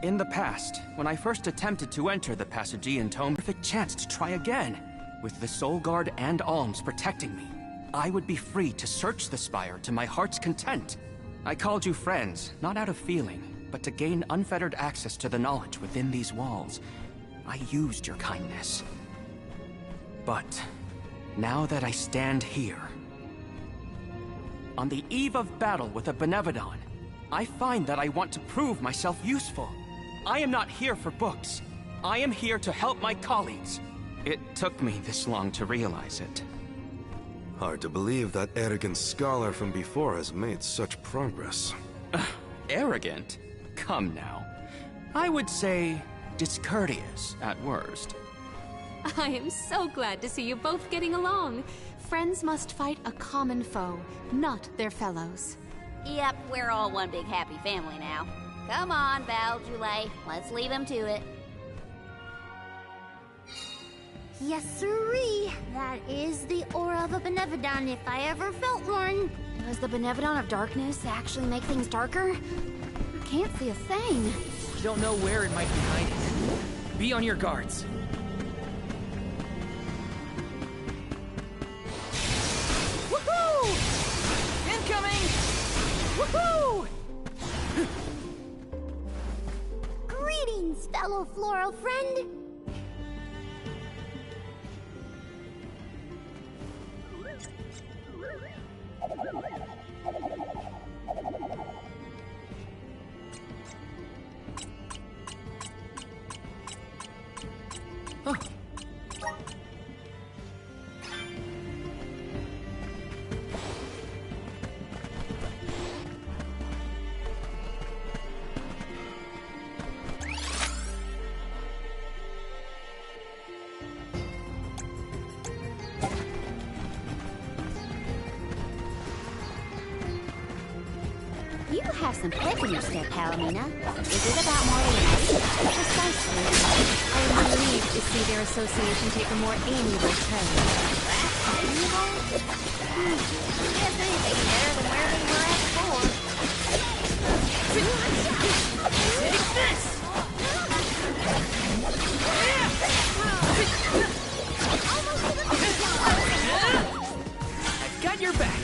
In the past, when I first attempted to enter the Passagean Tome, perfect chance to try again. With the Soul Guard and Alms protecting me, I would be free to search the Spire to my heart's content. I called you friends, not out of feeling, but to gain unfettered access to the knowledge within these walls. I used your kindness. But now that I stand here, on the eve of battle with a Benevodon, I find that I want to prove myself useful. I am not here for books. I am here to help my colleagues. It took me this long to realize it. Hard to believe that arrogant scholar from before has made such progress. Arrogant? Come now. I would say discourteous at worst. I am so glad to see you both getting along. Friends must fight a common foe, not their fellows. Yep, we're all one big happy family now. Come on, Val, Joulay, let's leave him to it. Yes, sirree. That is the aura of a Benevodon if I ever felt one. Does the Benevodon of Darkness actually make things darker? I can't see a thing. You don't know where it might be hiding. Be on your guards. Woohoo! Incoming! Woohoo! Greetings, fellow floral friend. Huh. You have some pep in your step, Palomina. Is it about more than Precisely. I am relieved to see their association take a more amiable turn. Yes, anything better than where they were at before. Take this! I've got your back.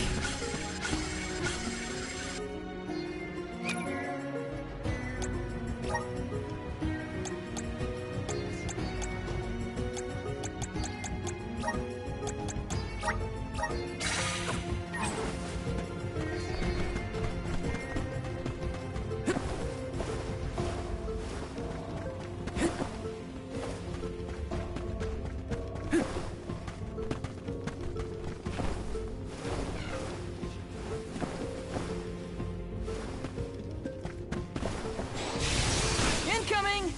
Incoming!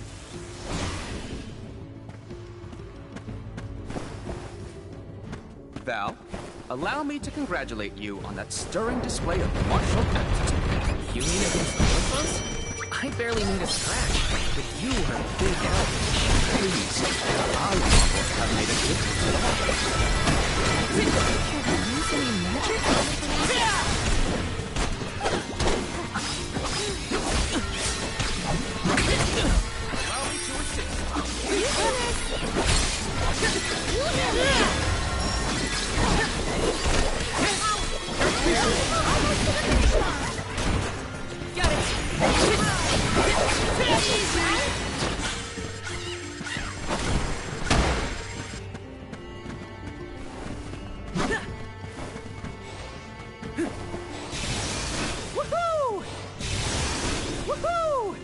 Val, allow me to congratulate you on that stirring display of martial aptitude. You mean against both of us? I barely made a scratch, but you are a big help. Please, I wouldn't have made a difference at all. Can you use any magic? Allow me to assist. Got it! Woohoo! Woohoo!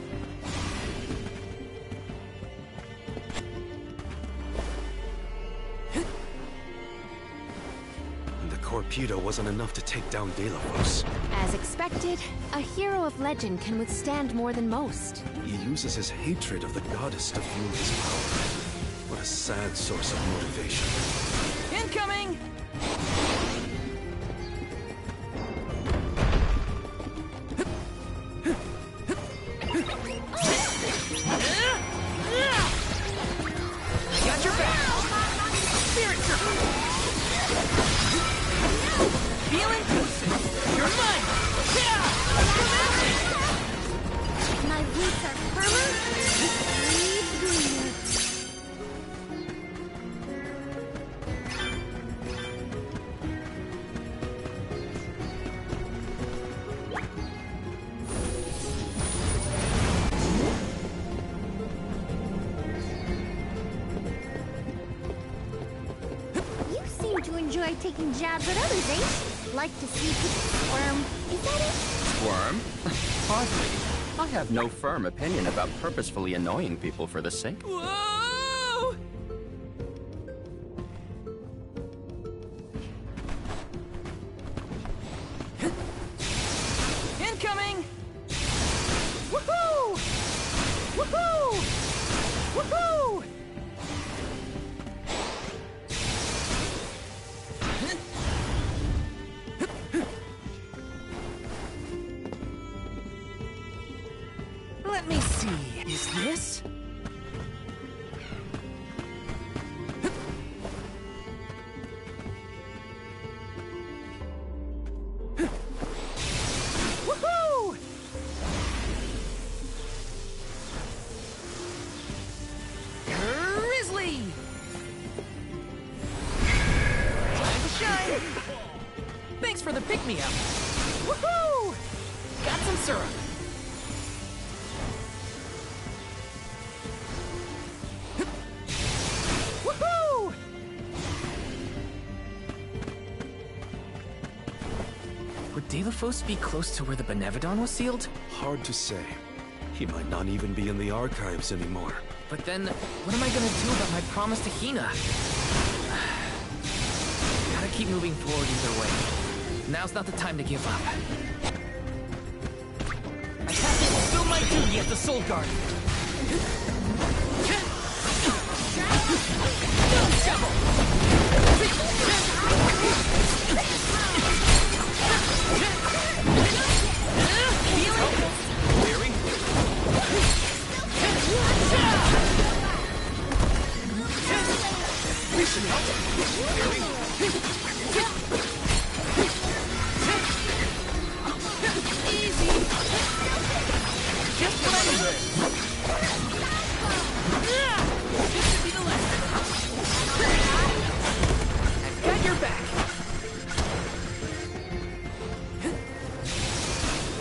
The Corpedo wasn't enough to take down Delafos. As expected, a hero of legend can withstand more than most. He uses his hatred of the goddess to fuel his power. What a sad source of motivation. Incoming! I got your back! Spirit Circle! Feeling pieces! You're mine! My roots are firmer enjoy taking jabs at others, eh? Like to see people squirm. Is that it? Squirm? Hardly. I have no firm opinion about purposefully annoying people for the sake. Whoa! Incoming! Woohoo! Woohoo! Woohoo! Let me see. Is this? Woohoo! Grizzly! Time to shine! Thanks for the pick-me-up! Woohoo! Got some syrup! Woohoo! Would Delophos be close to where the Benevodon was sealed? Hard to say. He might not even be in the archives anymore. But then, what am I gonna do about my promise to Hina? Gotta keep moving forward either way. Now's not the time to give up. I have to fulfill my duty as the Soul Guard. Got your back.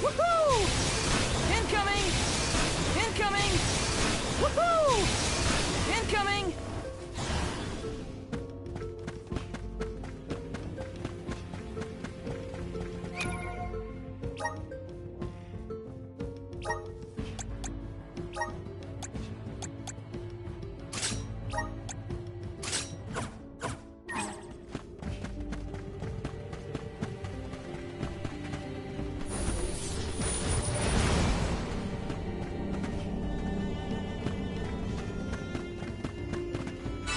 Woohoo! Incoming! Incoming! Woohoo! Incoming!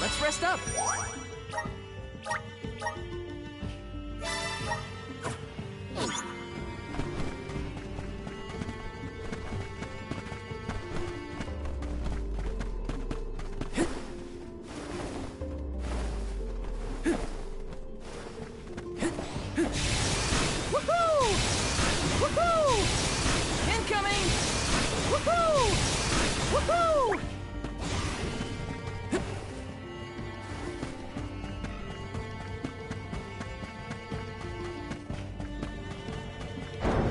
Let's rest up. Woohoo! Woohoo! Incoming! Woohoo! Woohoo!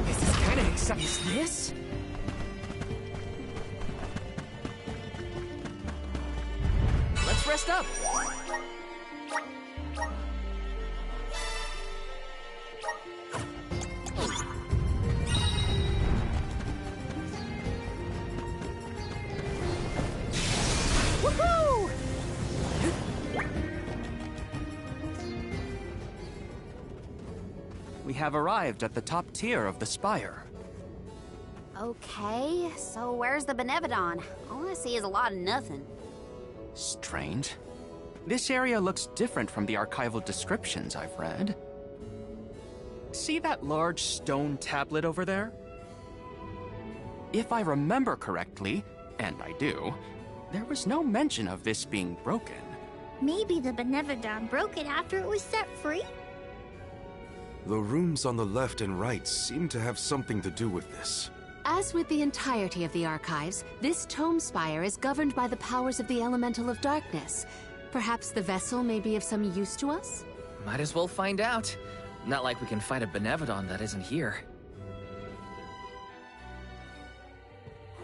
This is kind of exciting. Is this? Let's rest up. Woohoo! We have arrived at the top tier of the spire. Okay, so where's the Benevodon? All I see is a lot of nothing. Strange. This area looks different from the archival descriptions I've read. See that large stone tablet over there? If I remember correctly, and I do, there was no mention of this being broken. Maybe the Benevodon broke it after it was set free? The rooms on the left and right seem to have something to do with this. As with the entirety of the archives, this tome spire is governed by the powers of the Elemental of Darkness. Perhaps the vessel may be of some use to us? Might as well find out. Not like we can fight a Benevodon that isn't here.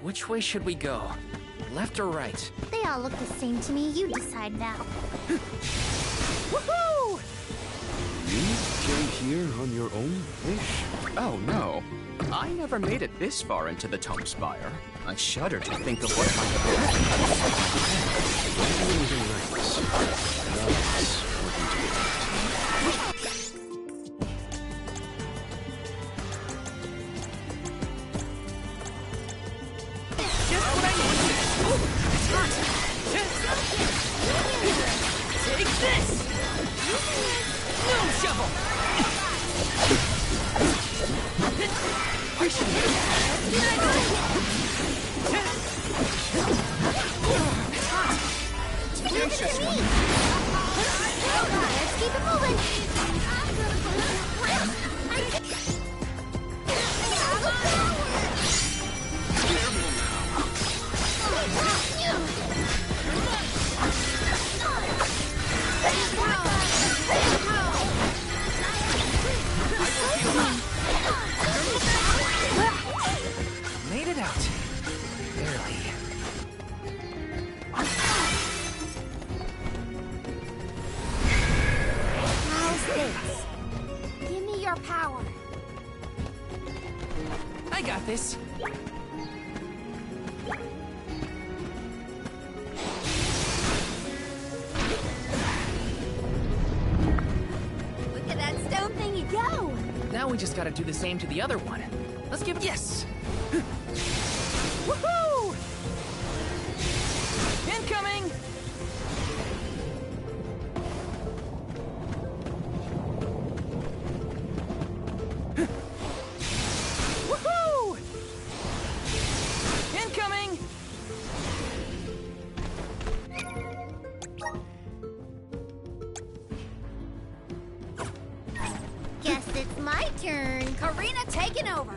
Which way should we go? Left or right? They all look the same to me. You decide now. Woohoo! You came here on your own wish? Oh no. I never made it this far into the Tome Spire. I shudder to think of what might have happened. Anything like this. That's wouldn't be right. Just what I need. Ooh, it's hot. Take this! No shovel! Let's keep it moving. Made it out. Barely. How's this? Give me your power. I got this. Look at that stone thingy go! Now we just gotta do the same to the other one. Let's give it. Yes! Woohoo! Incoming! Woohoo! Incoming! Guess it's my turn. Karina taking over!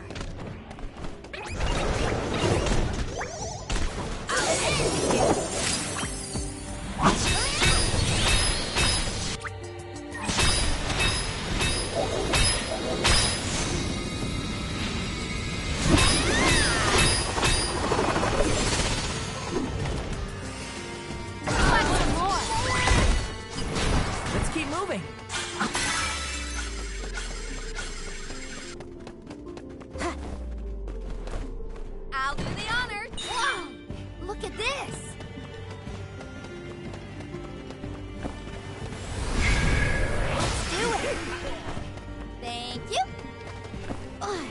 Let's keep moving. I'll do the honors! Whoa! Look at this! Let's do it! Thank you! Ugh.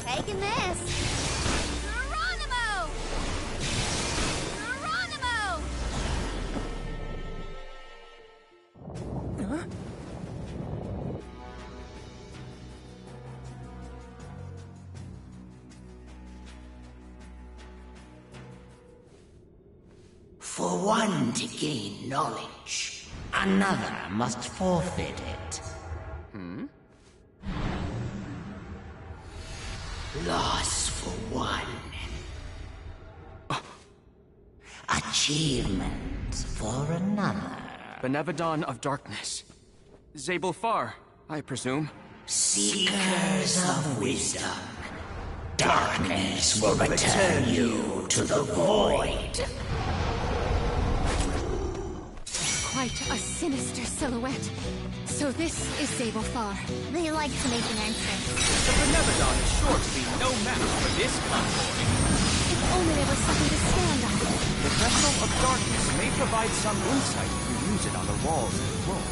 Taking this! Geronimo! Geronimo! Huh? For one to gain knowledge, another must forfeit it. Loss for one. Achievement for another. Benevodon of Darkness. Zabel Far, I presume. Seekers of wisdom, darkness will return you to the void. Quite a sinister silhouette. So this is Zabel Far. They like to make an entrance. The Benevodon is sure to be no match for this convoy. If only there was something to stand on. The Vessel of Darkness may provide some insight if you use it on the walls and floor.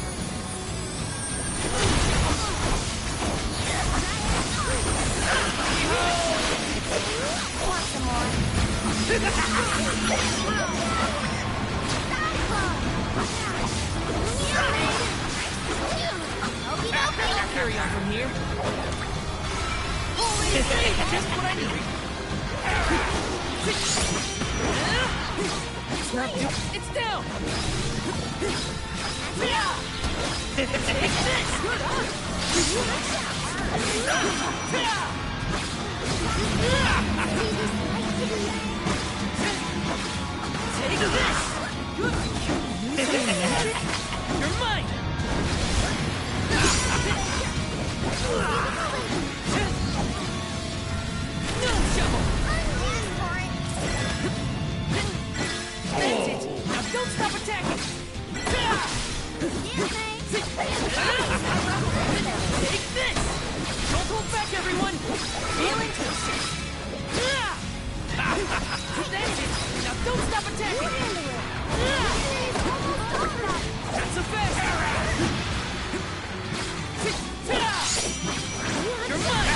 Want some more? Carry on from here. Just what I need. It's not do- It's down! Take this! Take this! You're mine! attacking! Take this! Don't hold back, everyone! Feeling toasted! That's it! Now don't stop attacking! That's a best! You're mine!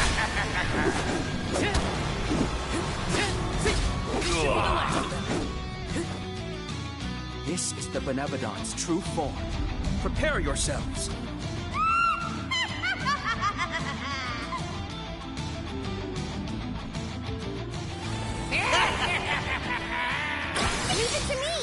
This is the Benevodon's true form. Prepare yourselves. Leave it to me!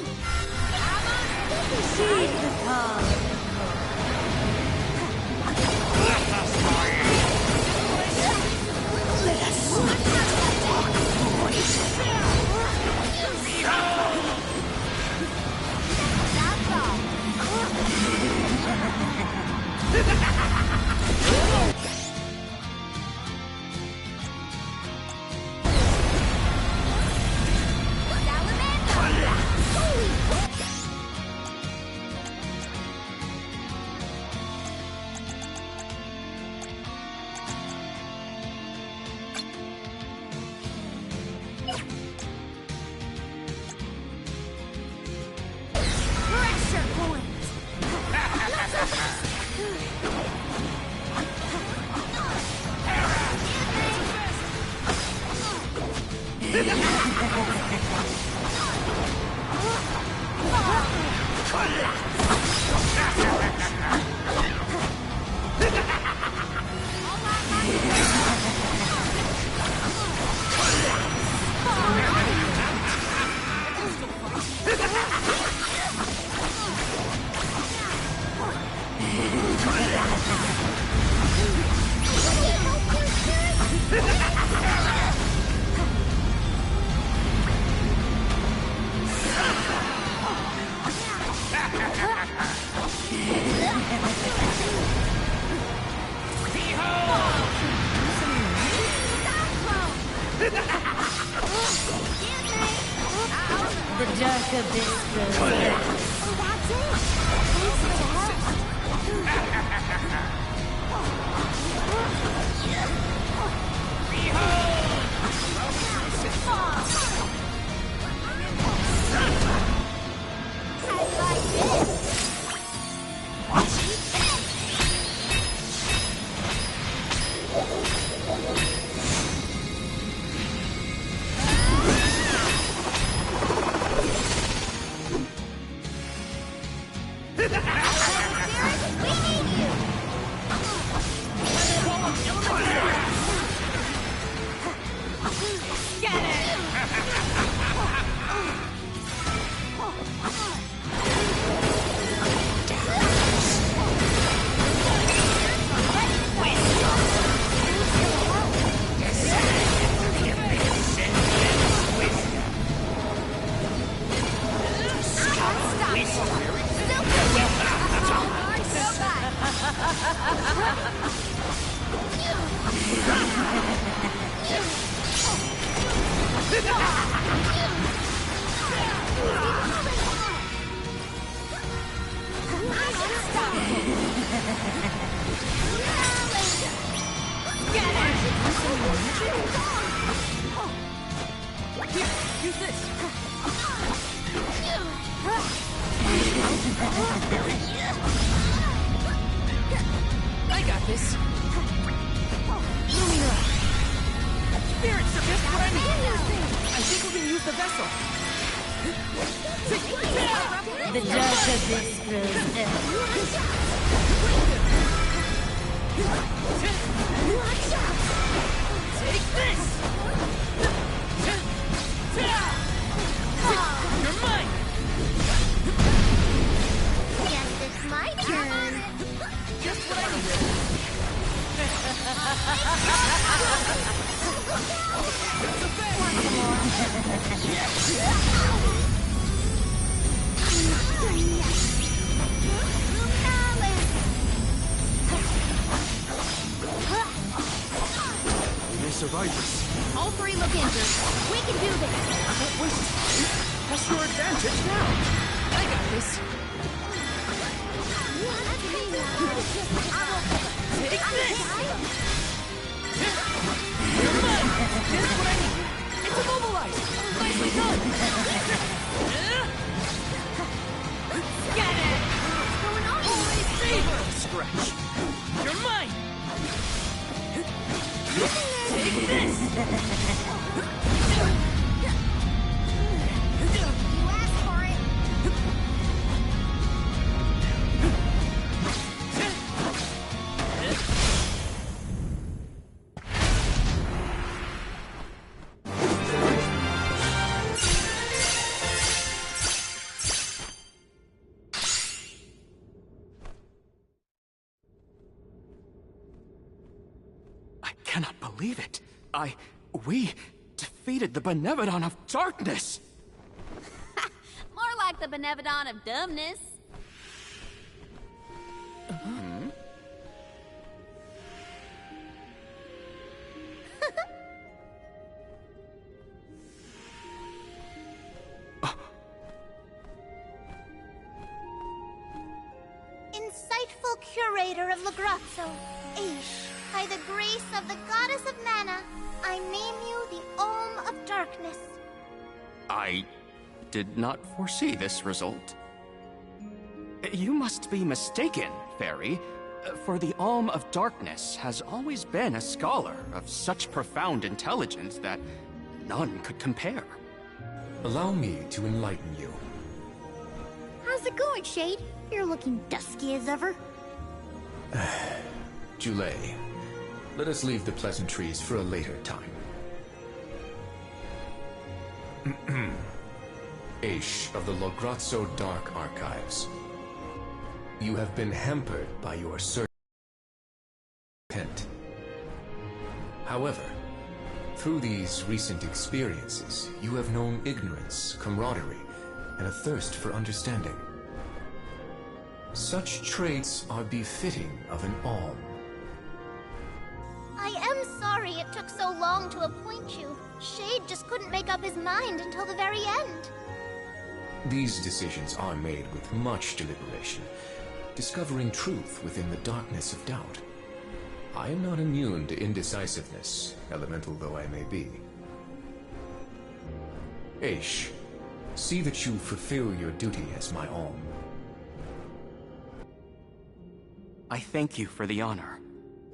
Pressure point! The dark abyss grows. Oh, that's it! Thanks to help. Use this! I got this! Lumina! Spirits are just what I need! I think we can use the vessel! The dark abyss grows. Take this! You're mine! Guess it's my turn. Just what I needed! They survived this. All three look injured. We can do this. Press your advantage now. I got this. Take this! You're mine! Just what I need! It's immobilized! Nicely done! Get it! What's going on? Holy fever! Scratch! You're mine! Take this! You asked for it. I cannot believe it. We defeated the Benevodon of Darkness! More like the Benevodon of dumbness. Insightful curator of Legrazzo, Aish, by the grace of the goddess of mana, I name you the Olm of Darkness. I did not foresee this result. You must be mistaken, Fairy, for the Olm of Darkness has always been a scholar of such profound intelligence that none could compare. Allow me to enlighten you. How's it going, Shade? You're looking dusky as ever. Julei, let us leave the pleasantries for a later time. Aish of the Legrazzo Dark Archives. You have been hampered by your search. However, through these recent experiences, you have known ignorance, camaraderie, and a thirst for understanding. Such traits are befitting of an Olm. I am sorry it took so long to appoint you. Shade just couldn't make up his mind until the very end. These decisions are made with much deliberation, discovering truth within the darkness of doubt. I am not immune to indecisiveness, elemental though I may be. Aish, see that you fulfill your duty as my Olm. I thank you for the honor,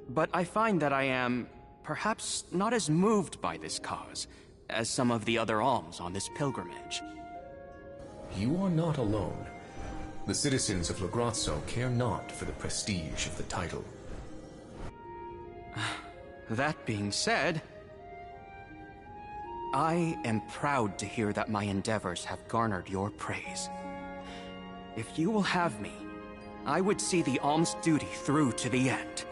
but I find that I am perhaps not as moved by this cause as some of the other alms on this pilgrimage. You are not alone. The citizens of Legrazzo care not for the prestige of the title. That being said, I am proud to hear that my endeavors have garnered your praise. If you will have me, I would see the alms duty through to the end.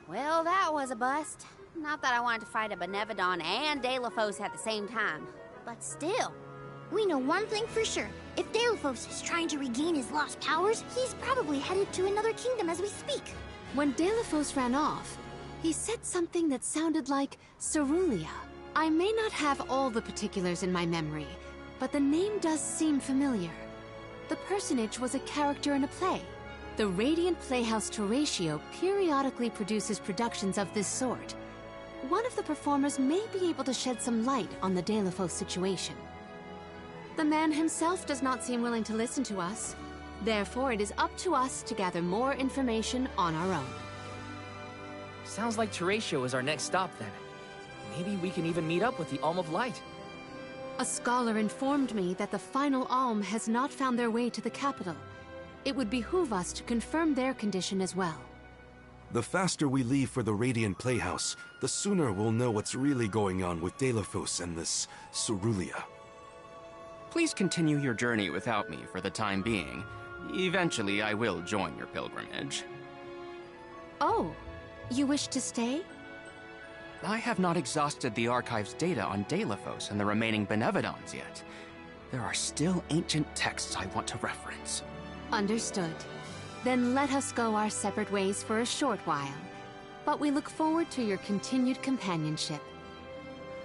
Well, that was a bust. Not that I wanted to fight a Benevodon and Delafos at the same time. But still. We know one thing for sure. If Delafos is trying to regain his lost powers, he's probably headed to another kingdom as we speak. When Delafos ran off, he said something that sounded like Cerulia. I may not have all the particulars in my memory, but the name does seem familiar. The personage was a character in a play. The Radiant Playhouse Teratio periodically produces productions of this sort. One of the performers may be able to shed some light on the Delafos situation. The man himself does not seem willing to listen to us. Therefore, it is up to us to gather more information on our own. Sounds like Teratio is our next stop then. Maybe we can even meet up with the Olm of Light. A scholar informed me that the final Alm has not found their way to the capital. It would behoove us to confirm their condition as well. The faster we leave for the Radiant Playhouse, the sooner we'll know what's really going on with Delafos and this Cerulia. Please continue your journey without me for the time being. Eventually, I will join your pilgrimage. Oh, you wish to stay? I have not exhausted the archive's data on Delafos and the remaining Benevodons yet. There are still ancient texts I want to reference. Understood. Then let us go our separate ways for a short while. But we look forward to your continued companionship.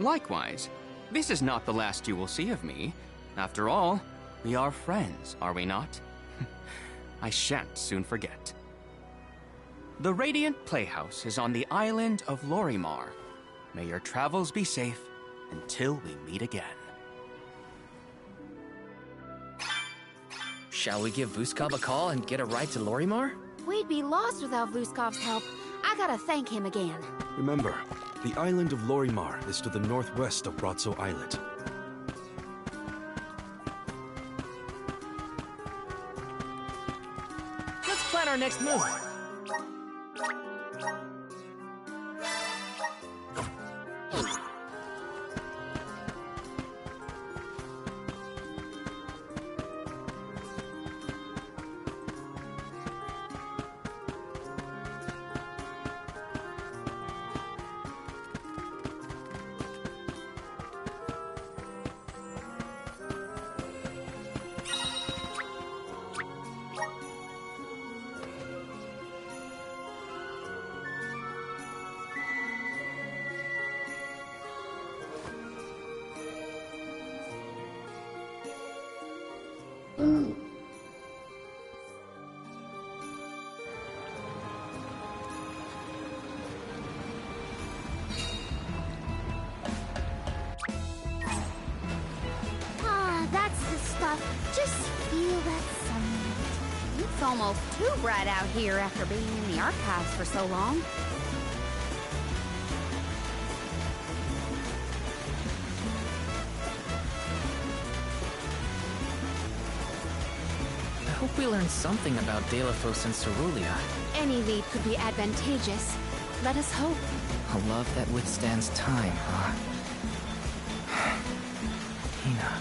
Likewise, this is not the last you will see of me. After all, we are friends, are we not? I shan't soon forget. The Radiant Playhouse is on the island of Lorimar. May your travels be safe until we meet again. Shall we give Vuskov a call and get a ride to Lorimar? We'd be lost without Vuskov's help. I gotta thank him again. Remember, the island of Lorimar is to the northwest of Bratzo Islet. Let's plan our next move. That's the stuff. Just feel that sunlight. It's almost too bright out here after being in the archives for so long. I hope we learn something about Delafos and Cerulia. Any lead could be advantageous. Let us hope. A love that withstands time, huh? Hina.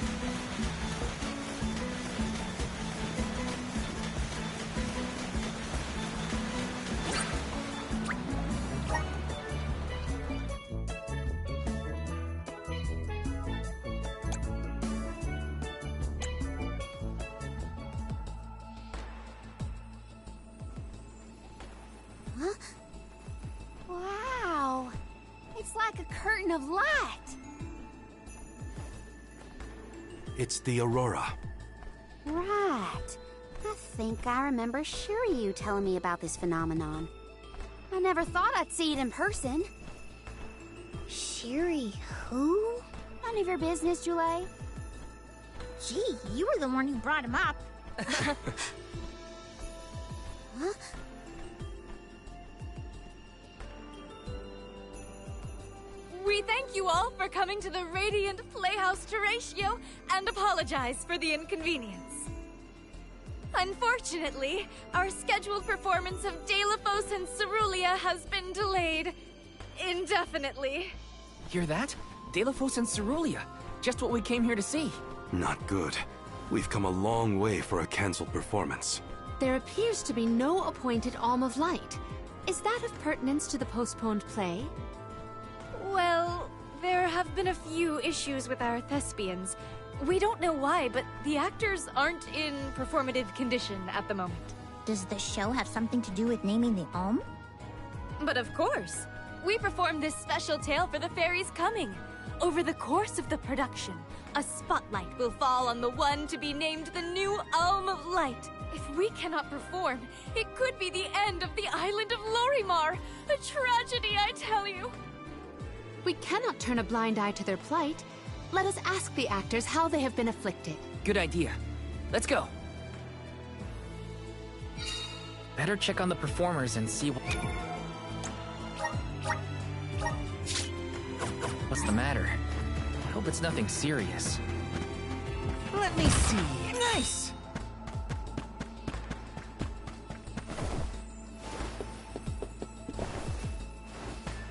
Wow. It's like a curtain of light. It's the Aurora. Right. I think I remember Shiryu telling me about this phenomenon. I never thought I'd see it in person. Shiri, who? None of your business, Jule. Gee, you were the one who brought him up. Huh? We thank you all for coming to the Radiant Playhouse Terratio and apologize for the inconvenience. Unfortunately, our scheduled performance of Delafos and Cerulia has been delayed indefinitely. Hear that? Delafos and Cerulia. Just what we came here to see. Not good. We've come a long way for a cancelled performance. There appears to be no appointed Alm of Light. Is that of pertinence to the postponed play? Well, there have been a few issues with our thespians. We don't know why, but the actors aren't in performative condition at the moment. Does the show have something to do with naming the Alm? But of course, we performed this special tale for the fairies coming. Over the course of the production, a spotlight will fall on the one to be named the new Alm of Light. If we cannot perform, it could be the end of the island of Lorimar. A tragedy, I tell you. We cannot turn a blind eye to their plight. Let us ask the actors how they have been afflicted. Good idea. Let's go. Better check on the performers and see what's the matter. I hope it's nothing serious. Let me see. Nice!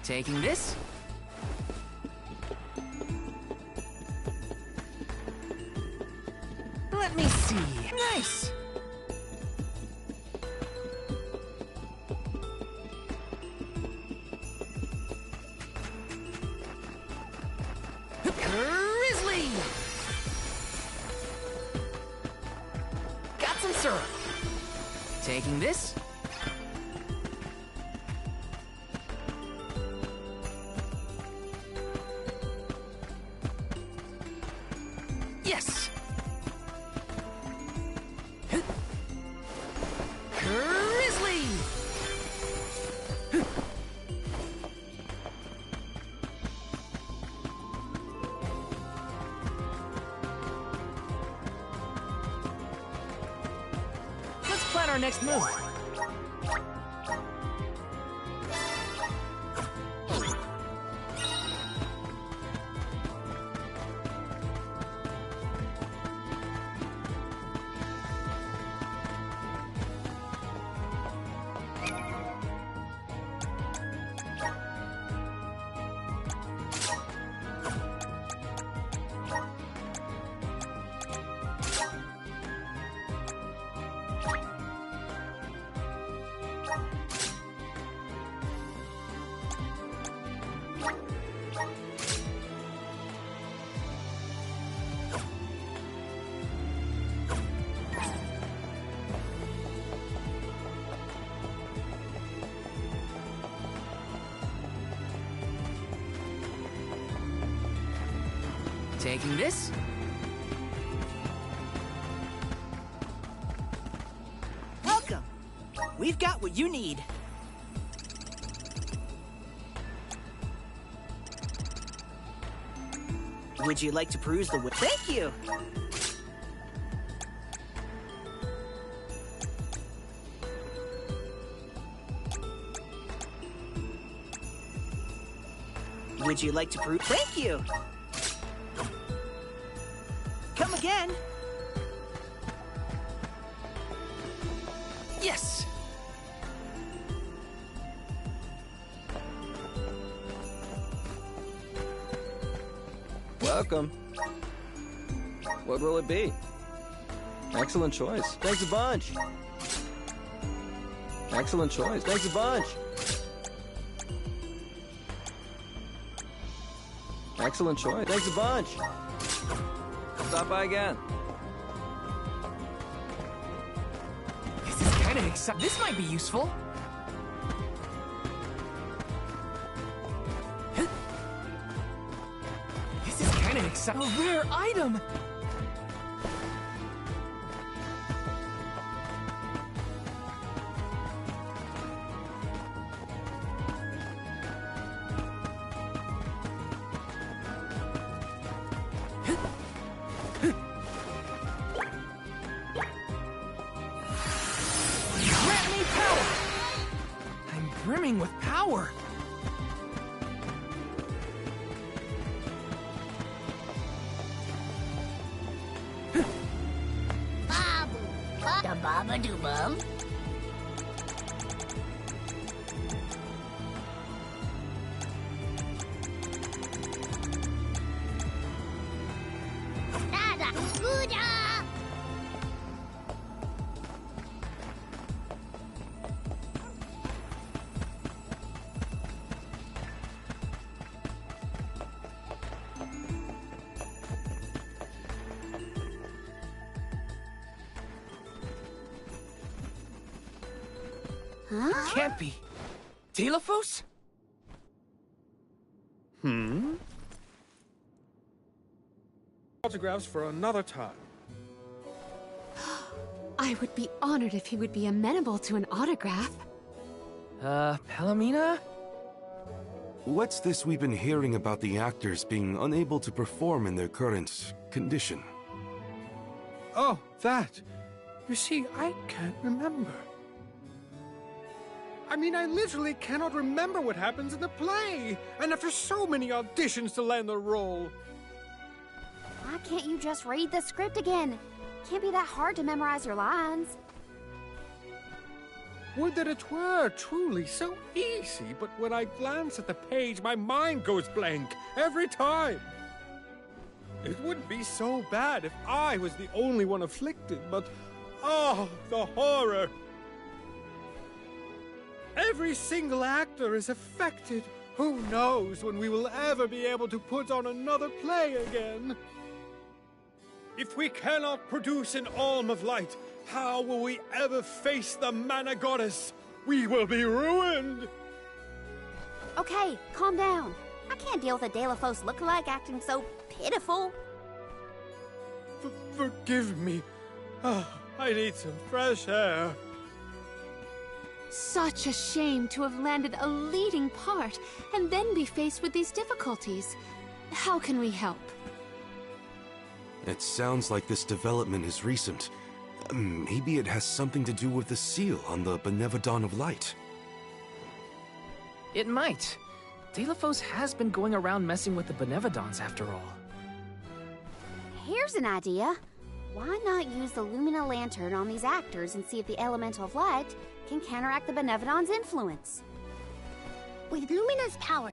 Taking this. Let me see. Nice! Grizzly! Got some syrup. Taking this. Yes! Grizzly! Let's plan our next move. Taking this. Welcome. We've got what you need. Would you like to peruse the... Thank you! Would you like to peruse... Thank you! Come again! Yes! Welcome. What will it be? Excellent choice. Thanks a bunch. Excellent choice. Thanks a bunch. Excellent choice. Thanks a bunch. Stop by again. This is kind of exciting. This might be useful. This is kind of exciting. A rare item. Brimming with power. Baba-doo-bum. Huh? Can't be. Delafos? Autographs for another time. I would be honored if he would be amenable to an autograph. Palomina? What's this we've been hearing about the actors being unable to perform in their current condition? Oh, that. You see, I can't remember. I mean, I literally cannot remember what happens in the play. And after so many auditions to land the role. Why can't you just read the script again? Can't be that hard to memorize your lines. Would that it were truly so easy, but when I glance at the page, my mind goes blank every time. It wouldn't be so bad if I was the only one afflicted, but oh, the horror! Every single actor is affected. Who knows when we will ever be able to put on another play again? If we cannot produce an Alm of Light, how will we ever face the Mana Goddess? We will be ruined! Okay, calm down. I can't deal with a Delafos lookalike acting so pitiful. Forgive me. I need some fresh air. Such a shame to have landed a leading part and then be faced with these difficulties. How can we help? It sounds like this development is recent. Maybe it has something to do with the seal on the Benevodon of Light. It might. Delafos has been going around messing with the Benevodons after all. Here's an idea. Why not use the Lumina Lantern on these actors and see if the Elemental of Light can counteract the Benevodon's influence? With Lumina's power,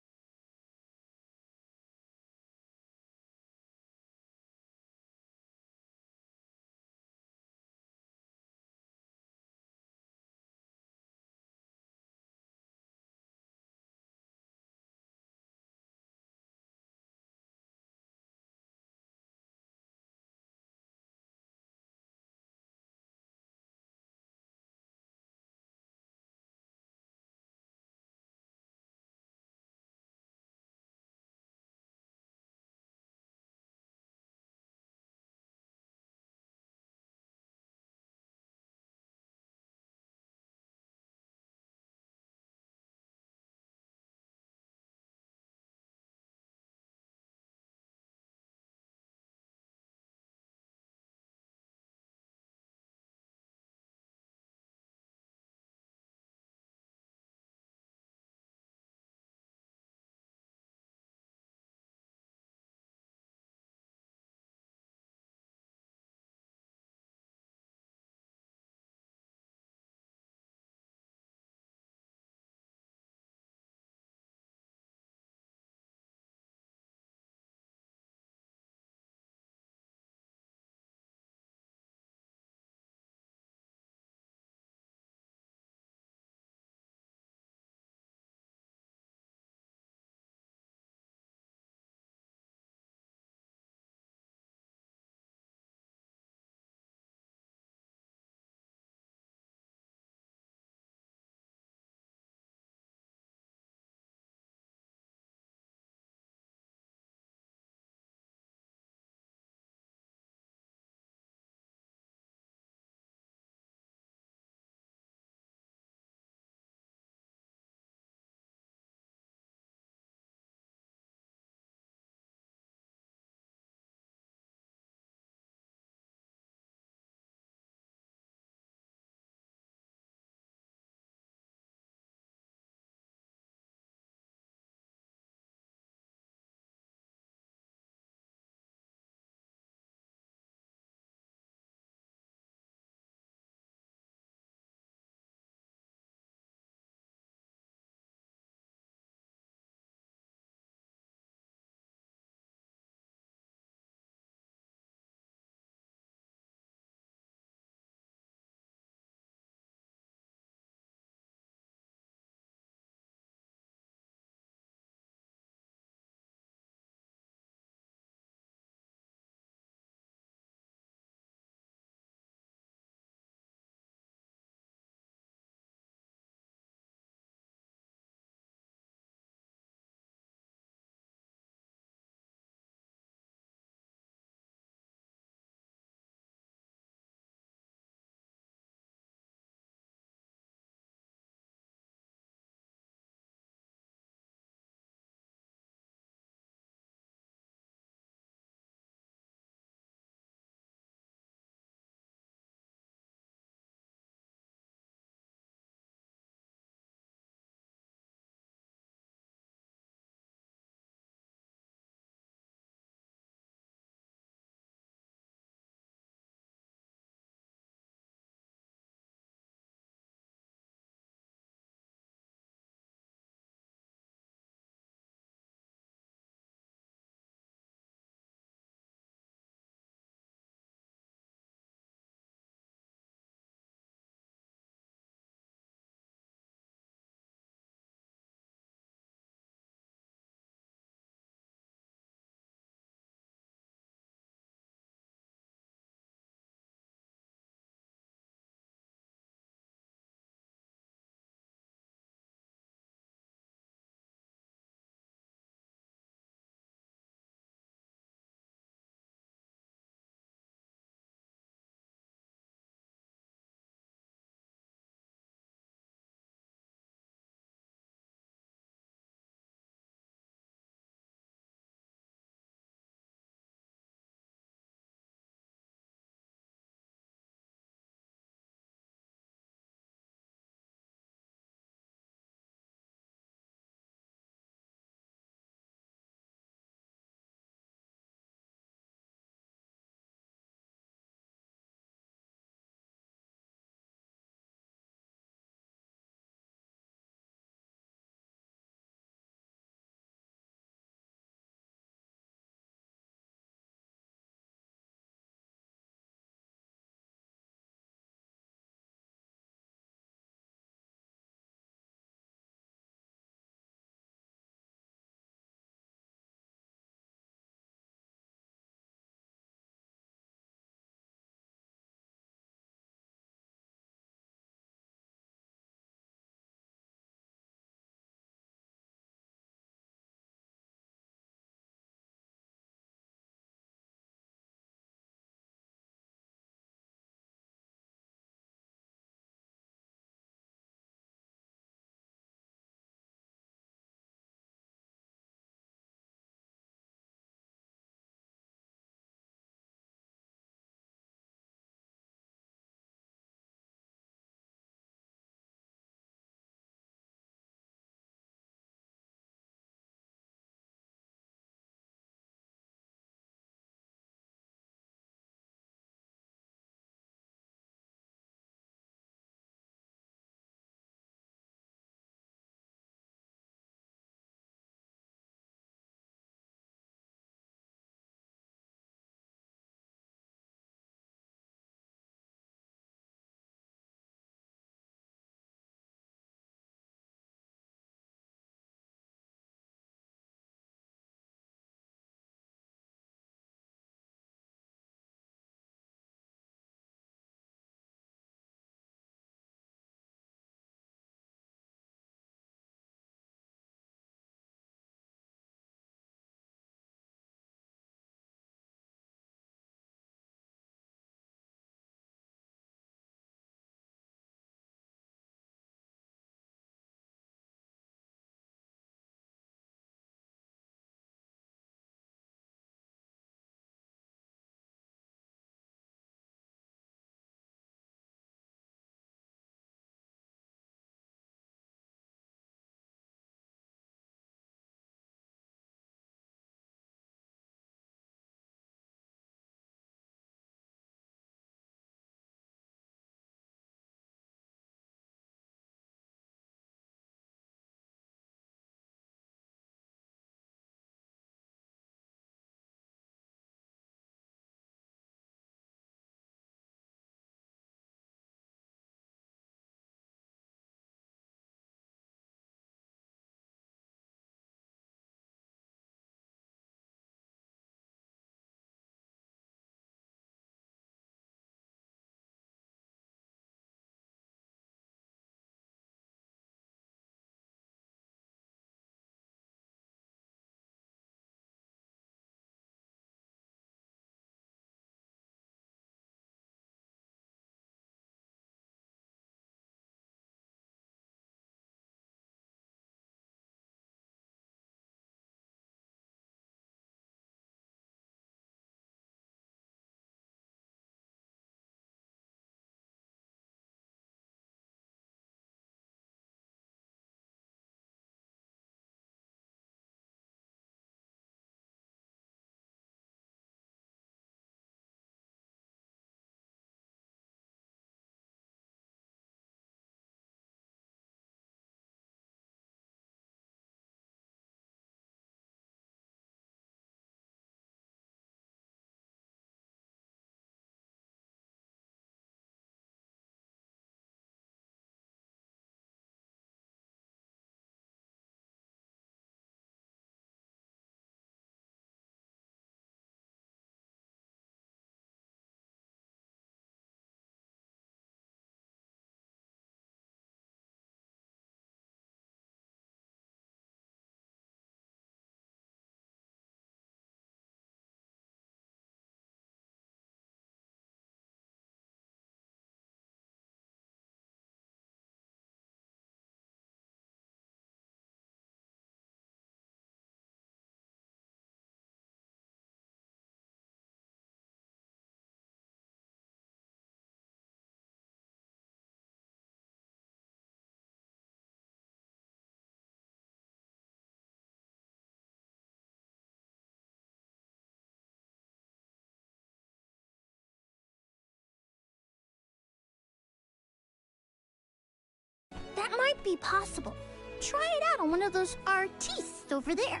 That might be possible. Try it out on one of those artistes over there.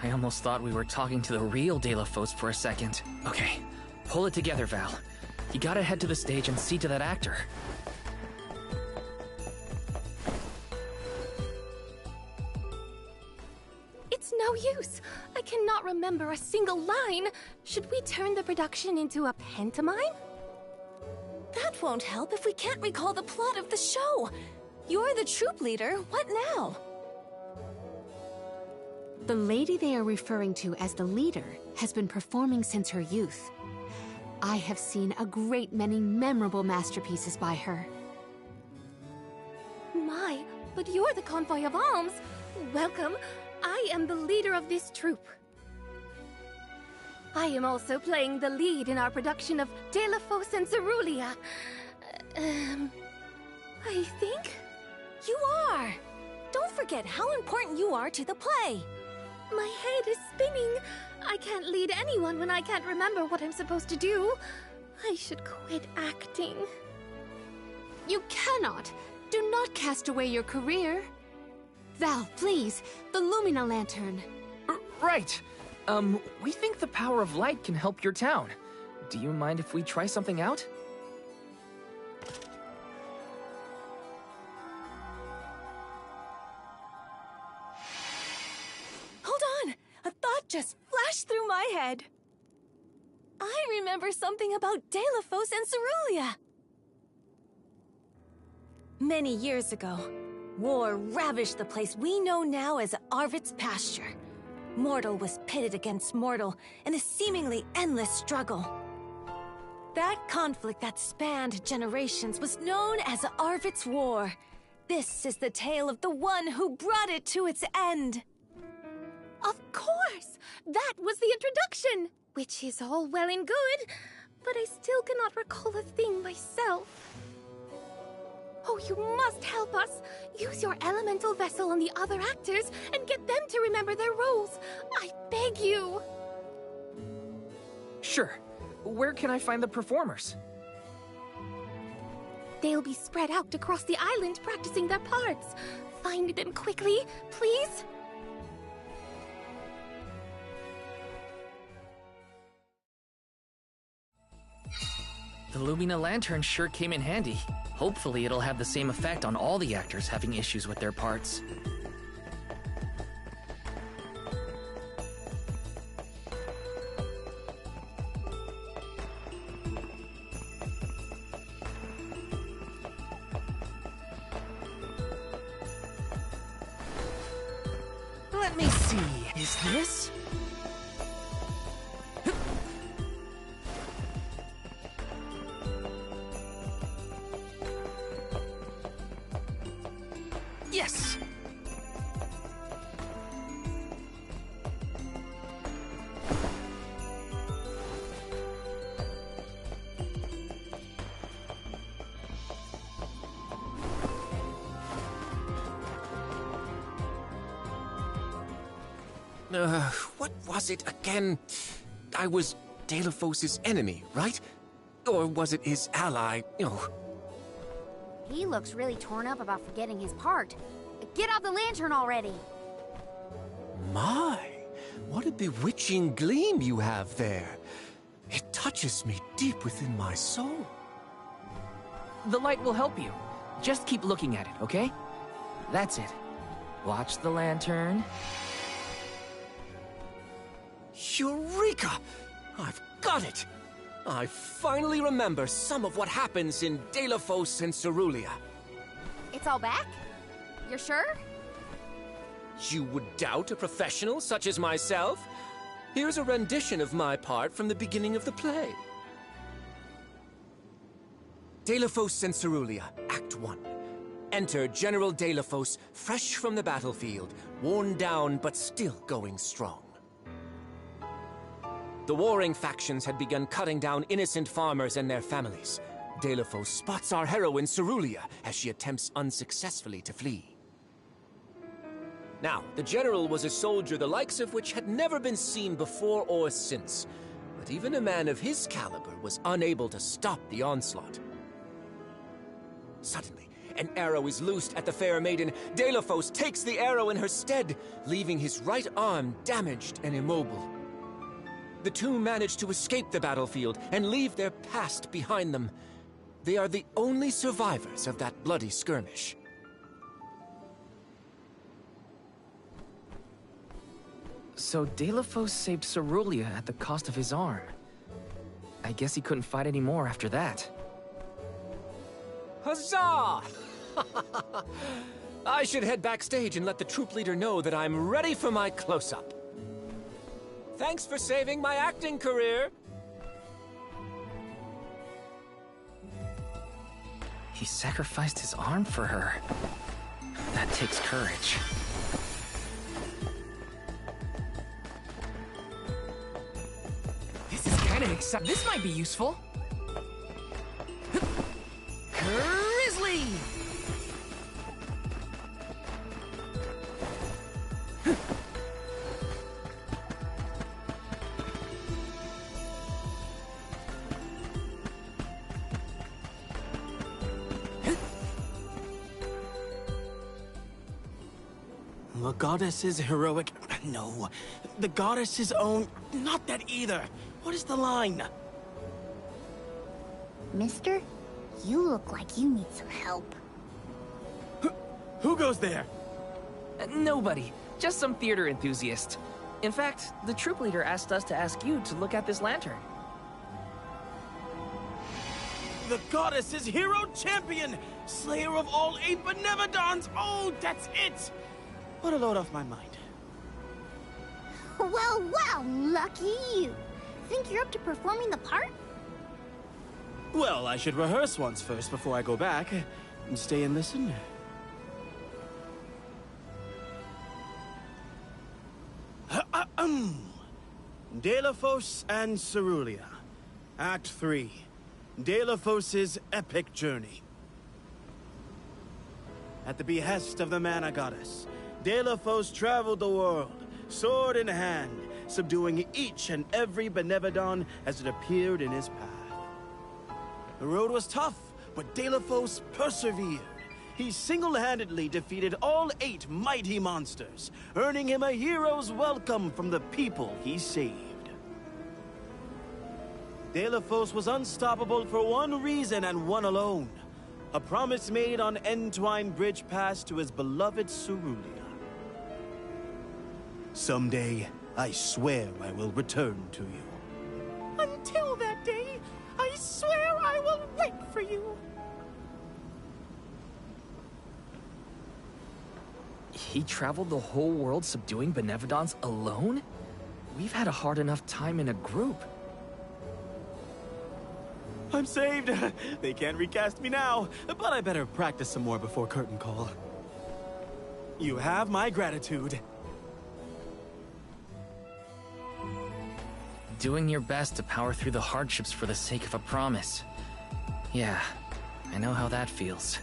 I almost thought we were talking to the real Delafos for a second. Okay, pull it together, Val. You gotta head to the stage and see to that actor. It's no use. I cannot remember a single line. Should we turn the production into a pantomime? That won't help if we can't recall the plot of the show. You're the troupe leader. What now? The lady they are referring to as the leader has been performing since her youth. I have seen a great many memorable masterpieces by her. My, but you're the convoy of alms. Welcome. I am the leader of this troupe. I am also playing the lead in our production of Delafos and Cerulia. I think? You are! Don't forget how important you are to the play. My head is spinning. I can't lead anyone when I can't remember what I'm supposed to do. I should quit acting. You cannot! Do not cast away your career. Val, please, the Lumina Lantern. Right. We think the power of light can help your town. Do you mind if we try something out? Hold on! A thought just flashed through my head. I remember something about Delafos and Cerulia. Many years ago, war ravished the place we know now as Arvid's pasture. Mortal was pitted against mortal in a seemingly endless struggle. That conflict that spanned generations was known as Arvid's War. This is the tale of the one who brought it to its end. Of course! That was the introduction! Which is all well and good, but I still cannot recall a thing myself. Oh, you must help us! Use your elemental vessel on the other actors and get them to remember their roles! I beg you! Sure. Where can I find the performers? They'll be spread out across the island practicing their parts. Find them quickly, please? The Lumina Lantern sure came in handy. Hopefully it'll have the same effect on all the actors having issues with their parts. Let me see. Is this? Yes! What was it again? I was Delafos' enemy, right? Or was it his ally? He looks really torn up about forgetting his part. Get out the lantern already! My, what a bewitching gleam you have there. It touches me deep within my soul. The light will help you. Just keep looking at it, okay? That's it. Watch the lantern. Eureka! I've got it! I finally remember some of what happens in Delafos and Cerulia. It's all back? You're sure? You would doubt a professional such as myself? Here's a rendition of my part from the beginning of the play. Delafos and Cerulia, Act 1. Enter General Delafos, fresh from the battlefield, worn down but still going strong. The warring factions had begun cutting down innocent farmers and their families. Delafos spots our heroine Cerulia as she attempts unsuccessfully to flee. Now, the general was a soldier the likes of which had never been seen before or since. But even a man of his caliber was unable to stop the onslaught. Suddenly, an arrow is loosed at the fair maiden. Deilophos takes the arrow in her stead, leaving his right arm damaged and immobile. The two manage to escape the battlefield and leave their past behind them. They are the only survivors of that bloody skirmish. So Deilophos saved Cerulia at the cost of his arm. I guess he couldn't fight anymore after that. Huzzah! I should head backstage and let the troop leader know that I'm ready for my close-up. Thanks for saving my acting career! He sacrificed his arm for her. That takes courage. This is kind of exciting. This might be useful. Grizzly! The goddess's heroic... No. The goddess's own... Not that either. What is the line? Mister, you look like you need some help. Who goes there? Nobody. Just some theater enthusiast. In fact, the troop leader asked us to ask you to look at this lantern. The goddess's hero champion! Slayer of all 8 Benevodons! Oh, that's it! What a load off my mind. Well, well, lucky you. Think you're up to performing the part? Well, I should rehearse once first before I go back. And stay and listen. Deilophos and Cerulia. Act 3. Deilophos' epic journey. At the behest of the Mana Goddess, Deilophos traveled the world, sword in hand, subduing each and every Benevodon as it appeared in his path. The road was tough, but Deilophos persevered. He single-handedly defeated all 8 mighty monsters, earning him a hero's welcome from the people he saved. Deilophos was unstoppable for one reason and one alone. A promise made on Entwine Bridge Pass to his beloved Cerulia. Someday, I swear I will return to you. Until that day, I swear I will wait for you. He traveled the whole world subduing Benevodons alone? We've had a hard enough time in a group. I'm saved! They can't recast me now, but I better practice some more before curtain call. You have my gratitude. Doing your best to power through the hardships for the sake of a promise. Yeah, I know how that feels.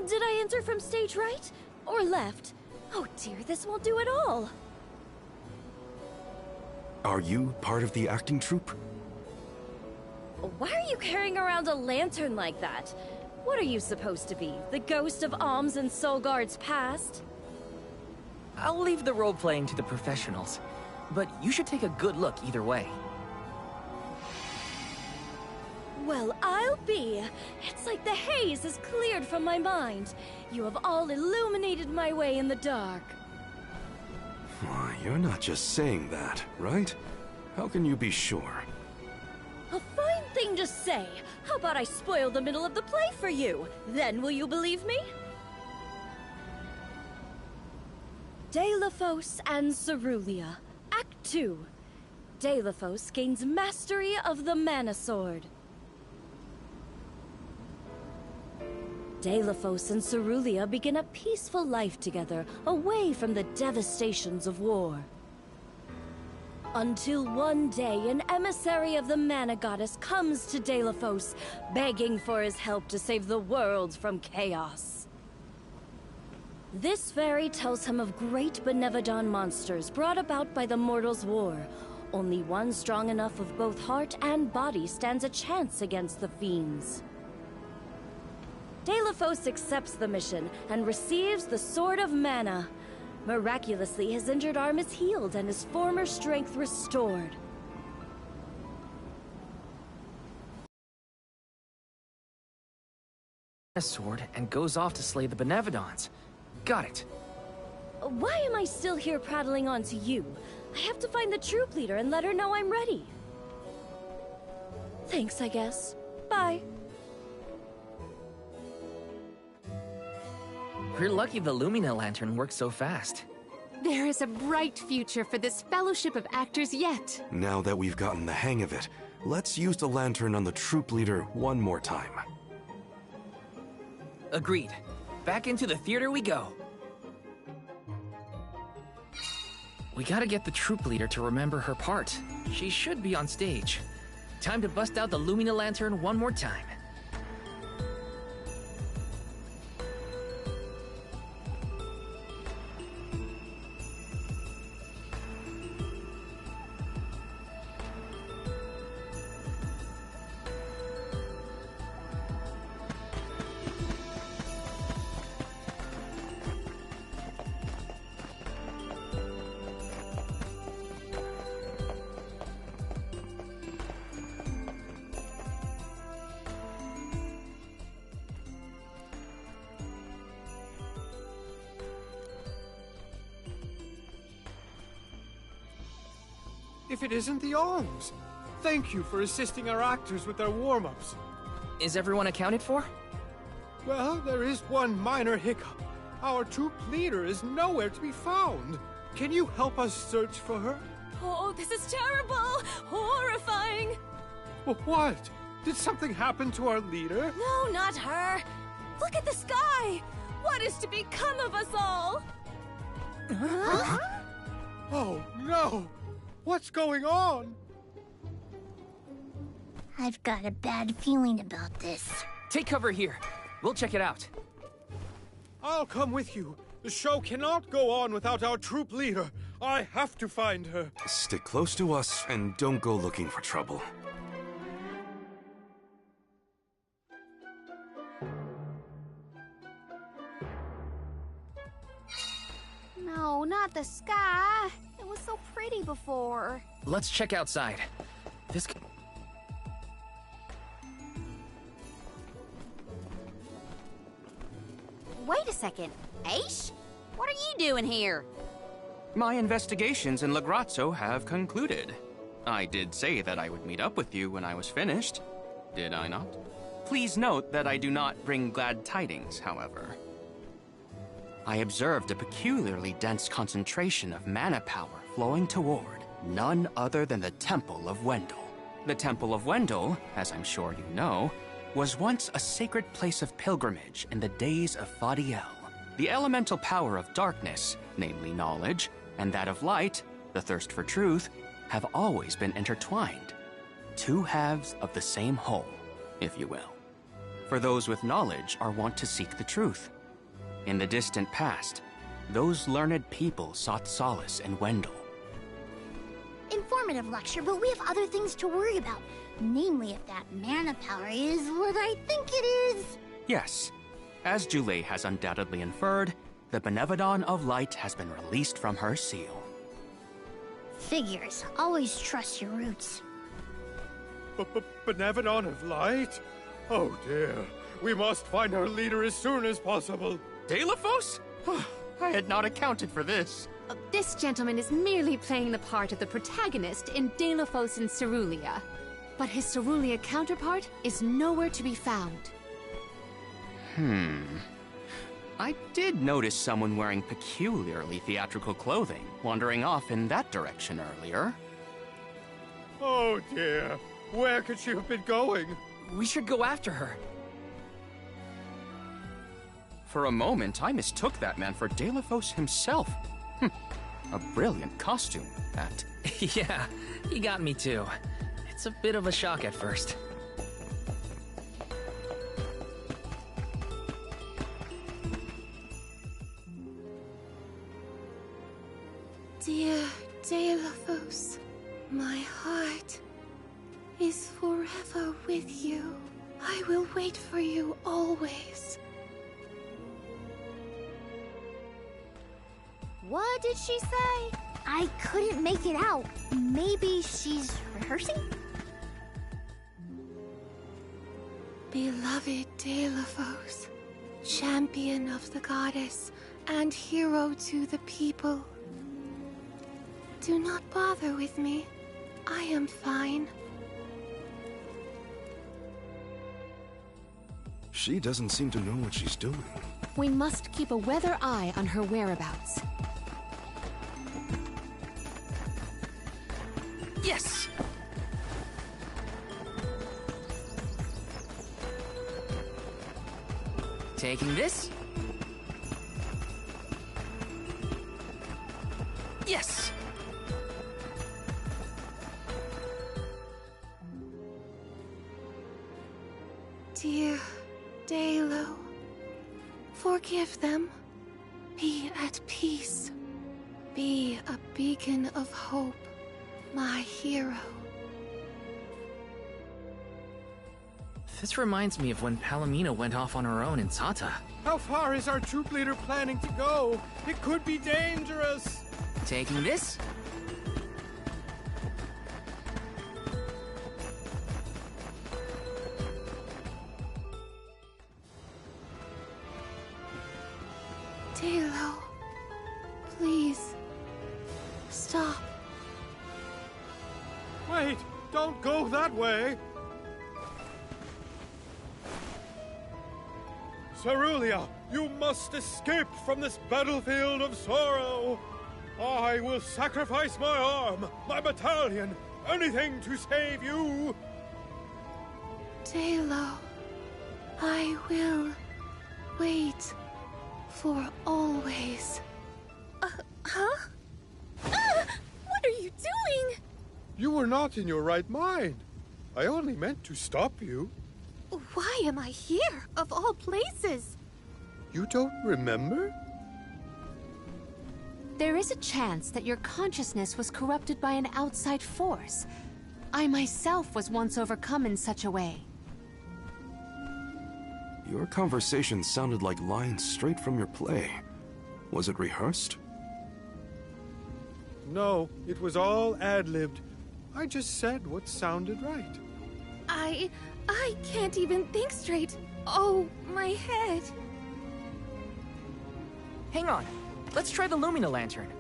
Did I enter from stage right? Or left? Oh dear, this won't do at all. Are you part of the acting troupe? Why are you carrying around a lantern like that? What are you supposed to be? The ghost of Alms and Solgard's past? I'll leave the role-playing to the professionals, but you should take a good look either way. Well, I'll be. It's like the haze is cleared from my mind. You have all illuminated my way in the dark. Why, you're not just saying that, right? How can you be sure? A fine thing to say. How about I spoil the middle of the play for you? Then will you believe me? Deilophos and Cerulia. Act 2. Deilophos gains mastery of the Mana Sword. Deilophos and Cerulia begin a peaceful life together, away from the devastations of war. Until one day, an emissary of the Mana Goddess comes to Deilophos, begging for his help to save the world from chaos. This fairy tells him of great Benevodon monsters brought about by the Mortals' War. Only one strong enough of both heart and body stands a chance against the fiends. Deilophos accepts the mission and receives the Sword of Mana. Miraculously, his injured arm is healed and his former strength restored. A sword and goes off to slay the Benevodons. Got it. Why am I still here prattling on to you? I have to find the troop leader and let her know I'm ready. Thanks, I guess. Bye. We're lucky the Lumina Lantern works so fast. There is a bright future for this Fellowship of Actors yet. Now that we've gotten the hang of it, let's use the lantern on the troop leader one more time. Agreed. Back into the theater we go. We gotta get the troop leader to remember her part. She should be on stage. Time to bust out the Lumina Lantern one more time. If it isn't the alms! Thank you for assisting our actors with their warm-ups. Is everyone accounted for? Well, there is one minor hiccup. Our troop leader is nowhere to be found. Can you help us search for her? Oh, this is terrible! Horrifying! What? Did something happen to our leader? No, not her! Look at the sky! What is to become of us all? Huh? Oh, no! What's going on? I've got a bad feeling about this. Take cover here. We'll check it out. I'll come with you. The show cannot go on without our troop leader. I have to find her. Stick close to us and don't go looking for trouble. No, not the sky. It was so pretty before. Let's check outside. This... Wait a second. Aish? What are you doing here? My investigations in Lagrazzo have concluded. I did say that I would meet up with you when I was finished. Did I not? Please note that I do not bring glad tidings, however. I observed a peculiarly dense concentration of mana power flowing toward none other than the Temple of Wendel. The Temple of Wendel, as I'm sure you know, was once a sacred place of pilgrimage in the days of Fadiel. The elemental power of darkness, namely knowledge, and that of light, the thirst for truth, have always been intertwined. Two halves of the same whole, if you will. For those with knowledge are wont to seek the truth. In the distant past, those learned people sought solace in Wendel. Informative lecture, but we have other things to worry about. Namely, if that mana power is what I think it is. Yes, as Jule has undoubtedly inferred, the Benevodon of Light has been released from her seal. Figures. Always trust your roots. Benevodon of Light? Oh dear. We must find our leader as soon as possible. Deilophos? I had not accounted for this. This gentleman is merely playing the part of the protagonist in Deilophos and Cerulia. but his Cerulia counterpart is nowhere to be found. I did notice someone wearing peculiarly theatrical clothing, wandering off in that direction earlier. Oh dear. Where could she have been going? We should go after her. For a moment, I mistook that man for Deilophos himself. A brilliant costume, that. Yeah, he got me too. It's a bit of a shock at first. Dear Deilophos, my heart is forever with you. I will wait for you always. What did she say? I couldn't make it out. Maybe she's rehearsing? Beloved Deilophos, champion of the goddess and hero to the people. Do not bother with me. I am fine. She doesn't seem to know what she's doing. We must keep a weather eye on her whereabouts. Yes! Taking this. Yes! Dear Deilo, forgive them. Be at peace. Be a beacon of hope, my hero. This reminds me of when Palomino went off on her own in Tata. How far is our troop leader planning to go? It could be dangerous. Taking this. Deilo, please, stop. Wait, don't go that way. Cerulia, you must escape from this battlefield of sorrow. I will sacrifice my arm, my battalion, anything to save you. Deilo, I will wait for always. Huh? What are you doing? You were not in your right mind. I only meant to stop you. Why am I here, of all places? You don't remember? There is a chance that your consciousness was corrupted by an outside force. I myself was once overcome in such a way. Your conversation sounded like lines straight from your play. Was it rehearsed? No, it was all ad-libbed. I just said what sounded right. I can't even think straight. Oh, my head. Hang on. Let's try the Lumina Lantern.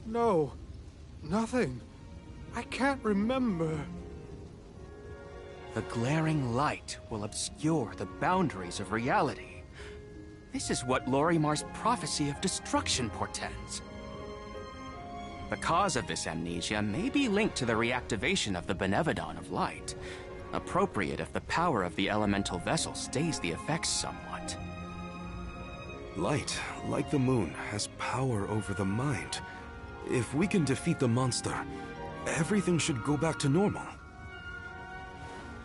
No, nothing. I can't remember. The glaring light will obscure the boundaries of reality. This is what Lorimar's prophecy of destruction portends. The cause of this amnesia may be linked to the reactivation of the Benevodon of Light. Appropriate if the power of the elemental vessel stays the effects somewhat. Light, like the moon, has power over the mind. If we can defeat the monster, everything should go back to normal.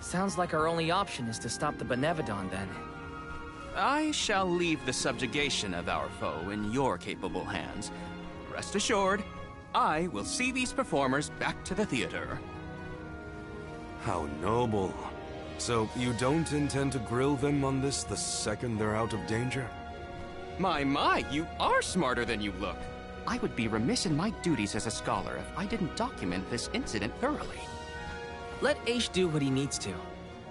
Sounds like our only option is to stop the Benevodon, then. I shall leave the subjugation of our foe in your capable hands. Rest assured, I will see these performers back to the theater. How noble. So you don't intend to grill them on this the second they're out of danger? My, you are smarter than you look. I would be remiss in my duties as a scholar if I didn't document this incident thoroughly. Let Aish do what he needs to.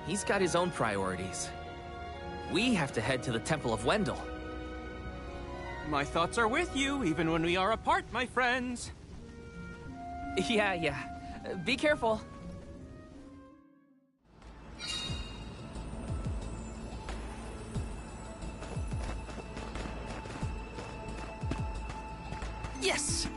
He's got his own priorities. We have to head to the Temple of Wendel. My thoughts are with you, even when we are apart, my friends. Yeah. Be careful. Yes!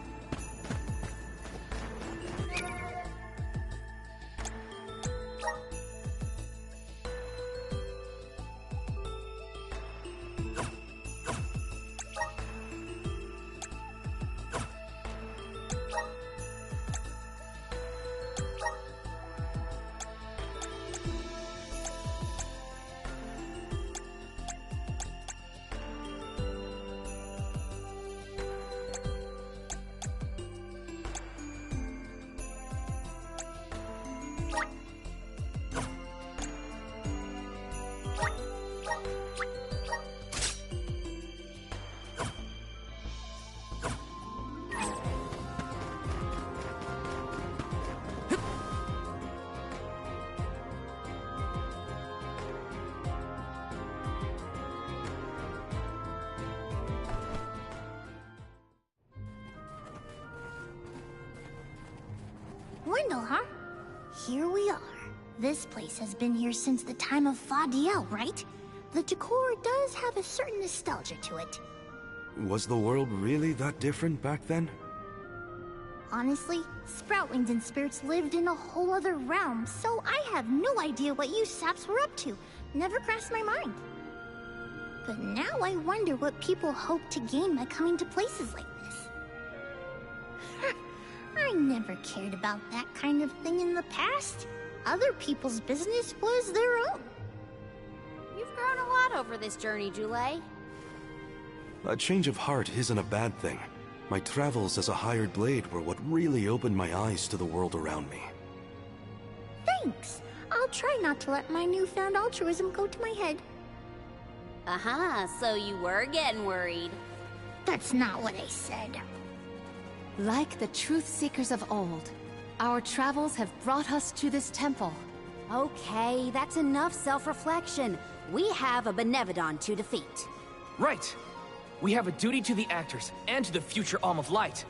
Wendell, huh? Here we are. This place has been here since the time of Fadiel, right? The decor does have a certain nostalgia to it. Was the world really that different back then? Honestly, Sproutlings and spirits lived in a whole other realm, so I have no idea what you saps were up to. Never crossed my mind. But now I wonder what people hope to gain by coming to places like this. I never cared about that kind of thing in the past. Other people's business was their own. You've grown a lot over this journey, Jule. A change of heart isn't a bad thing. My travels as a hired blade were what really opened my eyes to the world around me. Thanks. I'll try not to let my newfound altruism go to my head. Uh-huh, so you were getting worried. That's not what I said. Like the truth seekers of old, our travels have brought us to this temple. Okay, that's enough self-reflection. We have a Benevodon to defeat. Right. We have a duty to the actors and to the future Alm of Light.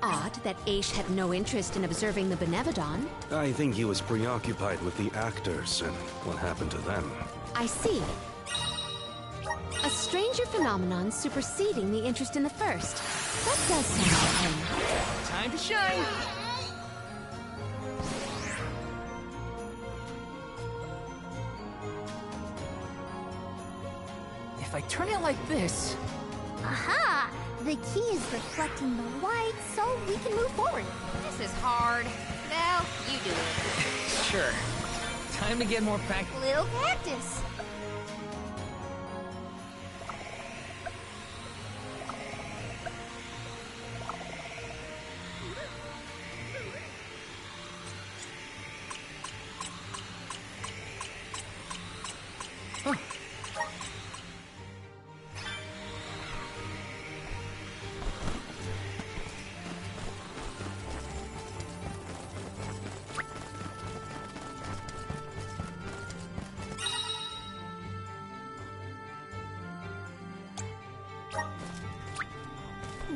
Odd that Aish had no interest in observing the Benevodon. I think he was preoccupied with the actors and what happened to them. I see. A stranger phenomenon superseding the interest in the first. That does sound like him. Time to shine! If I turn it like this... Aha! The key is reflecting the light, so we can move forward. This is hard. Well, you do it. Sure. Time to get more practice. Little cactus.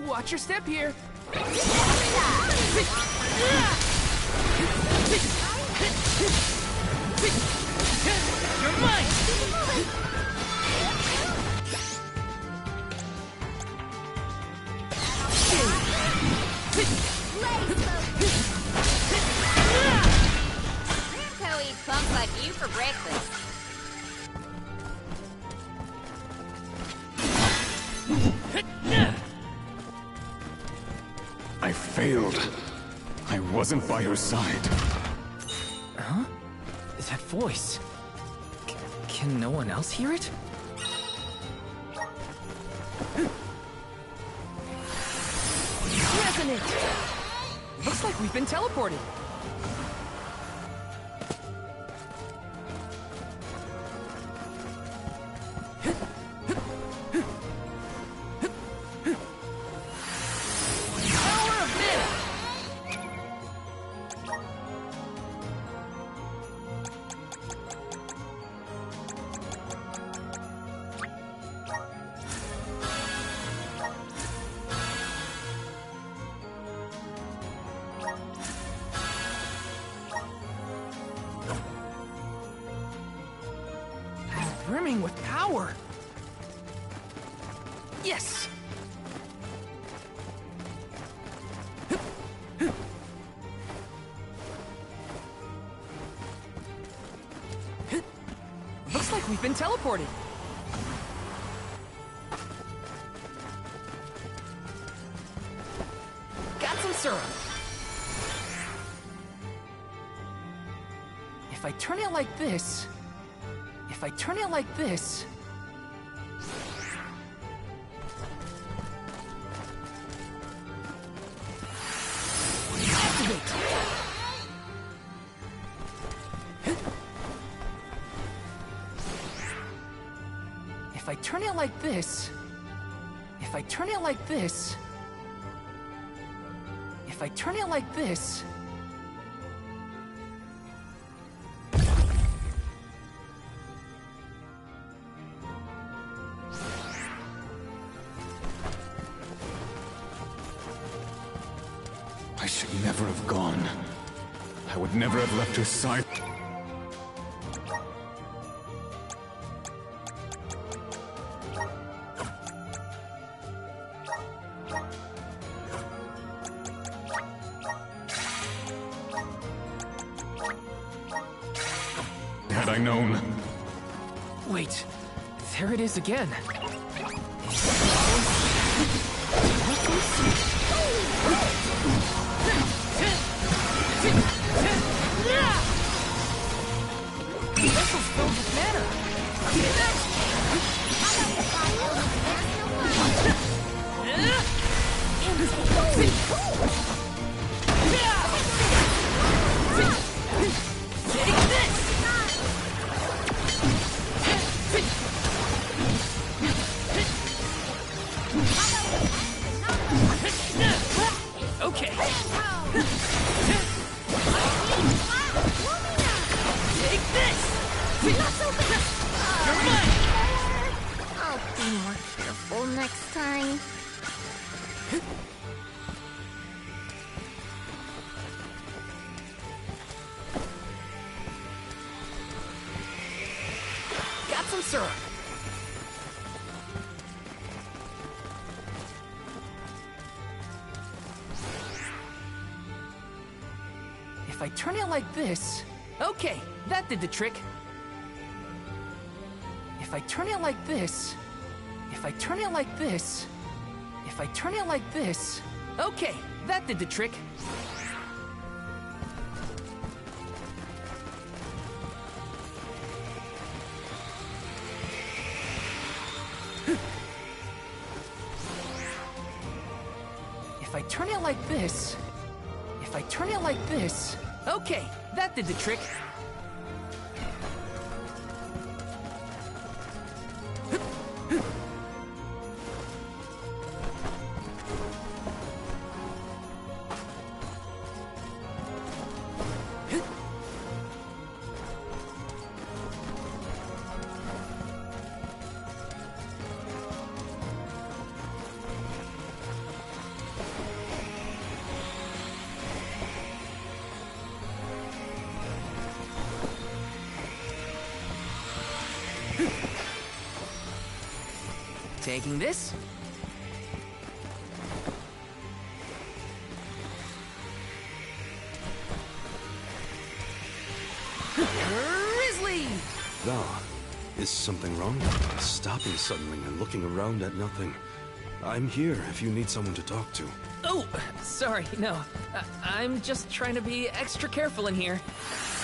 Watch your step here. You're mine. Ramco eats punks like you for breakfast. I failed. I wasn't by her side. Huh? That voice. Can no one else hear it? Resonant! Looks like we've been teleported. Brimming with power. Yes! Looks like we've been teleported. Got some syrup. If I turn it like this... If I turn it like this... Activate! If I turn it like this... If I turn it like this... If I turn it like this... I should never have gone. I would never have left her side. Had I known. Wait, there it is again. The vessel's filled with mana. Take this! Okay. Take this! Not so bad! You're mine! I'll be more careful next time. Got some syrup. If I turn it like this... Okay, that did the trick. If I turn it like this... If I turn it like this... If I turn it like this... Okay, that did the trick. If I turn it like this... If I turn it like this... Okay, that did the trick. Taking this. Val, is something wrong? Stopping suddenly and looking around at nothing. I'm here if you need someone to talk to. Oh, sorry, no. I'm just trying to be extra careful in here.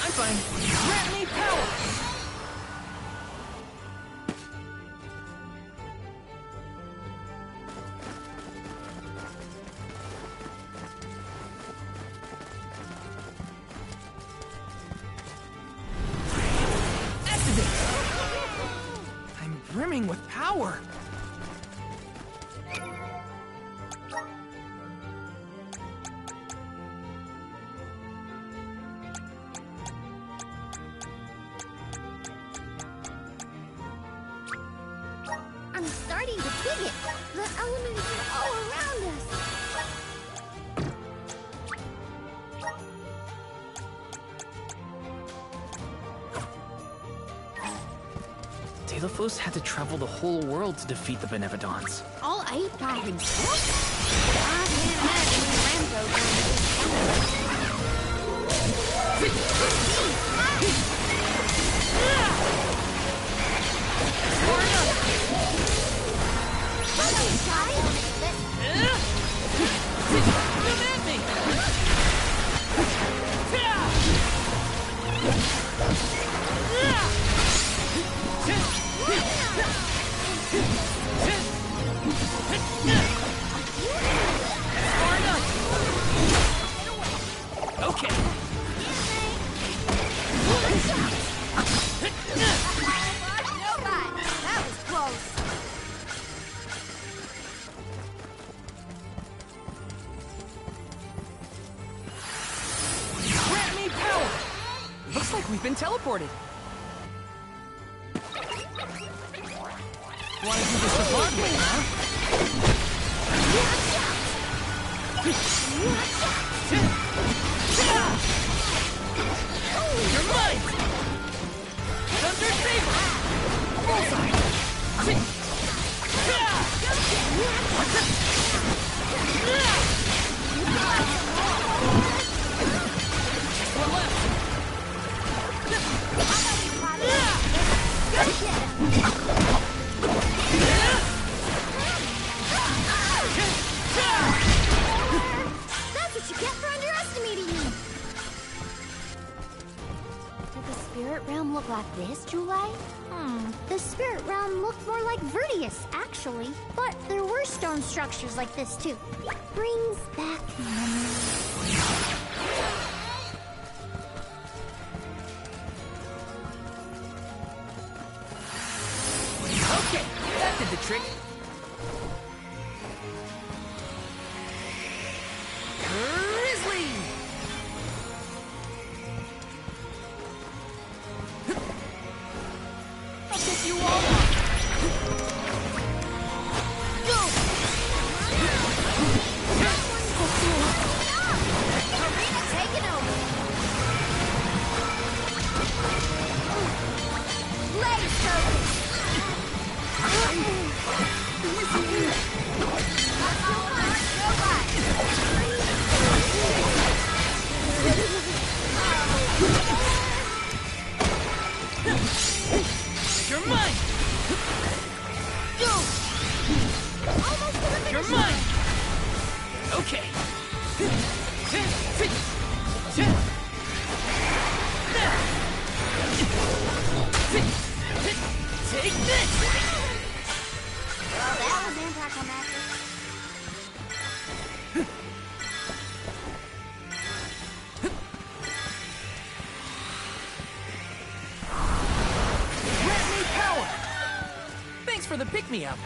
I'm fine. Grant me power! Brimming with power. I'm starting to dig it. The elements are all around us. Delophos had to travel the whole world to defeat the Benevodons. All 8 by himself? I can't imagine Rambo Okay. That was close. Grant me power! Looks like we've been teleported. Wanna do this the hard way, huh? You're mine! Thunder Saber! Bullseye! One left! That's what you get for underestimating me. Did the spirit realm look like this, Julie? The spirit realm looked more like Vertius, actually. But there were stone structures like this, too. Brings back memories. Okay, that did the trick. Grizzly! I'll take you all out. Go! Arena taking over. Blaze focus. You're mine! Go! You're mine! Okay. Take this! Well, that was anticlimactic. Grant me power! Thanks for the pick-me-up.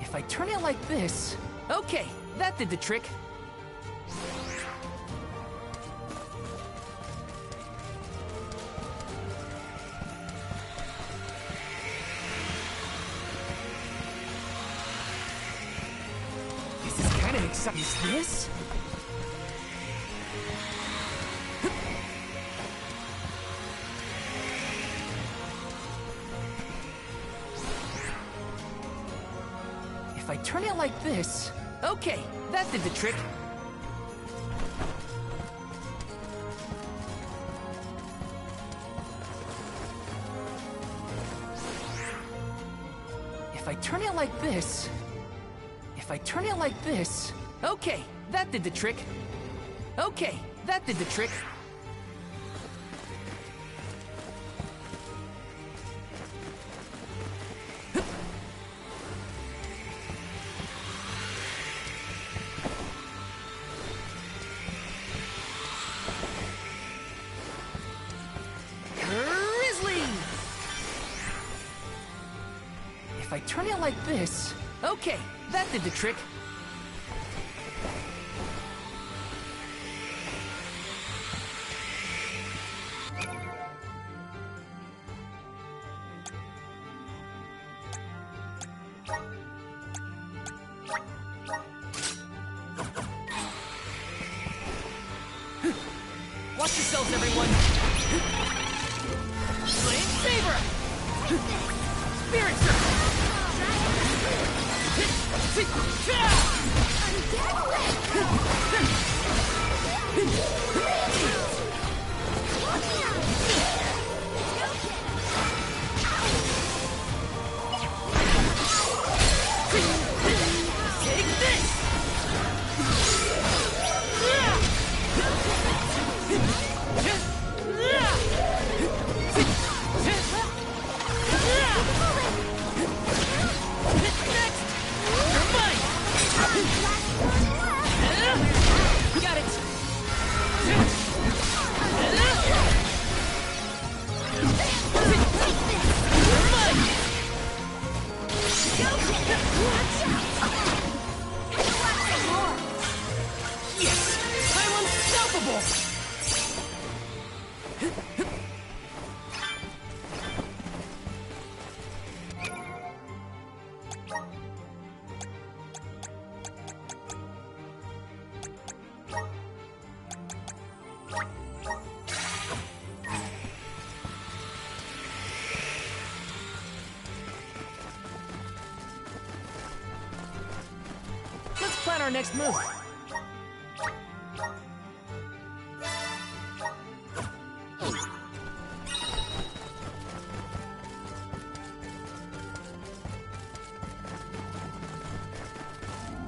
If I turn it like this... Okay, that did the trick. This is kind of exciting. Is this? If I turn it like this... Okay, that did the trick. If I turn it like this... If I turn it like this... Okay, that did the trick. Okay, that did the trick. If I turn it like this... Okay, that did the trick. Watch yourselves, everyone! Flame Saber! Spirit Circle! Take this! Got it! Yes! I'm unstoppable! Let's plan our next move.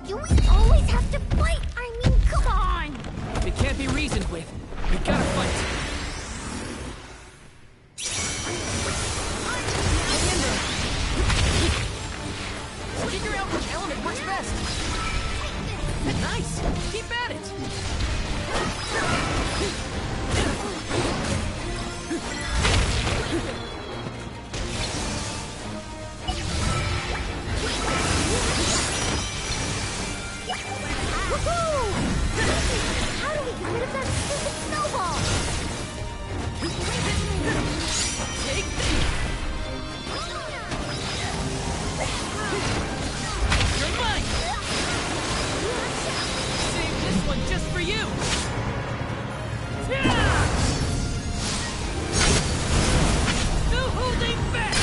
Do we always have to fight? I mean, come on! If it can't be reasoned with, we gotta fight. Figure out which element works best. Nice! Keep at it! Woohoo! How do we get rid of that stupid snowball? Take this! You're mine! Save this one just for you! No holding back!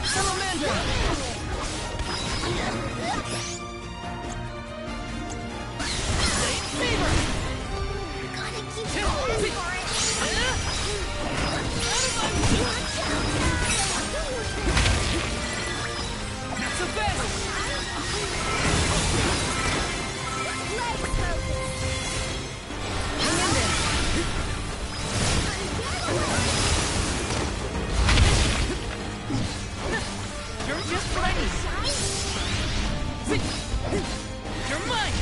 Salamander! Saber! Gotta keep going for it! Not so fast! Hang in there! You're just ready! You're mine!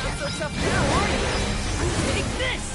Not so tough now, are you? Take this!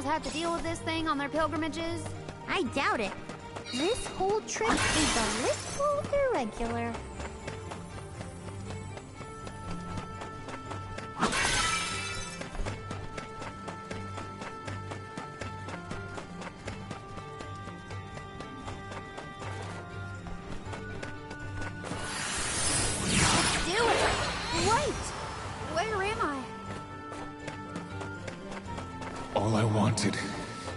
Have to deal with this thing on their pilgrimages? I doubt it. This whole trip is a little irregular. Do it! Wait! Where am I? All I wanted.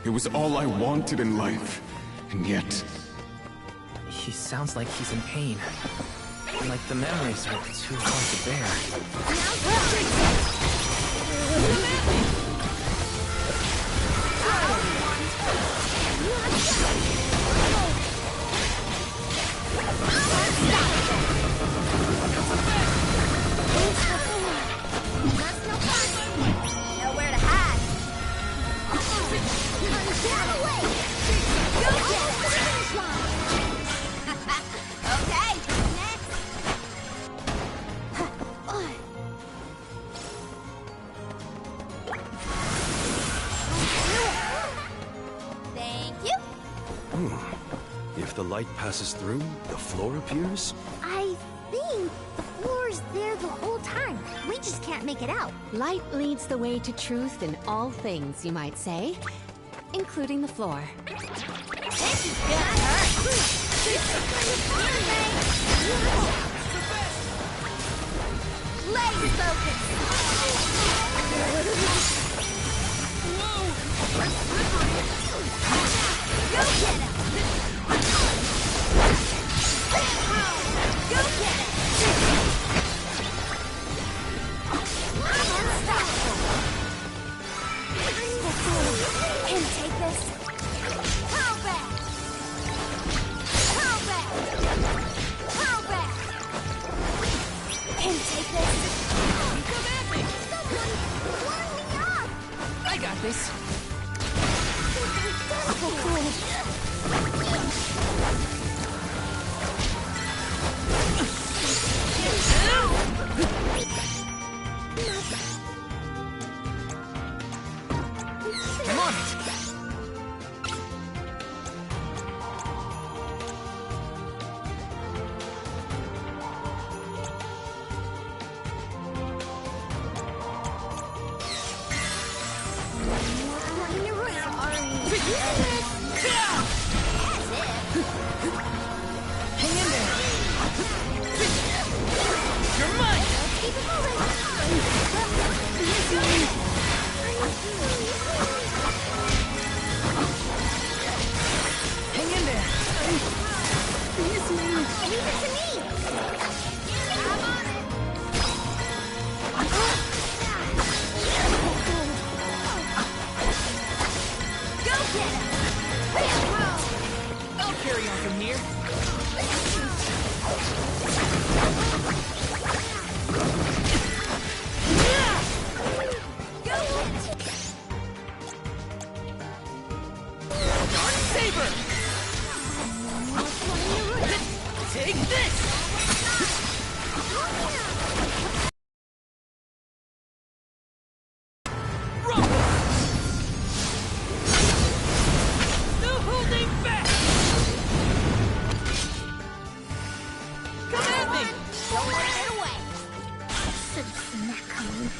It was all I wanted in life. And yet... He sounds like he's in pain. Like the memories are too hard to Nowhere to hide. Okay, next. Thank you. If the light passes through, the floor appears? I think the floor's there the whole time. We just can't make it out. Light leads the way to truth in all things, you might say, including the floor. This is gonna hurt. Laser focus. Go get him. Go get him. I'm unstoppable. Can take this. How back. How back. How back. Can take this. Come at me. Someone warn me off. I got this. Come on. I'll carry on from here. Dark Saber! Take this! No holding back! Come at me! Don't let it get away! Should have seen that coming.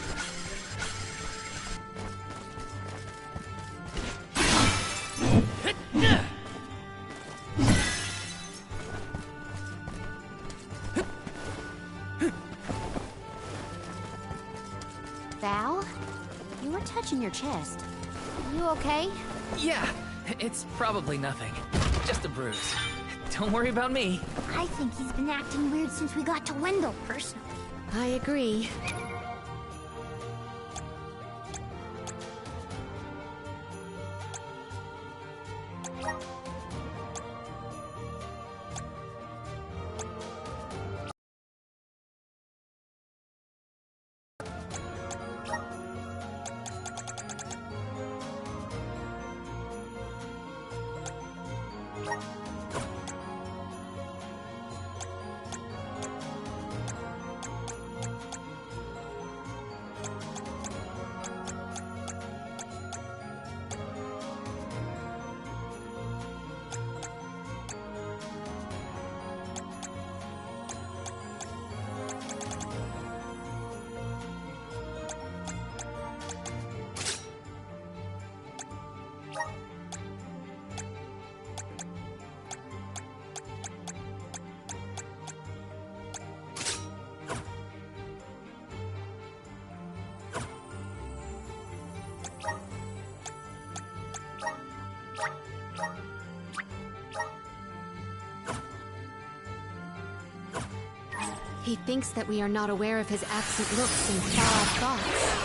Val? You were touching your chest. You okay? Yeah, it's probably nothing. Just a bruise. Don't worry about me. I think he's been acting weird since we got to Wendell, personally. I agree. He thinks that we are not aware of his absent looks and far-off thoughts.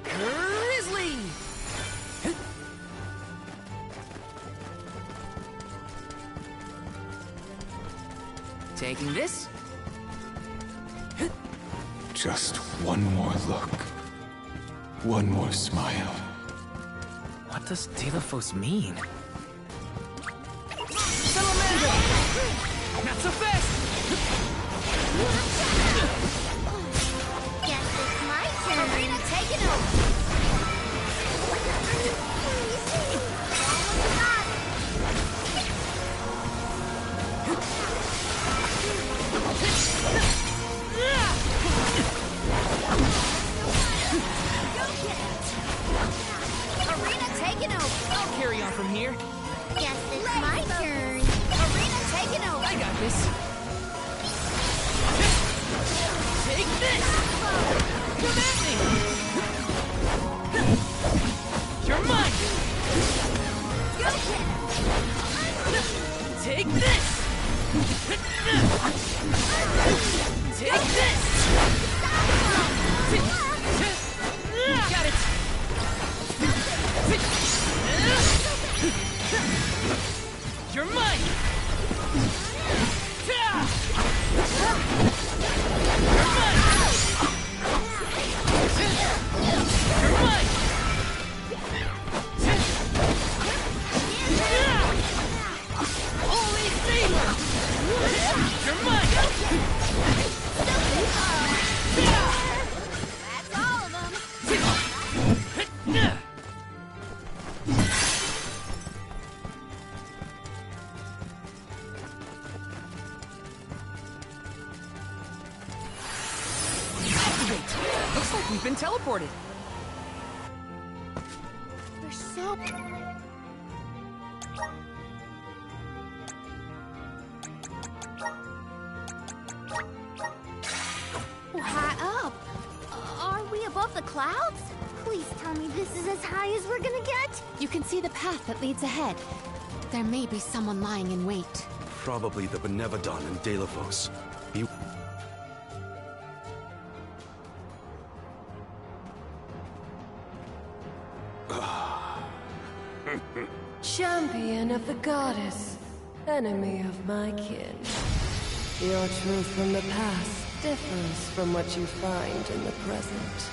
Grizzly! Taking this? Just one more look. One more smile. What does Delophos mean? Not so fast! Guess it's my turn. Arena, take it over. Arena taking over. I'll carry on from here. Guess it's my turn. Arena taking over. I got this. Take this! Come at me! You're mine! Go get it. Take this! Take this! Got it! You're mine! You're mine! You're mine! Holy Saber! You're mine! That's all of them. Activate! Looks like we've been teleported. We're so... High up. Are we above the clouds? Please tell me this is as high as we're gonna get? You can see the path that leads ahead. There may be someone lying in wait. Probably the Benevodon and Delafos. He... Champion of the goddess, enemy of my kin. Your truth from the past differs from what you find in the present.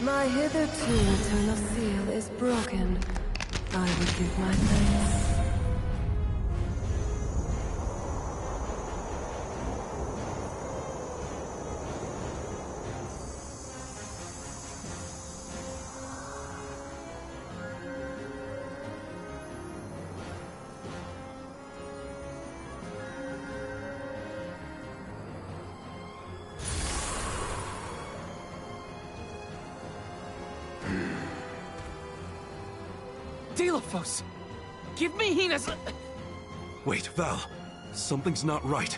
My hitherto eternal seal is broken. I would give my thanks. Delafos! Give me Hina's... Wait, Val. Something's not right.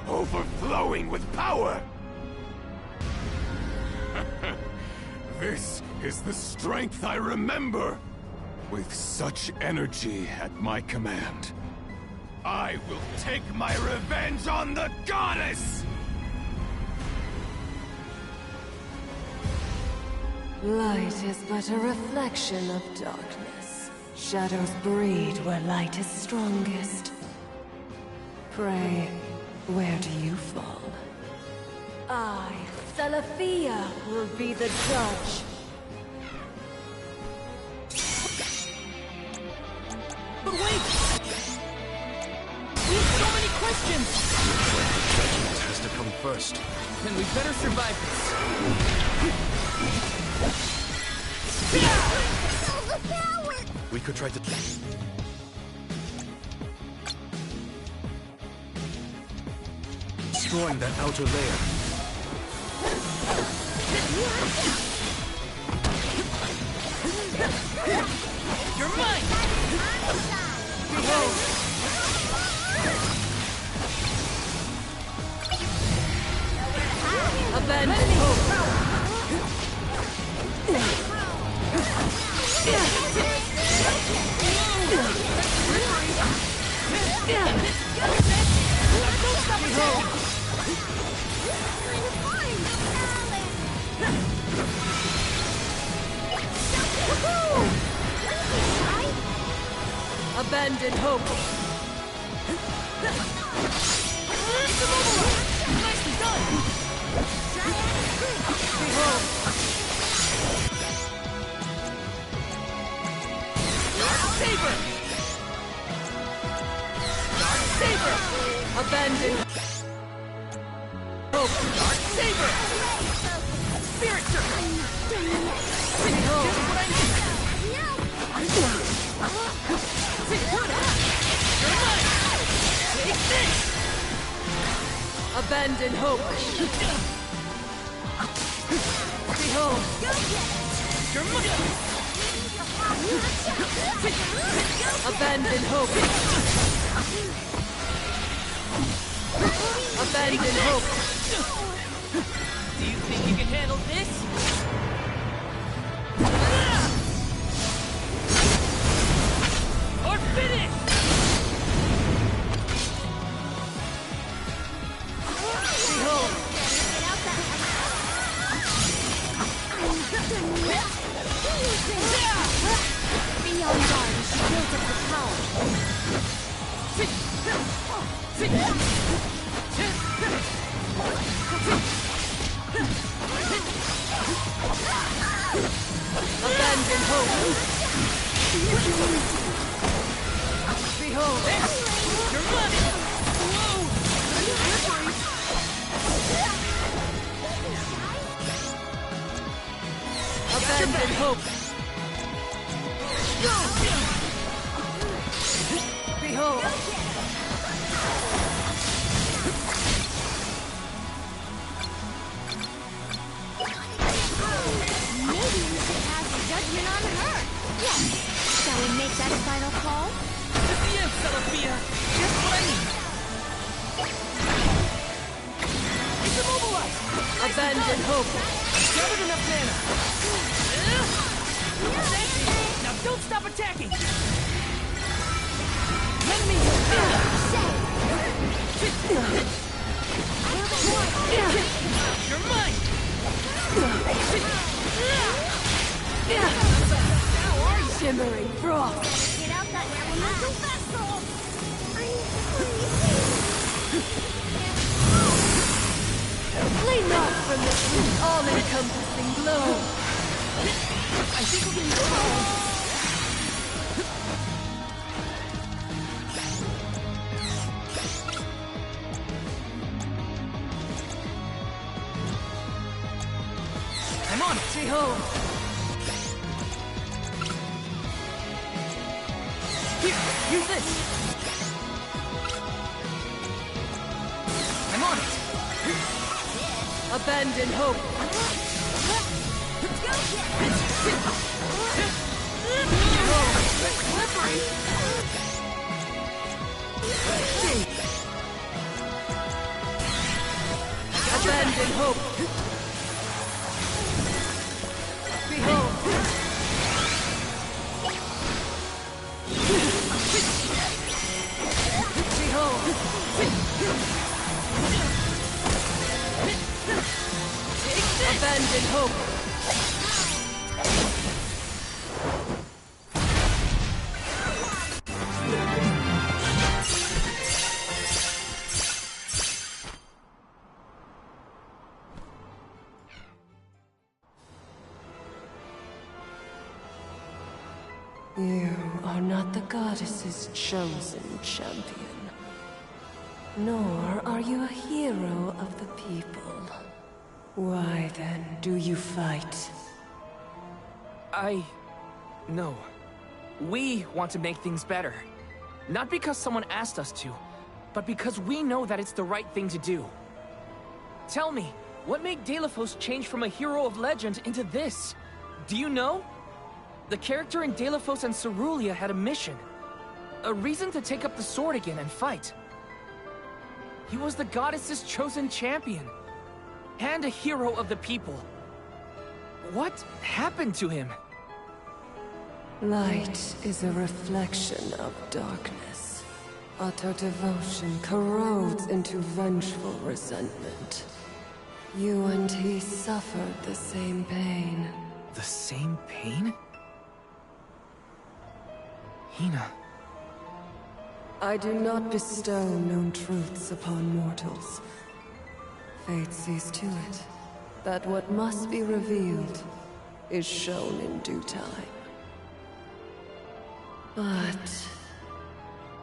Overflowing with power! This is the strength I remember! With such energy at my command, I will take my revenge on the goddess! Light is but a reflection of darkness. Shadows breed where light is strongest. Pray, where do you fall? I, Celafia, will be the judge. But wait! We have so many questions! Judgment has to come first. Then we better survive We could try to... Destroying that outer layer. You're mine! Behold! Abandon hope! Behold! Abandon hope! Nicely done! Behold! Dark Saber! Dark Saber! Abandon hope! Dark Saber! Spirit Circle! Behold! Just what I need! You're mine! Take this! Abandon hope! Behold! You're mine! Abandon hope! Abandon hope! Do you think you can handle this? Or finish! Behold! Beyond guard, she built up the power. Abandon hope! Behold! You're mine! Abandon hope! Behold! Abandon hope. Gathered enough mana. Now don't stop attacking. Lend me your You're mine. Shimmering frost. Get out that elemental vessel! Flee not from this all-encompassing glow. I think we can I'm on it. Behold. Here, use this. I'm on it. Abandon hope. Abandon hope. Behold. Behold. Abandon hope. You are not the goddess's chosen champion. Nor are you a hero of the people. Why then do you fight? No. We want to make things better. Not because someone asked us to, but because we know that it's the right thing to do. Tell me, what made Deilophos change from a hero of legend into this? Do you know? The character in Deilophos and Cerulia had a mission. A reason to take up the sword again and fight. He was the goddess's chosen champion. And a hero of the people. What happened to him? Light is a reflection of darkness. Utter devotion corrodes into vengeful resentment. You and he suffered the same pain. The same pain? Hina. I do not bestow known truths upon mortals. Fate sees to it that what must be revealed is shown in due time. But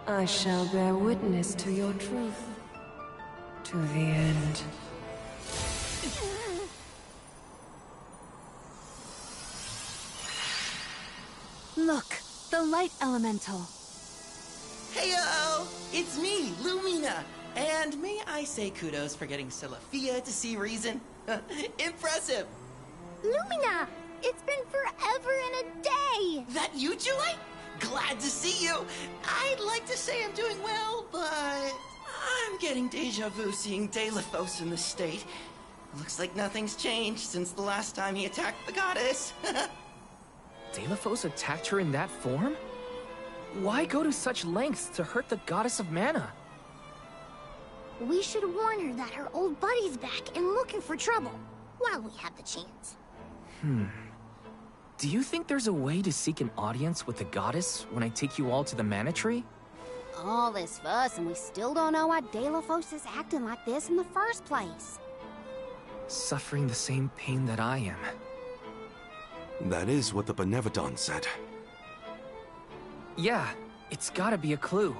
I shall bear witness to your truth to the end. Look, the light elemental. Heyo! It's me, Lumina! And may I say kudos for getting Silafia to see reason? Impressive! Lumina! It's been forever and a day! That you, Julie? Glad to see you! I'd like to say I'm doing well, but I'm getting deja vu seeing Deilophos in the state. Looks like nothing's changed since the last time he attacked the goddess. Deilophos attacked her in that form? Why go to such lengths to hurt the goddess of mana? We should warn her that her old buddy's back and looking for trouble, while we have the chance. Do you think there's a way to seek an audience with the goddess when I take you all to the Mana Tree? All this fuss and we still don't know why Deilophos is acting like this in the first place. Suffering the same pain that I am. That is what the Benevodon said. Yeah, it's gotta be a clue.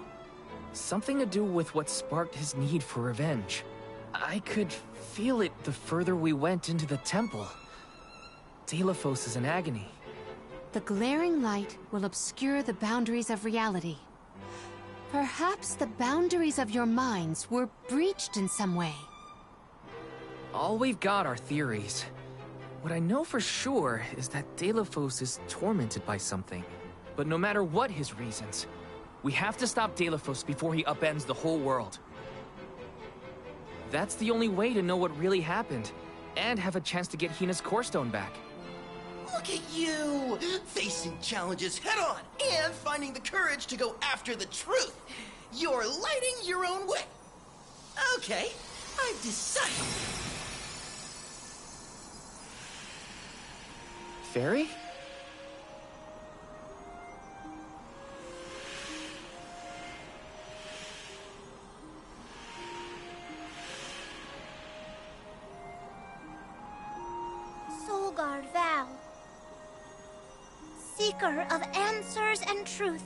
Something to do with what sparked his need for revenge. I could feel it the further we went into the temple. Deilophos is in agony. The glaring light will obscure the boundaries of reality. Perhaps the boundaries of your minds were breached in some way. All we've got are theories. What I know for sure is that Deilophos is tormented by something. But no matter what his reasons, we have to stop Deilophos before he upends the whole world. That's the only way to know what really happened, and have a chance to get Hina's core stone back. Look at you! Facing challenges head on and finding the courage to go after the truth. You're lighting your own way. Okay, I've decided. Fairy? Soulguard Val, seeker of answers and truth.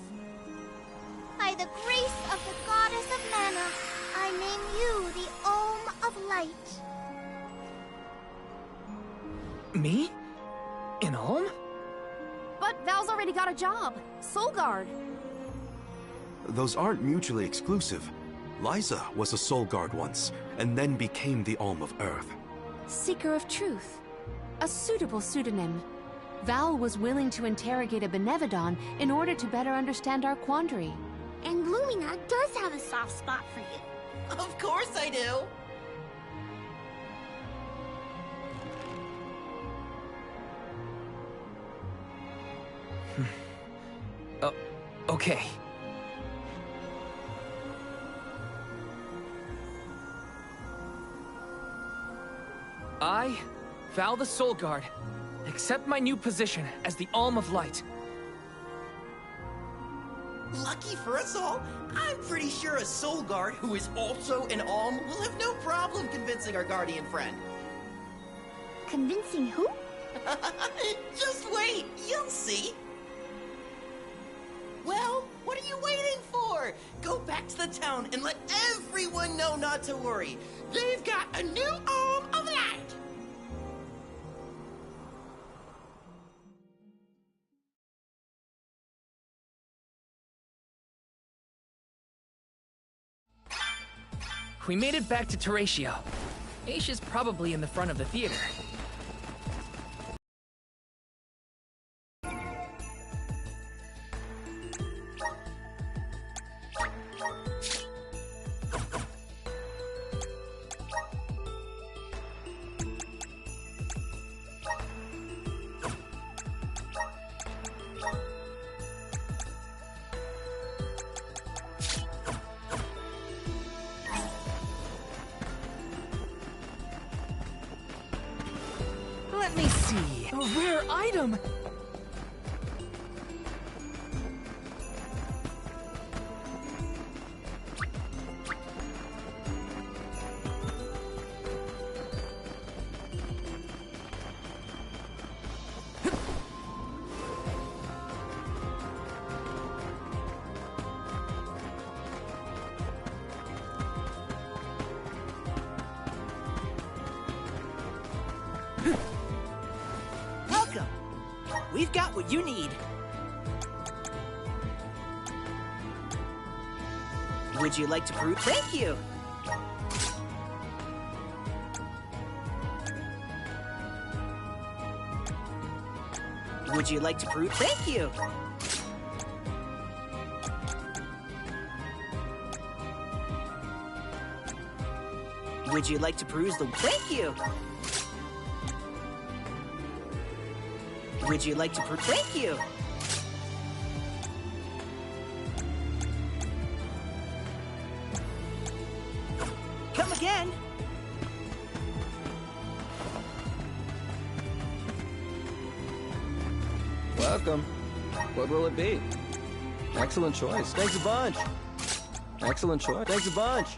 By the grace of the goddess of mana, I name you the Olm of Light. Me? In Olm? But Val's already got a job. Soulguard. Those aren't mutually exclusive. Liza was a Soul Guard once, and then became the Alm of Earth. Seeker of Truth. A suitable pseudonym. Val was willing to interrogate a Benevodon in order to better understand our quandary. And Lumina does have a soft spot for you. Of course I do. Okay. I, Val the Soul Guard, accept my new position as the Alm of Light. Lucky for us all, I'm pretty sure a Soul Guard who is also an Alm will have no problem convincing our guardian friend. Convincing who? Just wait, you'll see. Well, what are you waiting for? Go back to the town and let everyone know not to worry. They've got a new Alm of Light. We made it back to Teratio. Aisha's probably in the front of the theater. Let me see. A rare item! Welcome! We've got what you need. Would you like to prove? Thank you! Would you like to prove? Thank you! Would you like to peruse the... Thank you! Would you like to thank you? Come again! Welcome. What will it be? Excellent choice. Thanks a bunch. Excellent choice. Thanks a bunch.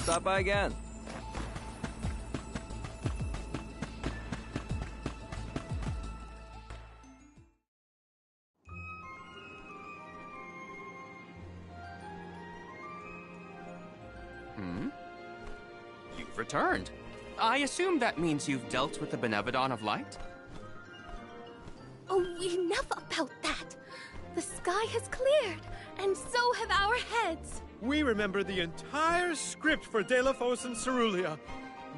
Stop by again. You've returned. I assume that means you've dealt with the Benevodon of Light? Oh, enough about that! The sky has cleared, and so have our heads! We remember the entire script for Delafos and Cerulia.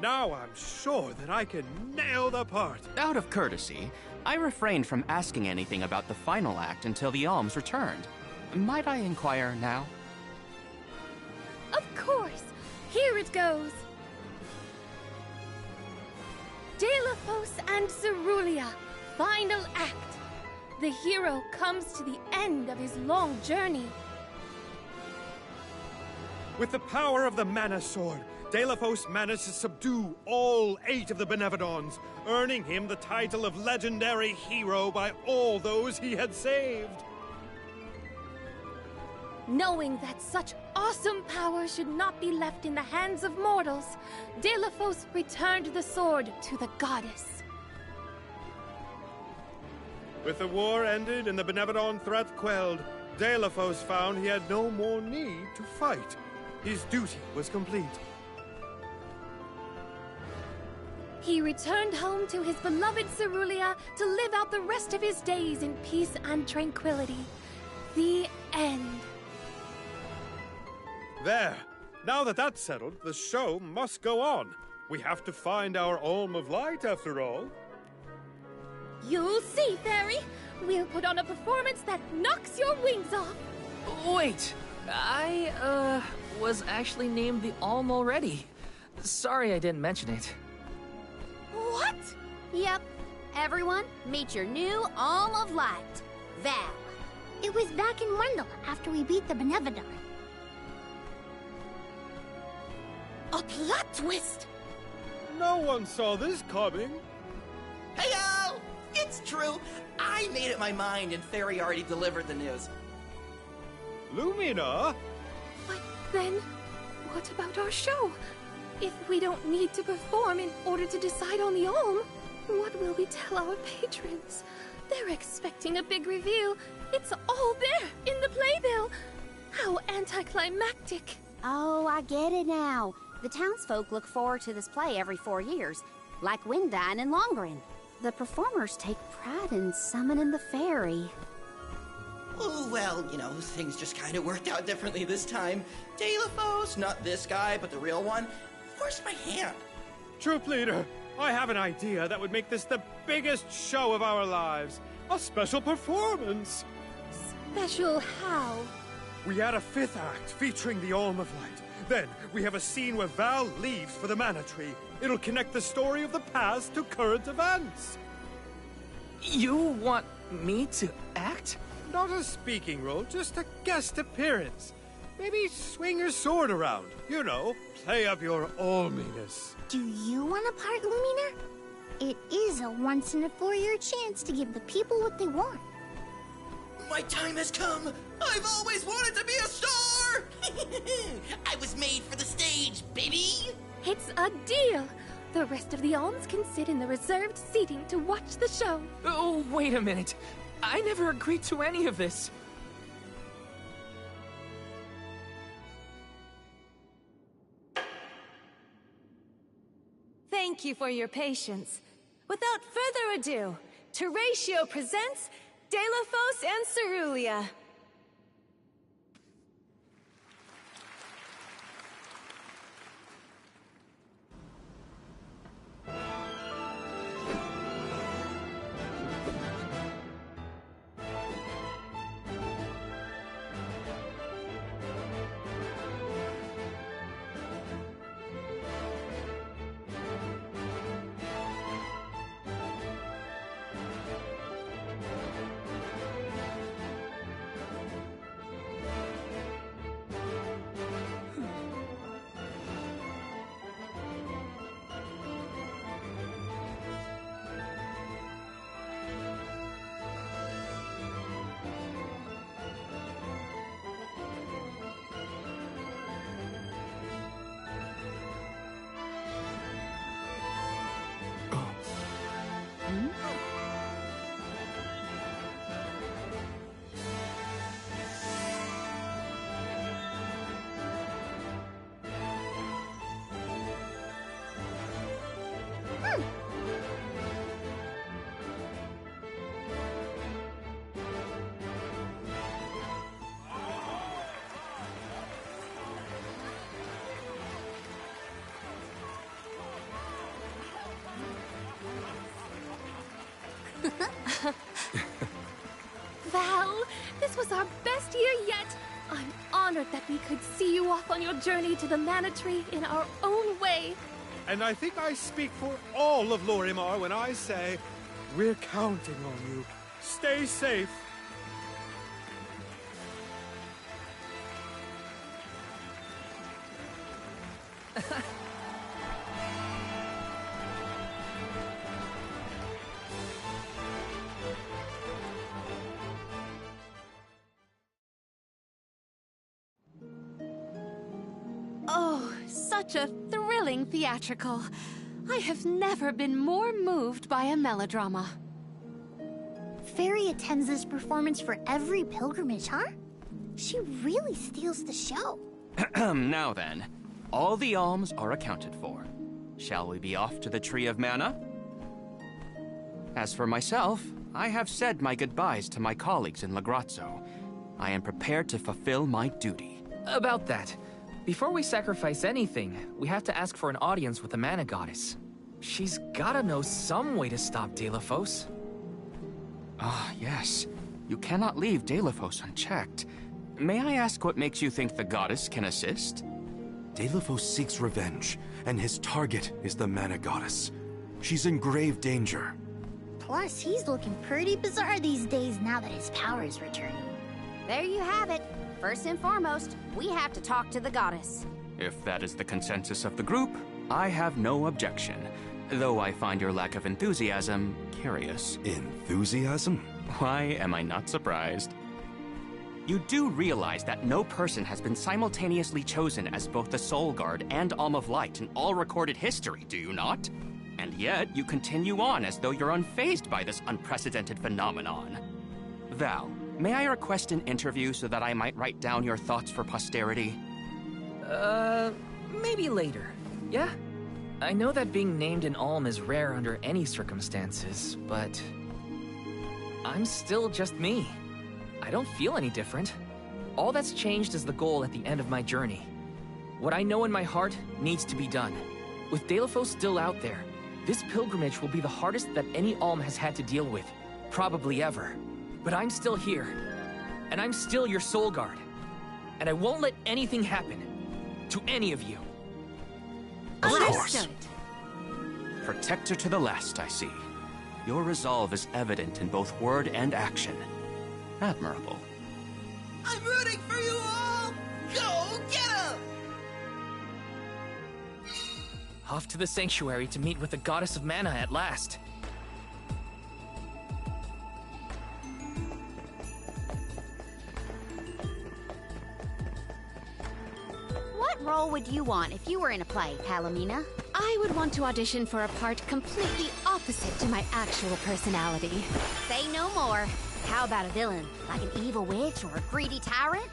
Now I'm sure that I can nail the part. Out of courtesy, I refrained from asking anything about the final act until the alms returned. Might I inquire now? Of course! Here it goes! Deilophos and Cerulia, final act. The hero comes to the end of his long journey. With the power of the Mana Sword, Deilophos managed to subdue all 8 of the Benevodons, earning him the title of legendary hero by all those he had saved. Knowing that such awesome power should not be left in the hands of mortals, Deilophos returned the sword to the goddess. With the war ended and the Benevodon threat quelled, Deilophos found he had no more need to fight. His duty was complete. He returned home to his beloved Cerulia to live out the rest of his days in peace and tranquility. The end. There. Now that that's settled, the show must go on. We have to find our Alm of Light, after all. You'll see, Fairy. We'll put on a performance that knocks your wings off. Wait, I, was actually named the Alm already. Sorry I didn't mention it. What? Yep. Everyone, meet your new Alm of Light, Val. It was back in Wendell after we beat the Benevodon. A plot twist! No one saw this coming. Heyo! It's true. I made up my mind and Fairy already delivered the news. Lumina? But then, what about our show? If we don't need to perform in order to decide on the Alm, what will we tell our patrons? They're expecting a big reveal. It's all there in the playbill. How anticlimactic. Oh, I get it now. The townsfolk look forward to this play every 4 years, like Windine and Longren. The performers take pride in summoning the fairy. Oh, well, you know, things just kind of worked out differently this time. Deilophos, not this guy, but the real one, forced my hand. Troop leader, I have an idea that would make this the biggest show of our lives. A special performance. Special how? We add a 5th act featuring the Alm of Light. Then we have a scene where Val leaves for the Mana Tree. It'll connect the story of the past to current events. You want me to act? Not a speaking role, just a guest appearance. Maybe swing your sword around. You know, play up your alminess. Do you want a part, Lumina? It is a once-in-a-4-year chance to give the people what they want. My time has come! I've always wanted to be a star! I was made for the stage, baby! It's a deal! The rest of the Alms can sit in the reserved seating to watch the show. Oh, wait a minute. I never agreed to any of this. Thank you for your patience. Without further ado, Teratio presents Deilophos and Cerulia. Val, this was our best year yet. I'm honored that we could see you off on your journey to the Mana Tree in our own way. And I think I speak for all of Lorimar when I say, we're counting on you. Stay safe. Oh, such a thrilling theatrical. I have never been more moved by a melodrama. Fairy attends this performance for every pilgrimage, huh? She really steals the show. Now then, all the alms are accounted for. Shall we be off to the Tree of Mana? As for myself, I have said my goodbyes to my colleagues in Lagrazzo. I am prepared to fulfill my duty. About that, before we sacrifice anything, we have to ask for an audience with the Mana Goddess. She's gotta know some way to stop Delafos. Ah, yes. You cannot leave Delafos unchecked. May I ask what makes you think the goddess can assist? Delafos seeks revenge, and his target is the Mana Goddess. She's in grave danger. Plus, he's looking pretty bizarre these days now that his power is returning. There you have it. First and foremost, we have to talk to the goddess. If that is the consensus of the group, I have no objection. Though I find your lack of enthusiasm curious. Enthusiasm? Why am I not surprised? You do realize that no person has been simultaneously chosen as both the Soul Guard and Alm of Light in all recorded history, do you not? And yet, you continue on as though you're unfazed by this unprecedented phenomenon. Val, may I request an interview so that I might write down your thoughts for posterity? Maybe later, yeah? I know that being named an Alm is rare under any circumstances, but I'm still just me. I don't feel any different. All that's changed is the goal at the end of my journey. What I know in my heart needs to be done. With Delafos still out there, this pilgrimage will be the hardest that any Alm has had to deal with, probably ever. But I'm still here, and I'm still your Soul Guard. And I won't let anything happen to any of you. Of course. Protector to the last, I see. Your resolve is evident in both word and action. Admirable. I'm rooting for you all! Go get him! Off to the Sanctuary to meet with the Goddess of Mana at last. What role would you want if you were in a play, Palomina? I would want to audition for a part completely opposite to my actual personality. Say no more. How about a villain, like an evil witch or a greedy tyrant?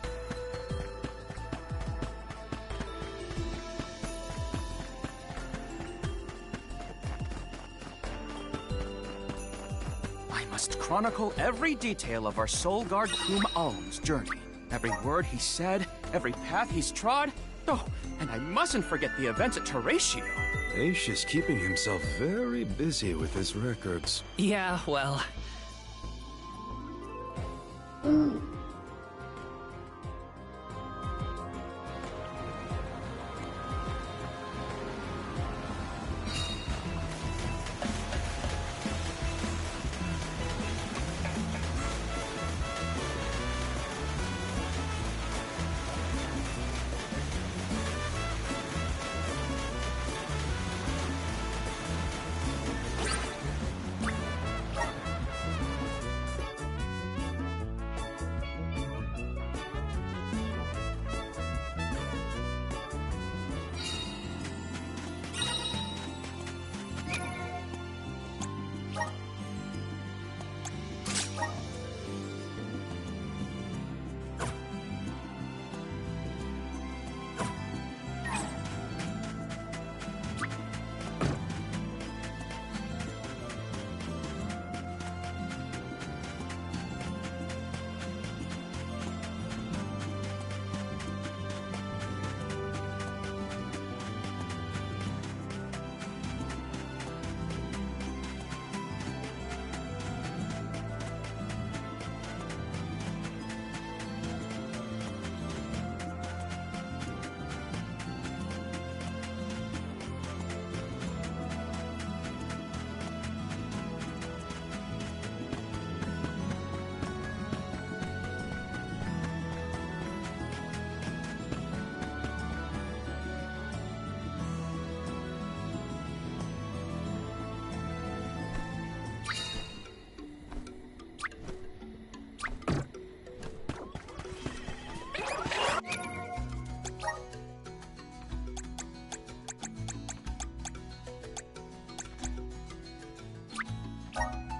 I must chronicle every detail of our Soul Guard Whom Alm's journey. Every word he said, every path he's trod. Oh, and I mustn't forget the events at Teratio. Aish is keeping himself very busy with his records. Yeah, well...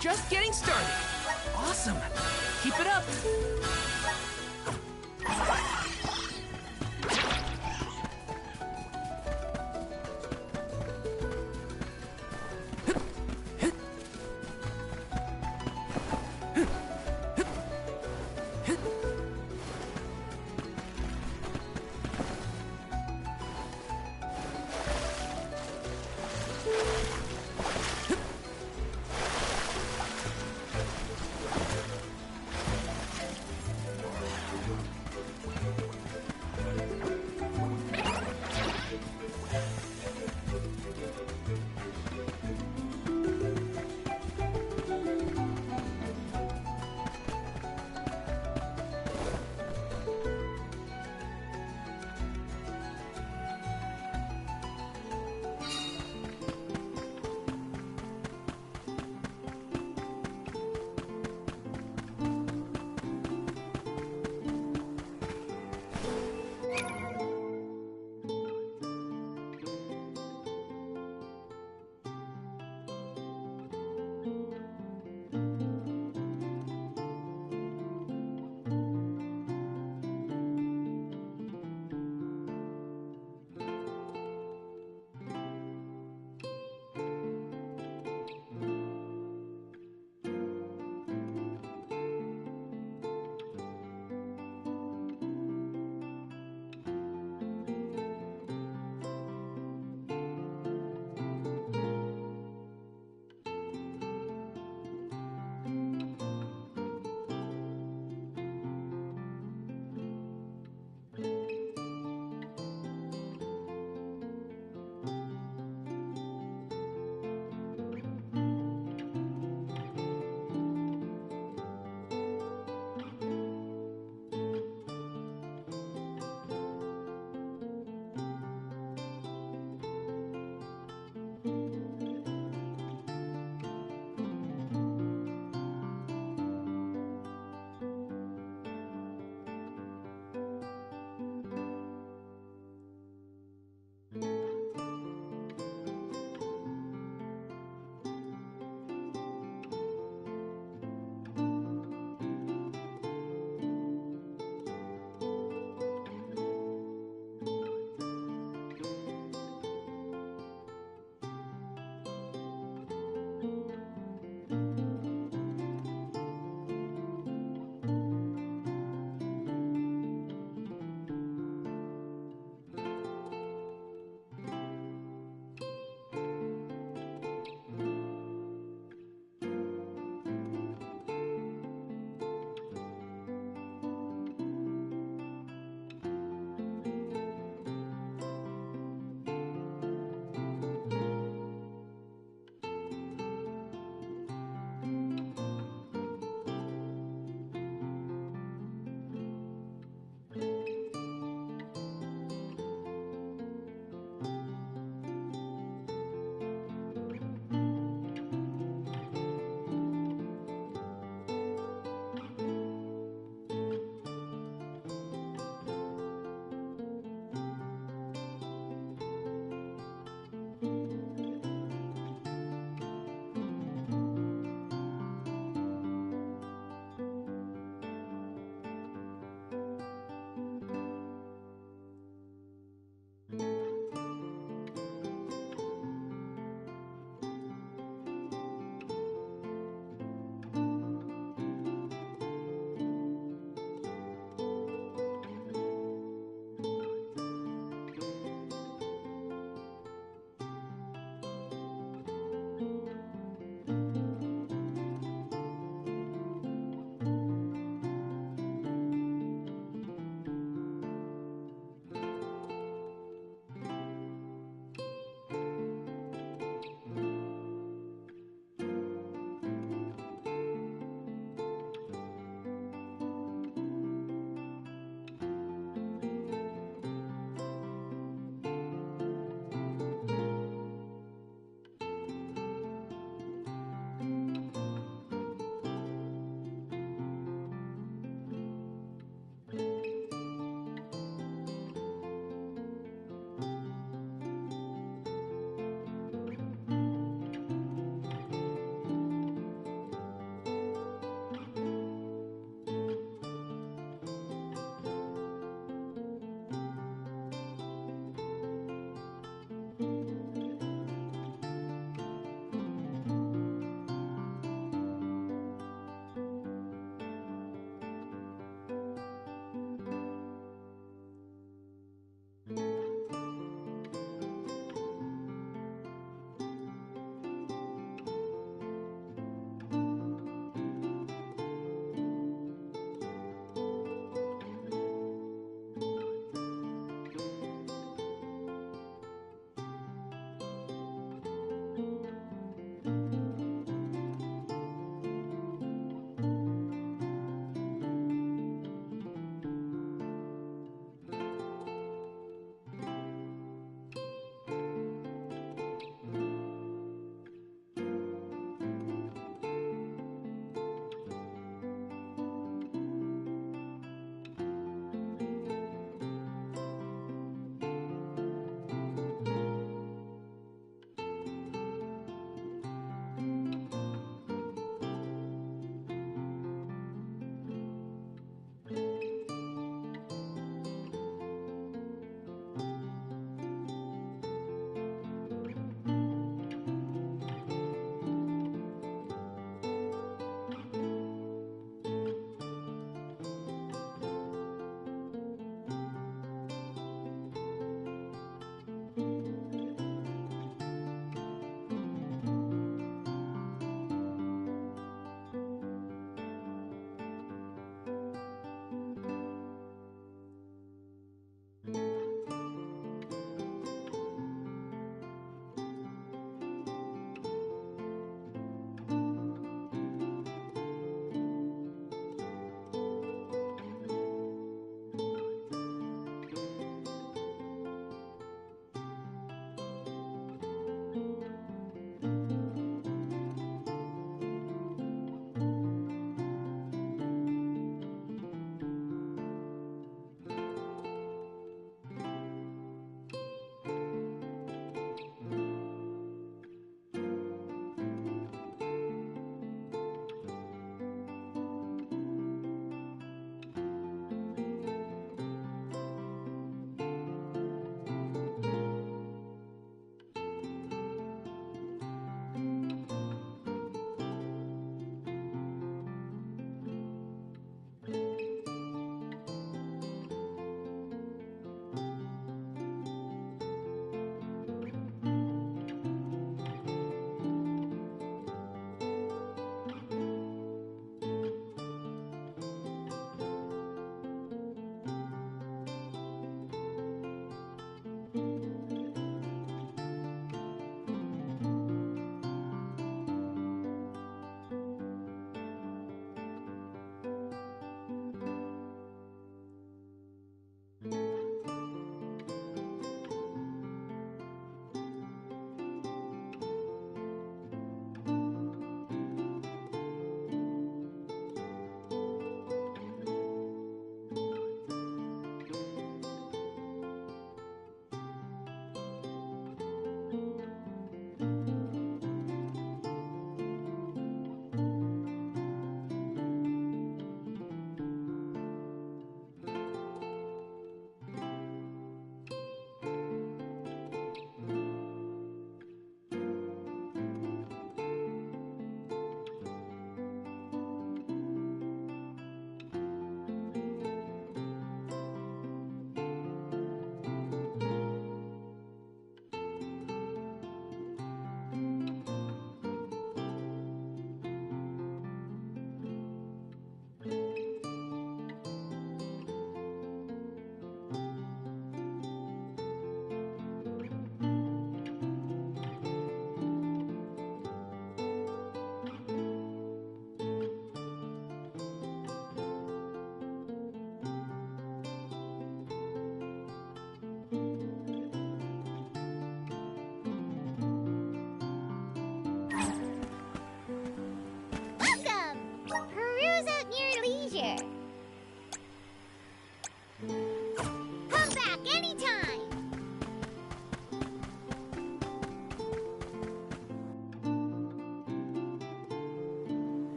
just getting started. Awesome. Keep it up.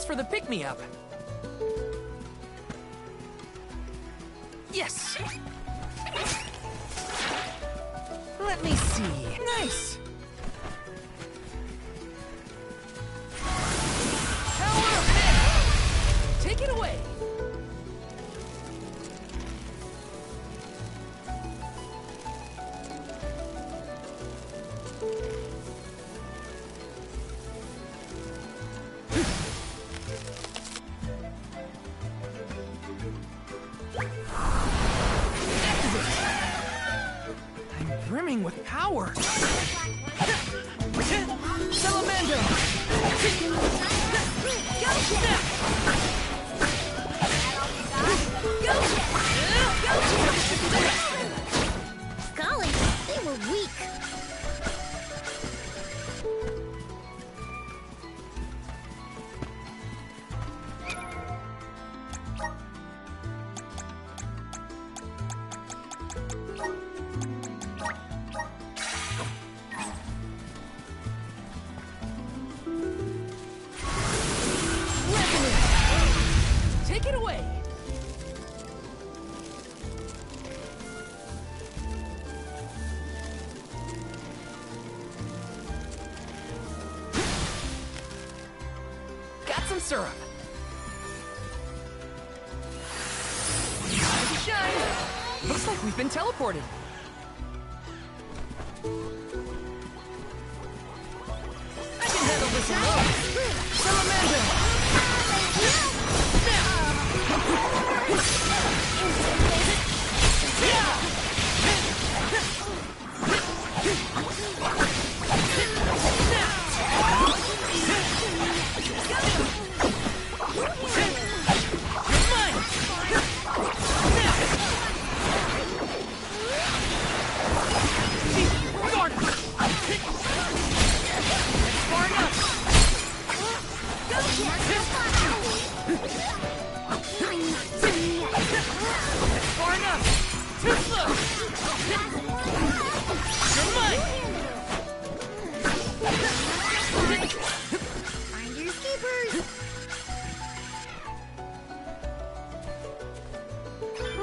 Thanks for the pick-me-up. Yes! Let me see. Nice! Power of Mana! Take it away! Brimming with power. Salamander! Golly, they were weak. Take it away! Got some syrup. Time to shine! Looks like we've been teleported. I can handle this alone. Salamander!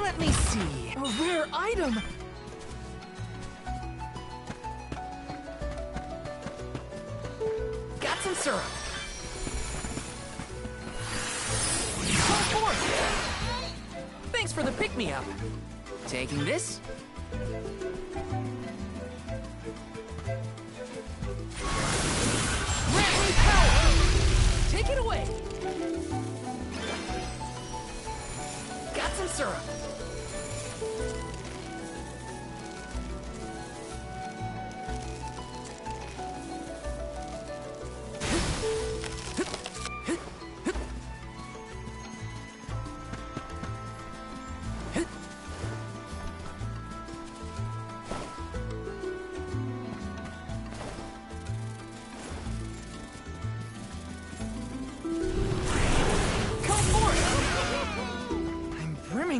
Let me see. A rare item! Got some syrup. Call forth! Thanks for the pick-me-up. Taking this? Grant me power! Take it away! Got some syrup.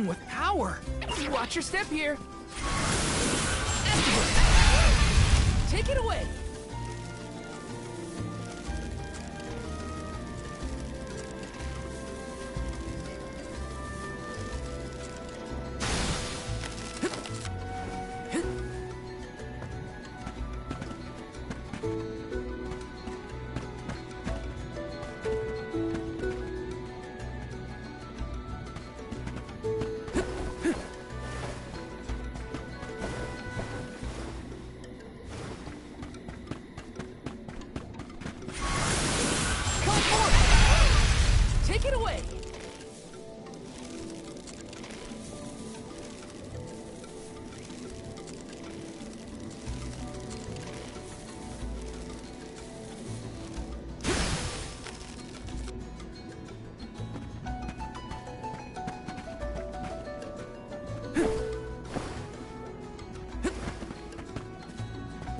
With power. Watch your step here. Activate. Take it away. Take it away!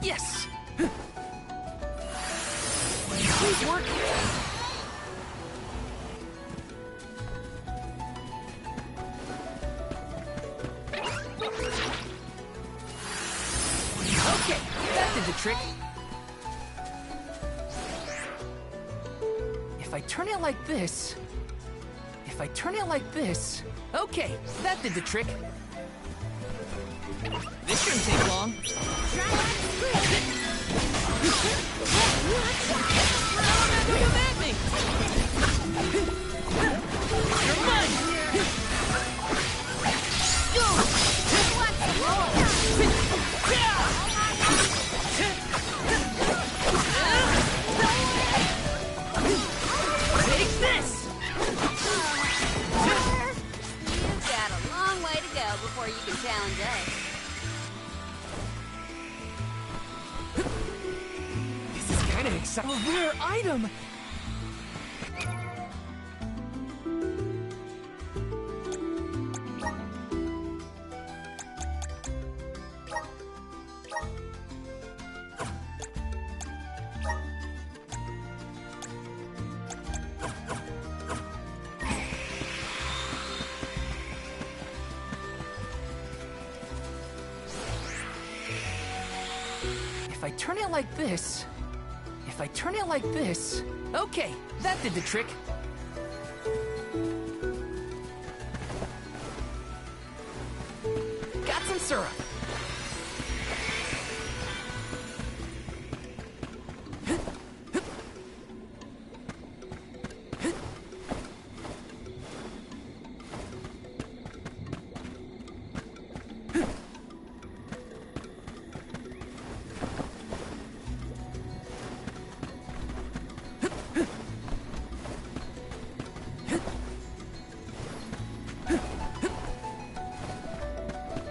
Yes! Please work! Okay, that did the trick. If I turn it like this... If I turn it like this... Okay, that did the trick. This shouldn't take long. Come at me! You're mine! Go! Take this! You've got a long way to go before you can challenge us. This is kind of exciting. A rare item! If I turn it like this... If I turn it like this... Okay, that did the trick. Got some syrup.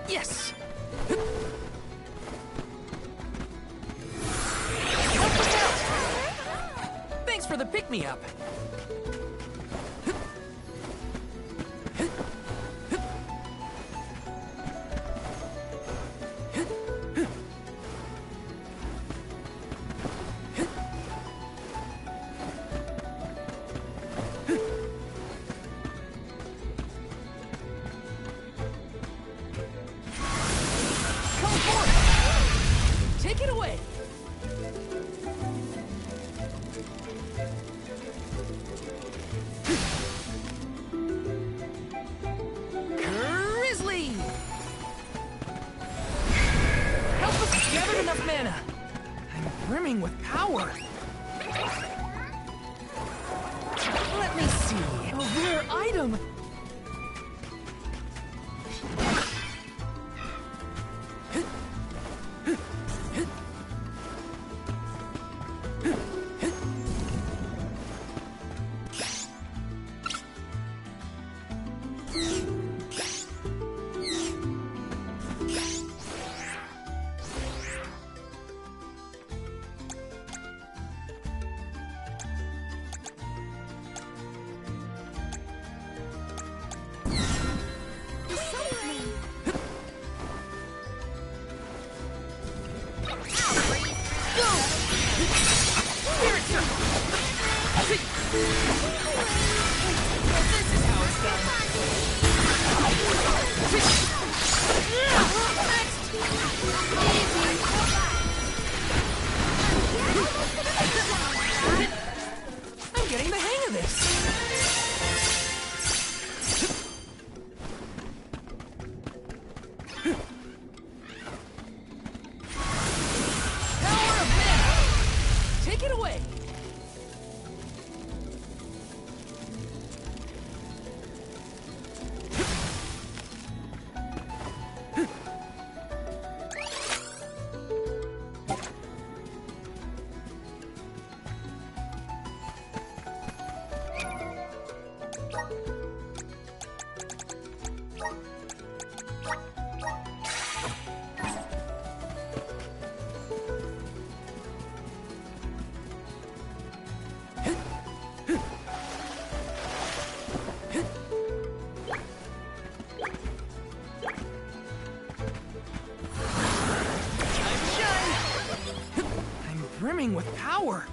Yes! Help us out! Thanks for the pick-me-up. Take it away! Grizzly! Help us gather enough mana! I'm brimming with power! Let me see... A rare item! I'm getting the hang of this! Power of mana! Take it away! Brimming with power.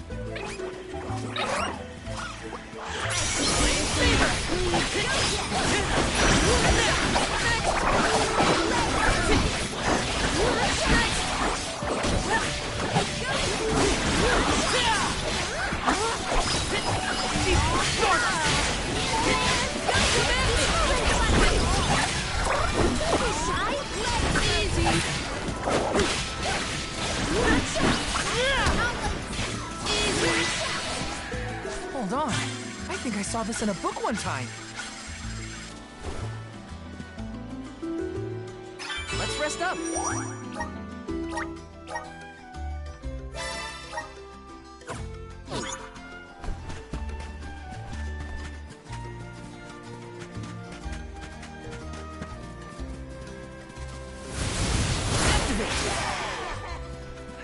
saw this in a book one time. Let's rest up. Activate!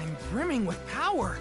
I'm brimming with power.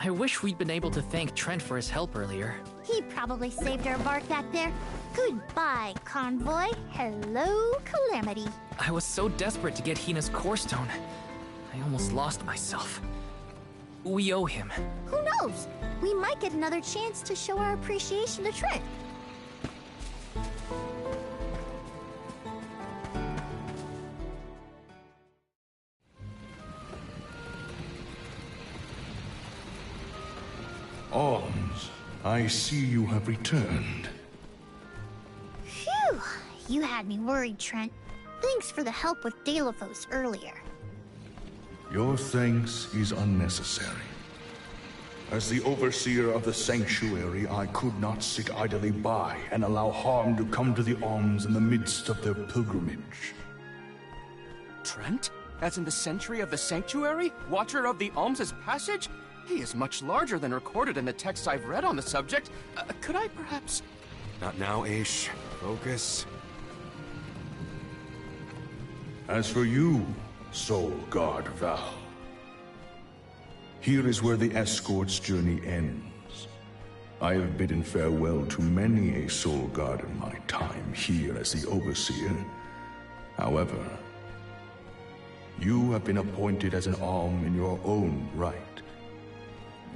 I wish we'd been able to thank Trent for his help earlier. He probably saved our bark back there. Goodbye, Convoy. Hello, Calamity. I was so desperate to get Hina's Core Stone. I almost lost myself. We owe him. Who knows? We might get another chance to show our appreciation to Trent. Alms, I see you have returned. Phew! You had me worried, Trent. Thanks for the help with Deilophos earlier. Your thanks is unnecessary. As the overseer of the sanctuary, I could not sit idly by and allow harm to come to the Alms in the midst of their pilgrimage. Trent? As in the Sentry of the Sanctuary? Watcher of the Alms' Passage? He is much larger than recorded in the texts I've read on the subject. Could I perhaps... Not now, Aish. Focus. As for you, Soul Guard Val, here is where the escort's journey ends. I have bidden farewell to many a Soul Guard in my time here as the Overseer. However, you have been appointed as an Alm in your own right.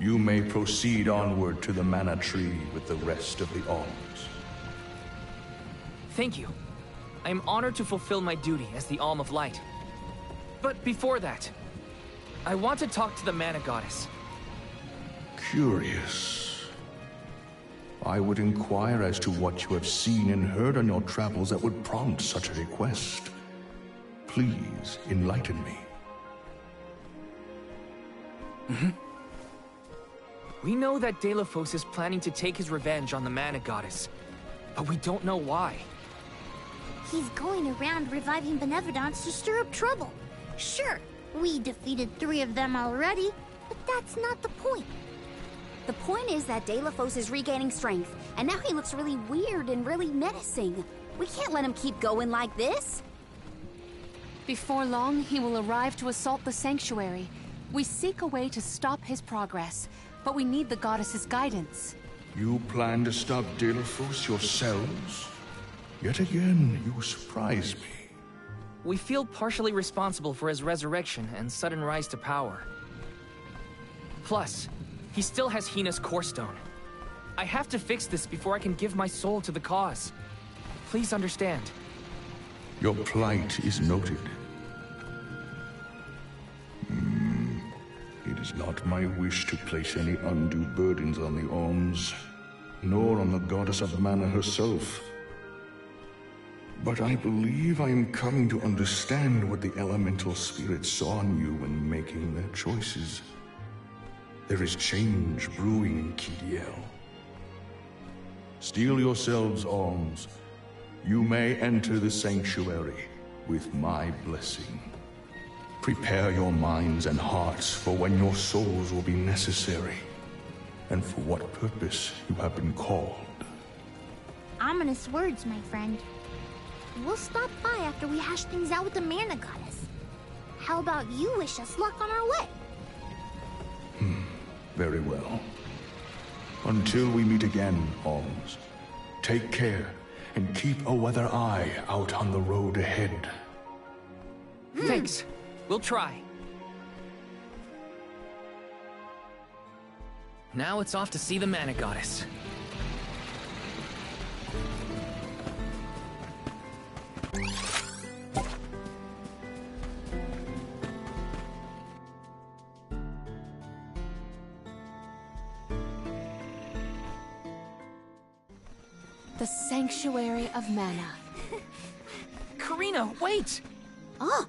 You may proceed onward to the Mana Tree with the rest of the Alms. Thank you. I am honored to fulfill my duty as the Alm of Light. But before that, I want to talk to the Mana Goddess. Curious. I would inquire as to what you have seen and heard on your travels that would prompt such a request. Please enlighten me. We know that Deilophos is planning to take his revenge on the Mana Goddess, but we don't know why. He's going around reviving Benevodons to stir up trouble. Sure, we defeated 3 of them already, but that's not the point. The point is that Deilophos is regaining strength, and now he looks really weird and really menacing. We can't let him keep going like this. Before long, he will arrive to assault the Sanctuary. We seek a way to stop his progress, but we need the goddess's guidance. You plan to stop Deilophos yourselves? Yet again, you surprise me. We feel partially responsible for his resurrection and sudden rise to power. Plus, he still has Hina's Core Stone. I have to fix this before I can give my soul to the cause. Please understand. Your plight is noted. It is not my wish to place any undue burdens on the Alms, nor on the Goddess of Mana herself. But I believe I am coming to understand what the elemental spirits saw in you when making their choices. There is change brewing in Kidiel. Steel yourselves, Alms. You may enter the Sanctuary with my blessing. Prepare your minds and hearts for when your souls will be necessary, and for what purpose you have been called. Ominous words, my friend. We'll stop by after we hash things out with the Mana Goddess. How about you wish us luck on our way? Very well. Until we meet again, Alms, take care and keep a weather eye out on the road ahead. Thanks. We'll try. Now it's off to see the Mana Goddess. The Sanctuary of Mana. Karina, wait! Oh!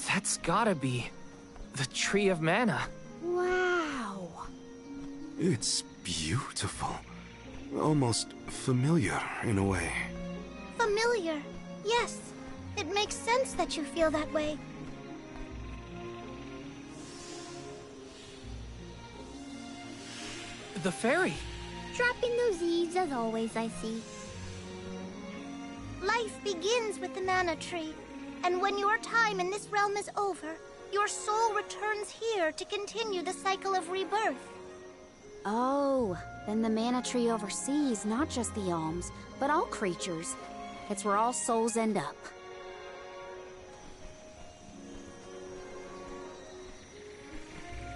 That's gotta be the Tree of Mana. Wow! It's beautiful. Almost familiar in a way. Familiar. Yes. It makes sense that you feel that way. The fairy. Dropping those eaves as always, I see. Life begins with the Mana Tree, and when your time in this realm is over, your soul returns here to continue the cycle of rebirth. Oh, then the Mana Tree oversees not just the Alms, but all creatures. It's where all souls end up.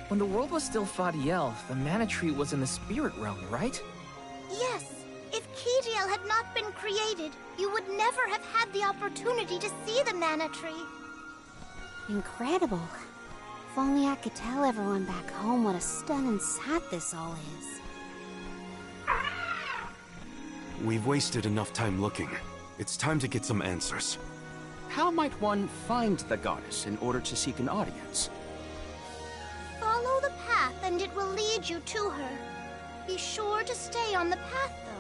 When the world was still Fadiel, the Mana Tree was in the spirit realm, right? Yes. If Kidiel had not been created, you would never have had the opportunity to see the Mana Tree. Incredible. If only I could tell everyone back home what a stunning sight this all is. We've wasted enough time looking. It's time to get some answers. How might one find the goddess in order to seek an audience? Follow the path and it will lead you to her. Be sure to stay on the path, though.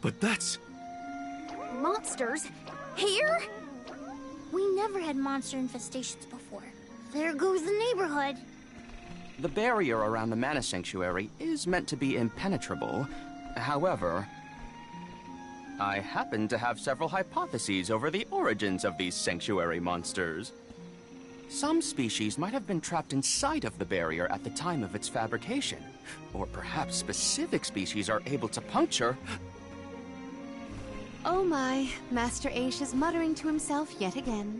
But that's... Monsters? Here? We never had monster infestations before. There goes the neighborhood. The barrier around the Mana Sanctuary is meant to be impenetrable. However, I happen to have several hypotheses over the origins of these sanctuary monsters. Some species might have been trapped inside of the barrier at the time of its fabrication. Or perhaps specific species are able to puncture... Oh my, Master Aish is muttering to himself yet again.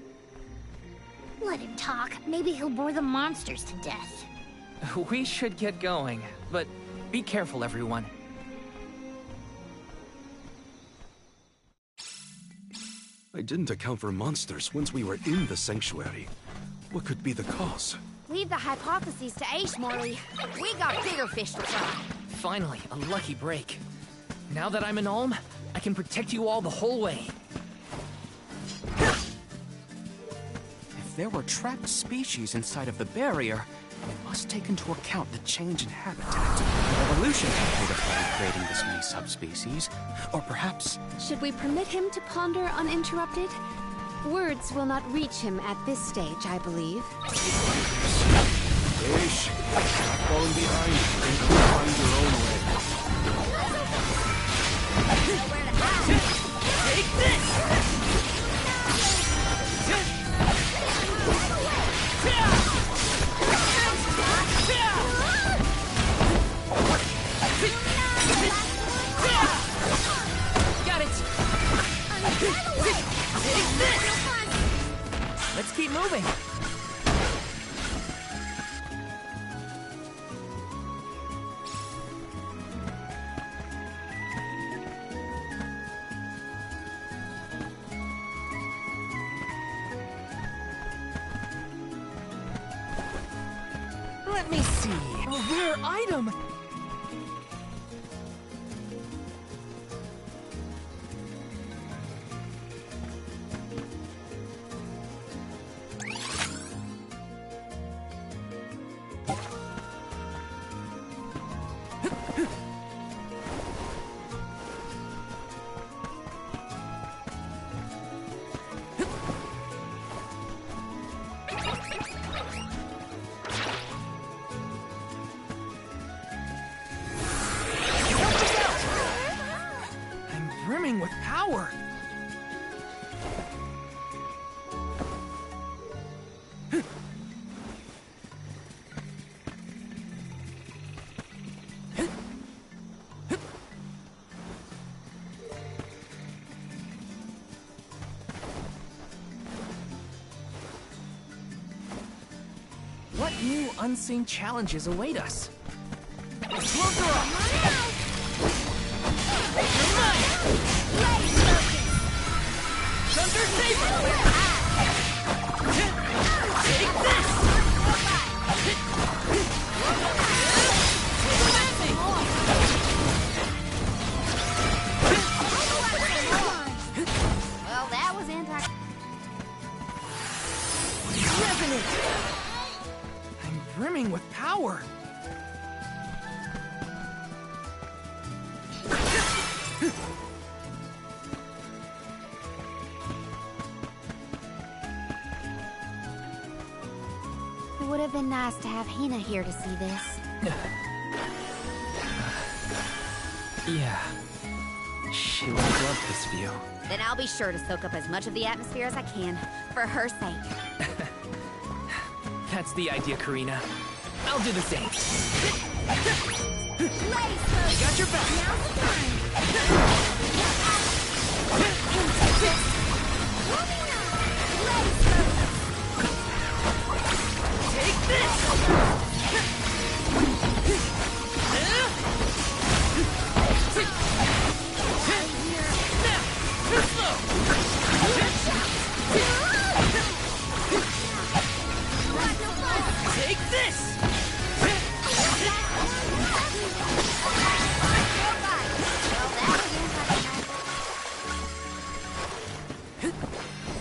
Let him talk. Maybe he'll bore the monsters to death. We should get going, but be careful, everyone. I didn't account for monsters once we were in the sanctuary. What could be the cause? Leave the hypotheses to Aish, Morley. We got bigger fish to fry. Finally, a lucky break. Now that I'm an Alm, I can protect you all the whole way. If there were trapped species inside of the barrier, we must take into account the change in habitat. Evolution can play a part in creating this many subspecies. Or perhaps... Should we permit him to ponder uninterrupted? Words will not reach him at this stage, I believe. Aish, not falling behind. Think you'll find your own way. Take this! Got it! Take this! Let's keep moving. Let me see. A rare item! New unseen challenges await us. Close her up! You're mine! Thunder Saber! Take this! Well, that was Resonant! I'm brimming with power! It would have been nice to have Hina here to see this. Yeah. She would have loved this view. Then I'll be sure to soak up as much of the atmosphere as I can, for her sake. That's the idea, Karina. I'll do the same. Got your back. Now's the time. Take this! Now, too slow! Take this!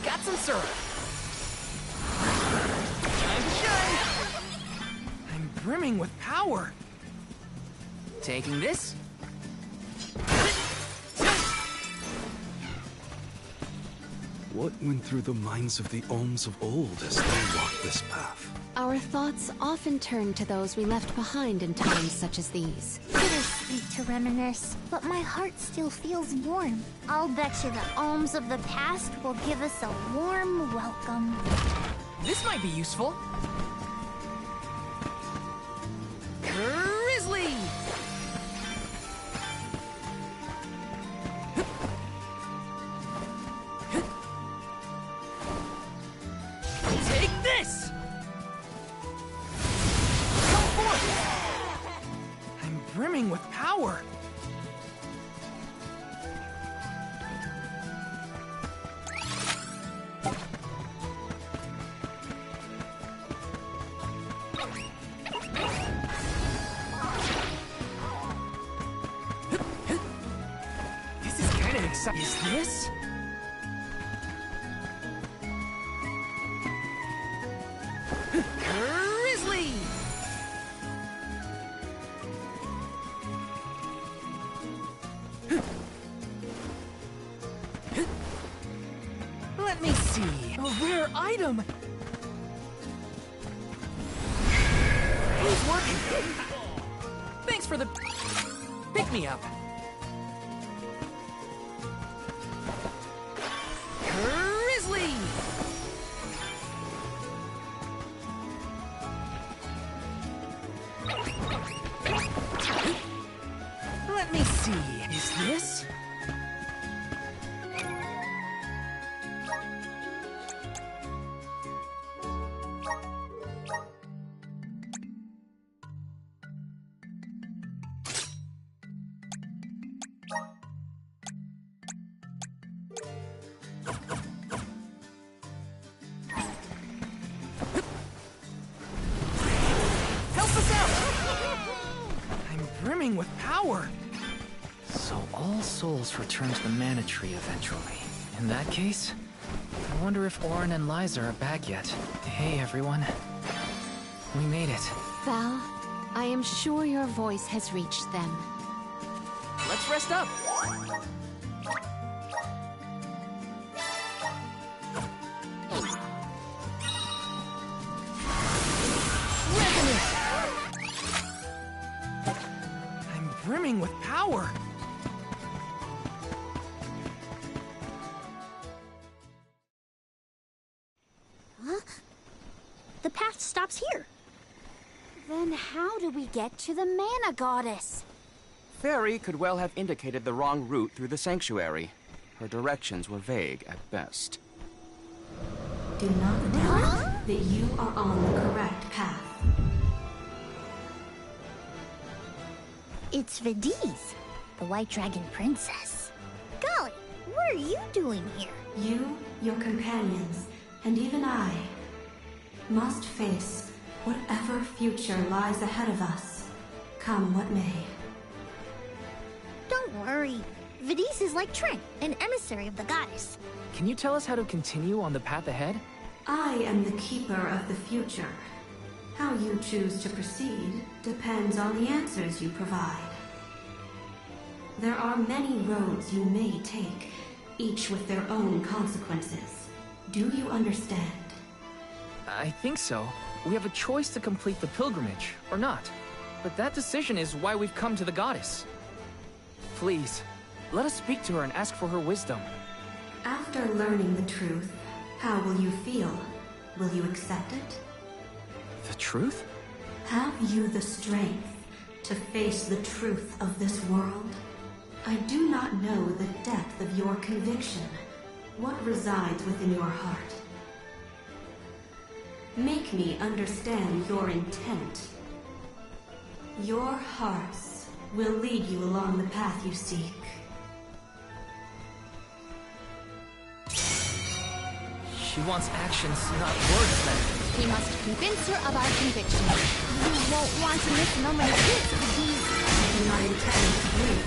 Got some syrup. Time to shine! I'm brimming with power. Taking this? What went through the minds of the Alms of old as they walked this path? Our thoughts often turn to those we left behind in times such as these. Bittersweet to reminisce, but my heart still feels warm. I'll bet you the alms of the past will give us a warm welcome. This might be useful. Grizzly! Take this! Come forth! I'm brimming with power. This is kind of exciting. Is this? Grizzly! Let me see. A rare item! Who's working? Thanks for the pick-me-up. Grizzly! Let me see. Is this? Help us out! I'm brimming with power. So all souls return to the Mana Tree eventually. In that case, I wonder if Auron and Liza are back yet. Hey, everyone. We made it. Val, I am sure your voice has reached them. Let's rest up. Resonant! I'm brimming with power. Huh? The path stops here. Then how do we get to the Mana Goddess? Fairy could well have indicated the wrong route through the sanctuary. Her directions were vague at best. Do not doubt that you are on the correct path. It's Vidiz, the White Dragon Princess. Golly, what are you doing here? You, your companions, and even I must face whatever future lies ahead of us, come what may. Don't worry. Vidiz is like Trent, an emissary of the goddess. Can you tell us how to continue on the path ahead? I am the keeper of the future. How you choose to proceed depends on the answers you provide. There are many roads you may take, each with their own consequences. Do you understand? I think so. We have a choice to complete the pilgrimage, or not. But that decision is why we've come to the goddess. Please, let us speak to her and ask for her wisdom. After learning the truth, how will you feel? Will you accept it? The truth? Have you the strength to face the truth of this world? I do not know the depth of your conviction, what resides within your heart. Make me understand your intent. Your hearts will lead you along the path you seek. She wants actions, not words, then. We must convince her of our conviction. You won't want to miss a moment of this, Vidiz. I do not intend to blink.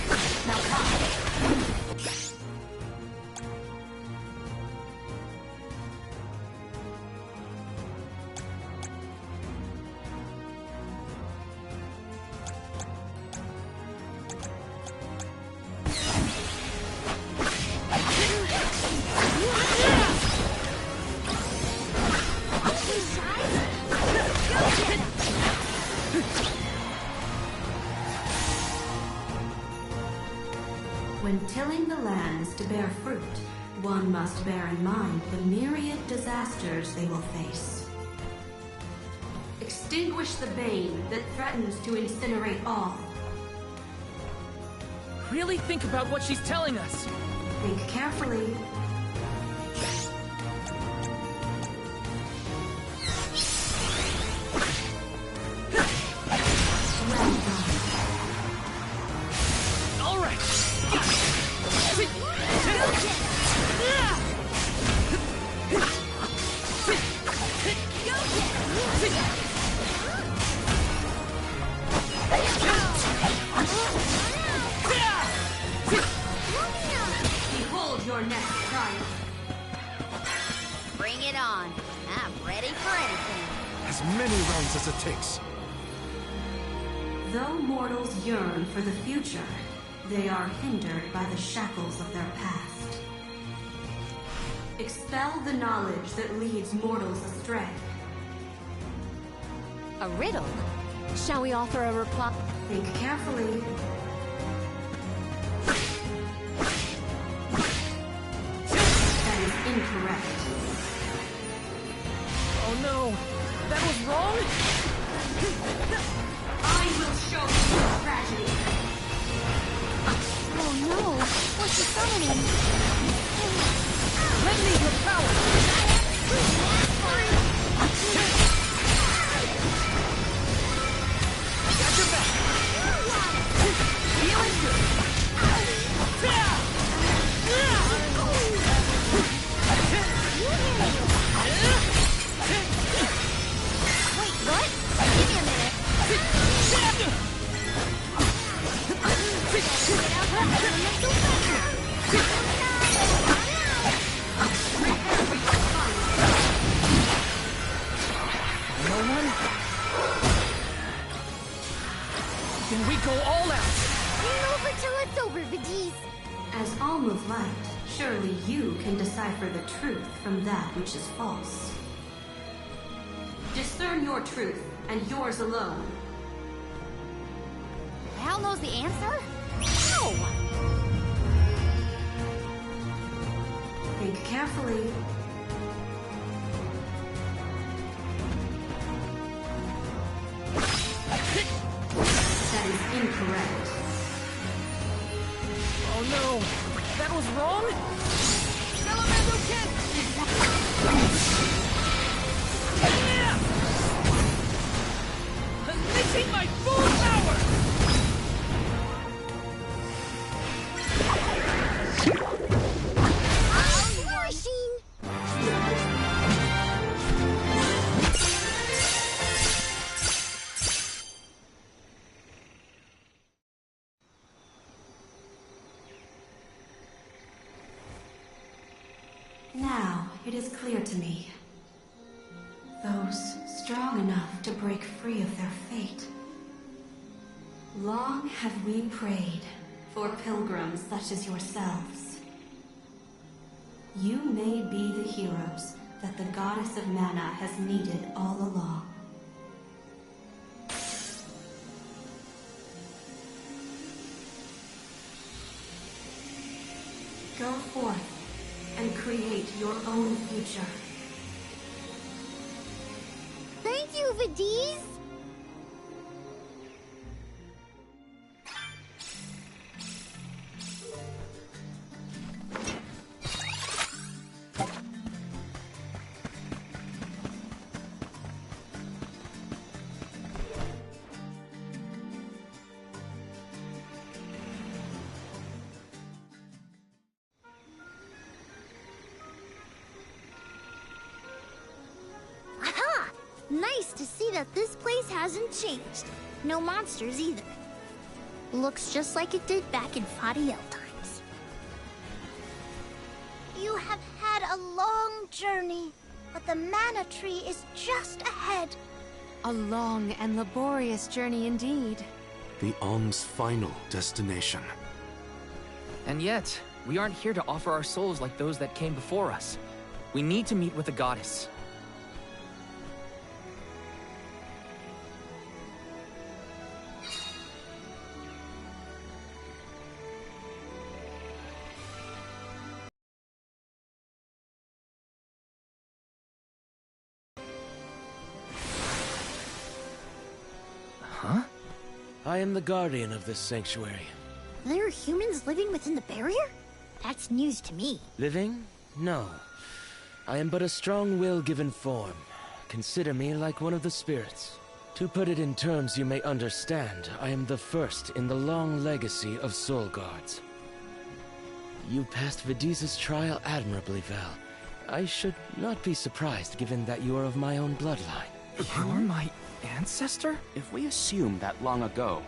Now come. When tilling the lands to bear fruit, one must bear in mind the myriad disasters they will face. Extinguish the bane that threatens to incinerate all. Really think about what she's telling us. Think carefully. Behold your next triumph. Bring it on. I'm ready for anything. As many rounds as it takes. Though mortals yearn for the future, they are hindered by the shackles of their past. Expel the knowledge that leads mortals astray. A riddle? Shall we offer a reply? Think carefully. That is incorrect. Oh no! That was wrong? I will show you the tragedy. Oh no, what's the summoning? Let me your power! Got your back! Feeling good! Wait, what? Give me a minute. No one? Then we go all out! Ain't over till it's over, Vidiz. As Alm of Light, surely you can decipher the truth from that which is false. Discern your truth, and yours alone. Hal knows the answer? No! Think carefully. That is incorrect. Oh no! That was wrong? Salamando Ken! Unleashing my full power! Now, it is clear to me. Those strong enough to break free of their fate. Long have we prayed for pilgrims such as yourselves. You may be the heroes that the Goddess of Mana has needed all along. Go forth and create your own future. Thank you, Vidiz! Nice to see that this place hasn't changed. No monsters either. Looks just like it did back in Fadiel times. You have had a long journey, but the Mana Tree is just ahead. A long and laborious journey indeed. The Alm's final destination. And yet, we aren't here to offer our souls like those that came before us. We need to meet with the goddess. I am the guardian of this sanctuary. There are humans living within the barrier? That's news to me. Living? No. I am but a strong will given form. Consider me like one of the spirits. To put it in terms you may understand, I am the first in the long legacy of soul guards. You passed Vidiz's trial admirably, Val. I should not be surprised given that you are of my own bloodline. You're my ancestor? If we assume that long ago,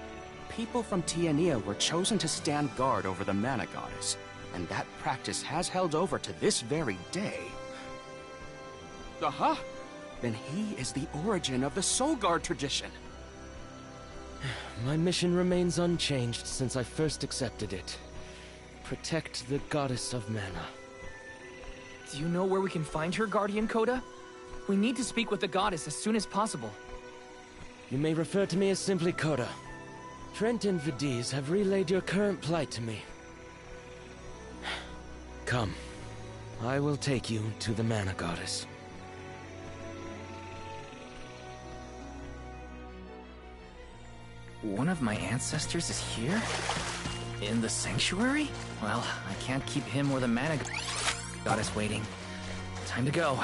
people from Tiania were chosen to stand guard over the Mana Goddess, and that practice has held over to this very day. Aha! Then he is the origin of the Soul Guard tradition. My mission remains unchanged since I first accepted it. Protect the Goddess of Mana. Do you know where we can find her, Guardian Coda? We need to speak with the goddess as soon as possible. You may refer to me as simply Coda. Trent and Vidiz have relayed your current plight to me. Come. I will take you to the Mana Goddess. One of my ancestors is here? In the sanctuary? Well, I can't keep him or the Mana Goddess waiting. Time to go.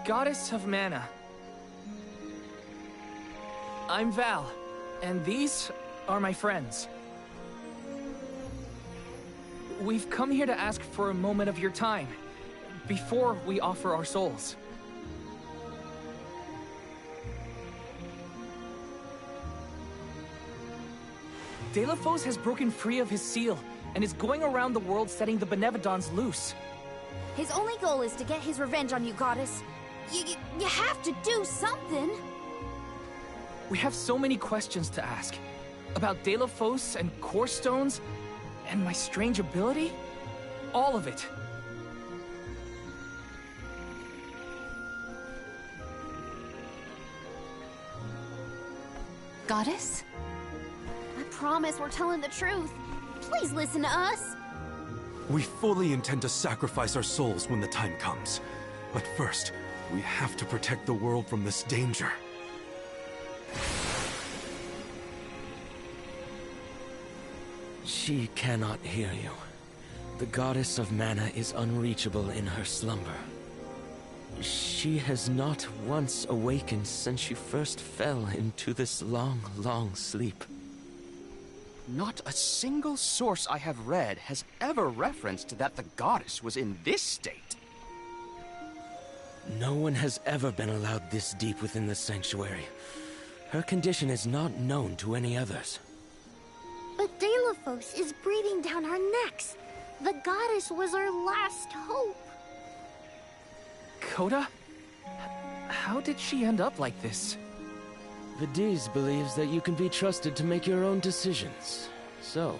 Goddess of Mana. I'm Val, and these are my friends. We've come here to ask for a moment of your time, before we offer our souls. Delafos has broken free of his seal, and is going around the world setting the Benevodons loose. His only goal is to get his revenge on you, Goddess. You have to do something! We have so many questions to ask. About Delafos and Core Stones, and my strange ability. All of it. Goddess? I promise we're telling the truth. please listen to us. We fully intend to sacrifice our souls when the time comes. But first, we have to protect the world from this danger. She cannot hear you. The goddess of mana is unreachable in her slumber. She has not once awakened since she first fell into this long, long sleep. Not a single source I have read has ever referenced that the goddess was in this state. No one has ever been allowed this deep within the sanctuary. Her condition is not known to any others. But Deilophos is breathing down our necks. The goddess was our last hope. Coda? How did she end up like this? Vidiz believes that you can be trusted to make your own decisions. So,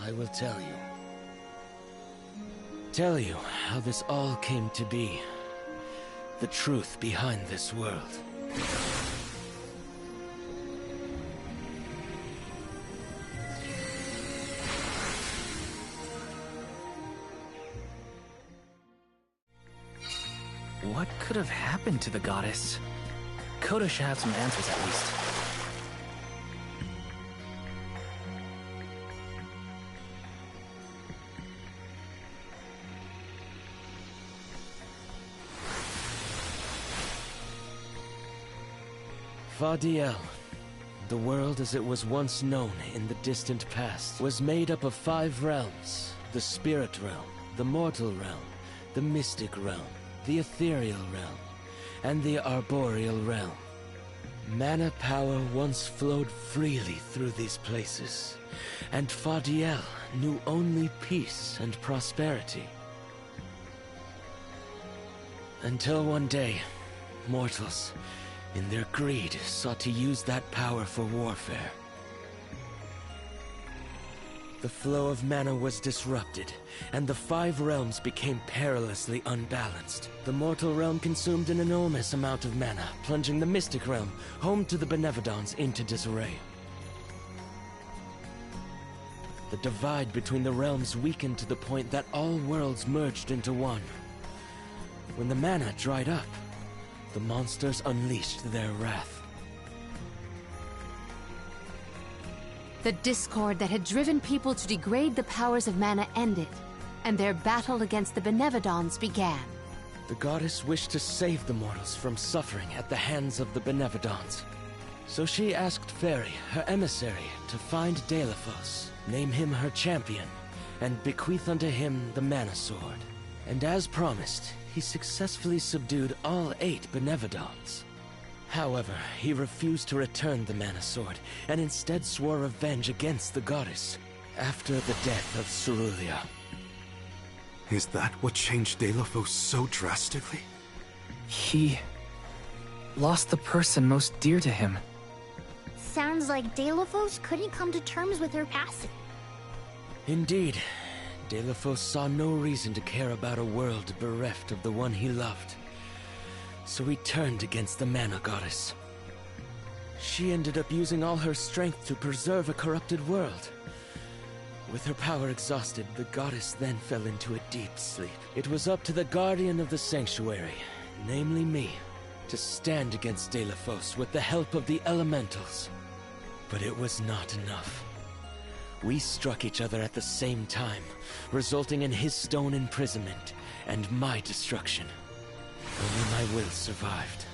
I will tell you. Tell you how this all came to be. The truth behind this world. What could have happened to the goddess? Coda should have some answers at least. Fadiel, the world as it was once known in the distant past, was made up of 5 realms: the spirit realm, the mortal realm, the mystic realm, the ethereal realm, and the arboreal realm. Mana power once flowed freely through these places, and Fadiel knew only peace and prosperity. Until one day, mortals, in their greed, sought to use that power for warfare. The flow of mana was disrupted, and the 5 realms became perilously unbalanced. The mortal realm consumed an enormous amount of mana, plunging the mystic realm, home to the Benevodons, into disarray. The divide between the realms weakened to the point that all worlds merged into one. When the mana dried up, the monsters unleashed their wrath. The discord that had driven people to degrade the powers of mana ended, and their battle against the Benevodons began. The goddess wished to save the mortals from suffering at the hands of the Benevodons. So she asked Fairy, her emissary, to find Deilophos, name him her champion, and bequeath unto him the Mana Sword. And as promised, he successfully subdued all 8 Benevodons. However, he refused to return the Mana Sword, and instead swore revenge against the goddess, after the death of Cerulia. Is that what changed Deilophos so drastically? He lost the person most dear to him. Sounds like Deilophos couldn't come to terms with her passing. Indeed, Deilophos saw no reason to care about a world bereft of the one he loved. So he turned against the Mana Goddess. She ended up using all her strength to preserve a corrupted world. With her power exhausted, the goddess then fell into a deep sleep. It was up to the Guardian of the Sanctuary, namely me, to stand against Deilophos with the help of the Elementals. But it was not enough. We struck each other at the same time, resulting in his stone imprisonment and my destruction. Only my will survived.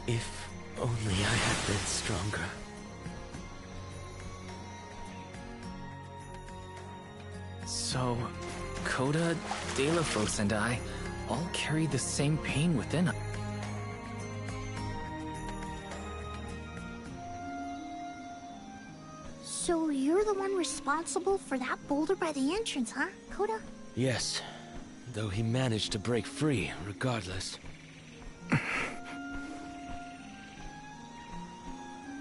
If only I had been stronger. So, Coda, Deilophos, and I all carried the same pain within us. So you're the one responsible for that boulder by the entrance, huh, Coda? Yes, though he managed to break free regardless.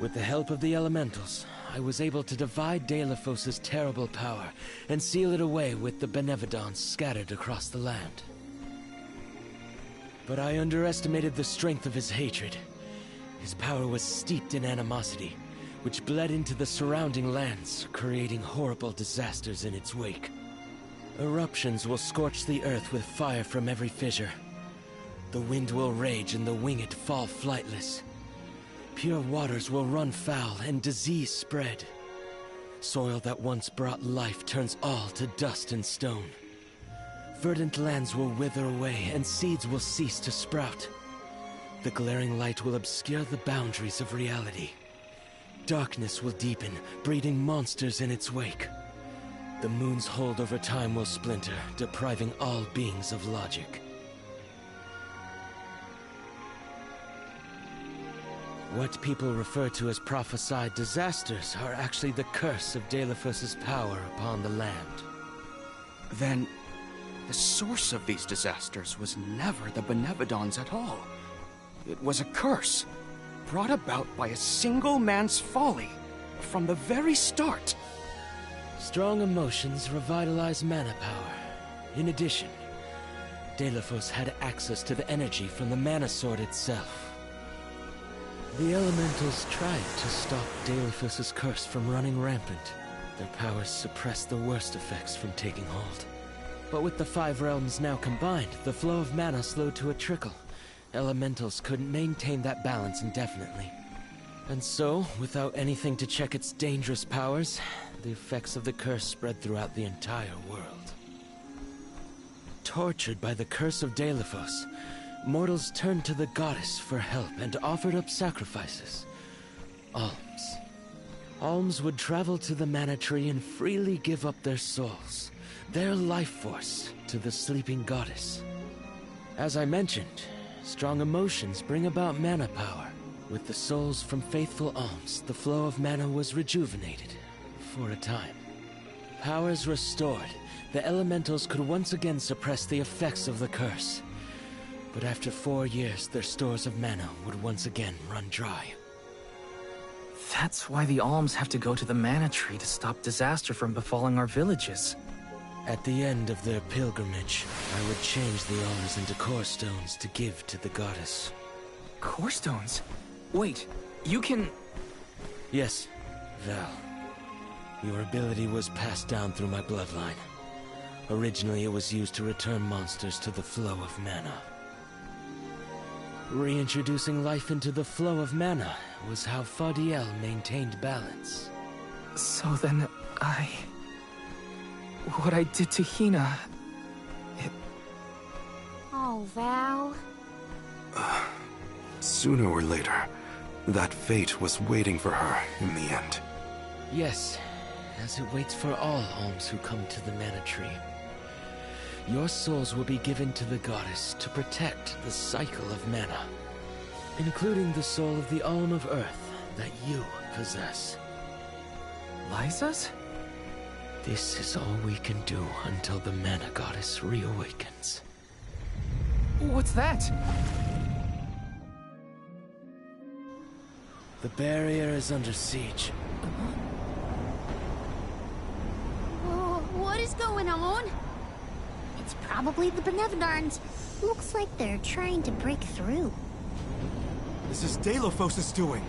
With the help of the Elementals, I was able to divide Deilophos' terrible power and seal it away with the Benevodons scattered across the land. But I underestimated the strength of his hatred. His power was steeped in animosity, which bled into the surrounding lands, creating horrible disasters in its wake. Eruptions will scorch the earth with fire from every fissure. The wind will rage and the winged fall flightless. Pure waters will run foul and disease spread. Soil that once brought life turns all to dust and stone. Verdant lands will wither away and seeds will cease to sprout. The glaring light will obscure the boundaries of reality. Darkness will deepen, breeding monsters in its wake. The moon's hold over time will splinter, depriving all beings of logic. What people refer to as prophesied disasters are actually the curse of Deilephos' power upon the land. Then, the source of these disasters was never the Benevodons at all. It was a curse, brought about by a single man's folly, from the very start. Strong emotions revitalize mana power. In addition, Deilephos had access to the energy from the mana sword itself. The elementals tried to stop Deilephos' curse from running rampant. Their powers suppressed the worst effects from taking hold. But with the 5 realms now combined, the flow of mana slowed to a trickle. Elementals couldn't maintain that balance indefinitely. And so, without anything to check its dangerous powers, the effects of the curse spread throughout the entire world. Tortured by the curse of Deilephos, mortals turned to the goddess for help and offered up sacrifices. Alms. Alms would travel to the mana tree and freely give up their souls, their life force, to the sleeping goddess. As I mentioned, strong emotions bring about mana power. With the souls from faithful alms, the flow of mana was rejuvenated, for a time. Powers restored, the elementals could once again suppress the effects of the curse. But after 4 years, their stores of mana would once again run dry. That's why the alms have to go to the mana tree to stop disaster from befalling our villages. At the end of their pilgrimage, I would change the alms into core stones to give to the goddess. Core stones? Wait, you can... Yes, Val. Your ability was passed down through my bloodline. Originally, it was used to return monsters to the flow of mana. Reintroducing life into the flow of mana was how Faudiel maintained balance. So then, what I did to Hina... Oh, Val. Sooner or later, that fate was waiting for her in the end. Yes, as it waits for all alms who come to the mana tree. Your souls will be given to the goddess to protect the cycle of mana, including the soul of the Alm of Earth that you possess. Liza's? This is all we can do until the mana goddess reawakens. What's that? The barrier is under siege. What is going on? It's probably the Benevodons. Looks like they're trying to break through. This is Deilephos' doing.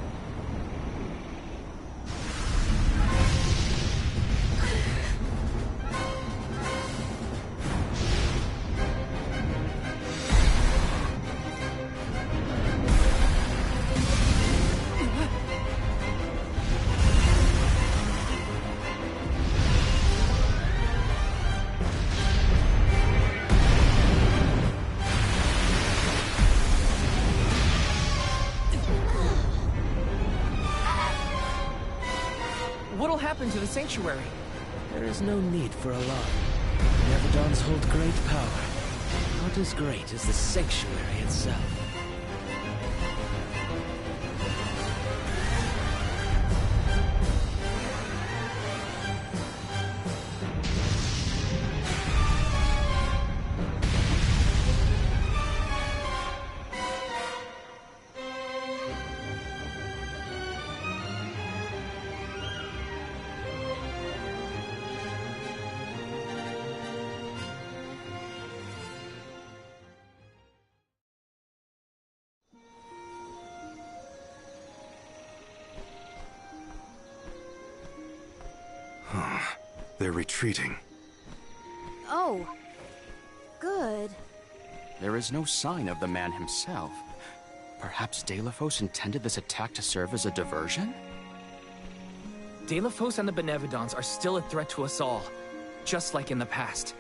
What'll happen to the sanctuary? There is no need for alarm. Benevodons hold great power. Not as great as the sanctuary itself. They're retreating. Oh. Good. There is no sign of the man himself. Perhaps Deilophos intended this attack to serve as a diversion? Deilophos and the Benevodons are still a threat to us all, just like in the past.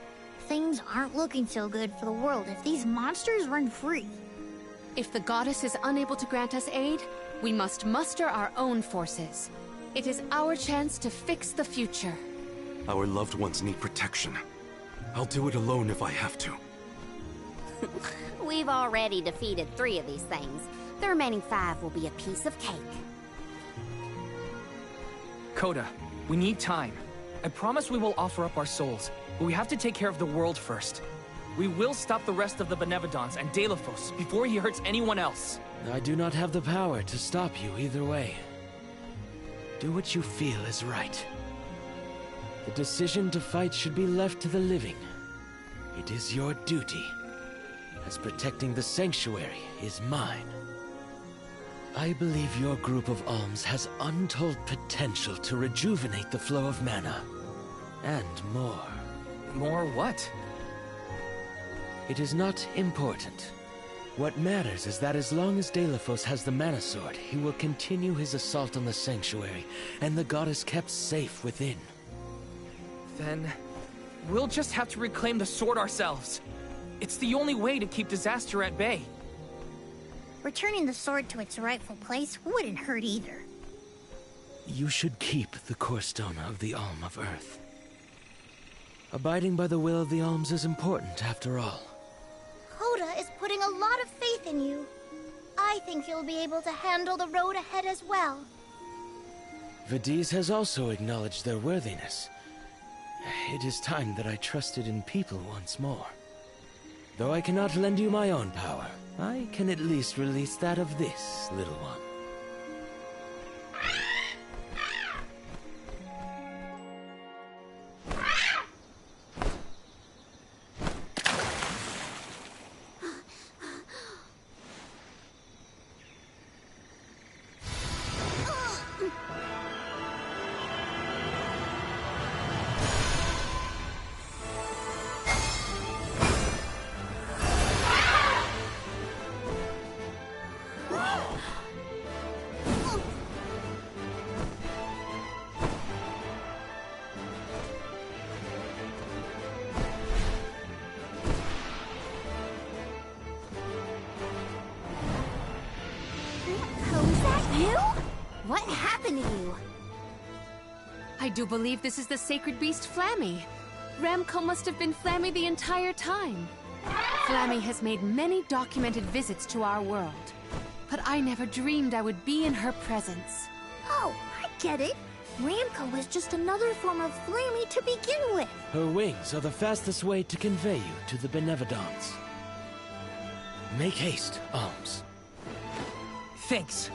Things aren't looking so good for the world if these monsters run free. If the goddess is unable to grant us aid, we must muster our own forces. It is our chance to fix the future. Our loved ones need protection. I'll do it alone if I have to. We've already defeated 3 of these things. The remaining 5 will be a piece of cake. Coda, we need time. I promise we will offer up our souls, but we have to take care of the world first. We will stop the rest of the Benevodons and Deilophos before he hurts anyone else. I do not have the power to stop you either way. Do what you feel is right. The decision to fight should be left to the living. It is your duty, as protecting the Sanctuary is mine. I believe your group of alms has untold potential to rejuvenate the flow of mana. And more. More what? It is not important. What matters is that as long as Deilophos has the Mana Sword, he will continue his assault on the Sanctuary, and the goddess kept safe within. Then we'll just have to reclaim the sword ourselves. It's the only way to keep disaster at bay. Returning the sword to its rightful place wouldn't hurt either. You should keep the Core Stone of the Alm of Earth. Abiding by the will of the alms is important, after all. Coda is putting a lot of faith in you. I think you'll be able to handle the road ahead as well. Vidiz has also acknowledged their worthiness. It is time that I trusted in people once more. Though I cannot lend you my own power, I can at least release that of this little one. What happened to you? I do believe this is the sacred beast Flammy. Ramco must have been Flammy the entire time. Flammy has made many documented visits to our world, but I never dreamed I would be in her presence. Oh, I get it. Ramco was just another form of Flammy to begin with. Her wings are the fastest way to convey you to the Benevodons. Make haste, Alms. Thanks.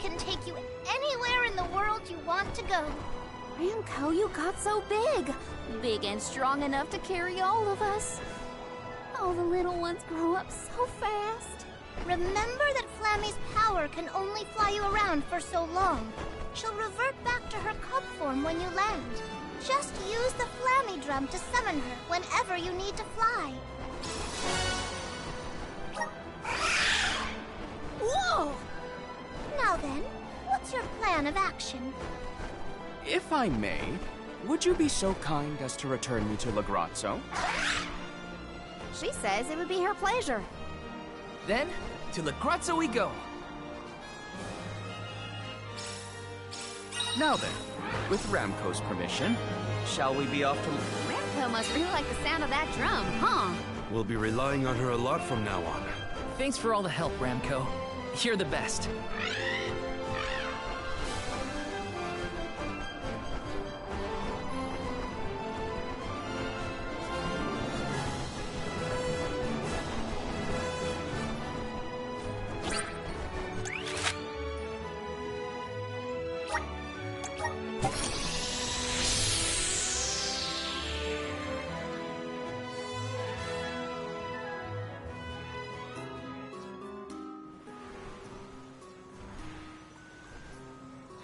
Can take you anywhere in the world you want to go. Ramco, you got so big. Big and strong enough to carry all of us. All the little ones grow up so fast. Remember that Flammy's power can only fly you around for so long. She'll revert back to her cub form when you land. Just use the Flammy drum to summon her whenever you need to fly. Whoa! Now then, what's your plan of action? If I may, would you be so kind as to return me to Lagrazzo? She says it would be her pleasure. Then, to Lagrazzo we go. Now then, with Ramco's permission, shall we be off to... Ramco must really like the sound of that drum, huh? We'll be relying on her a lot from now on. Thanks for all the help, Ramco. You're the best.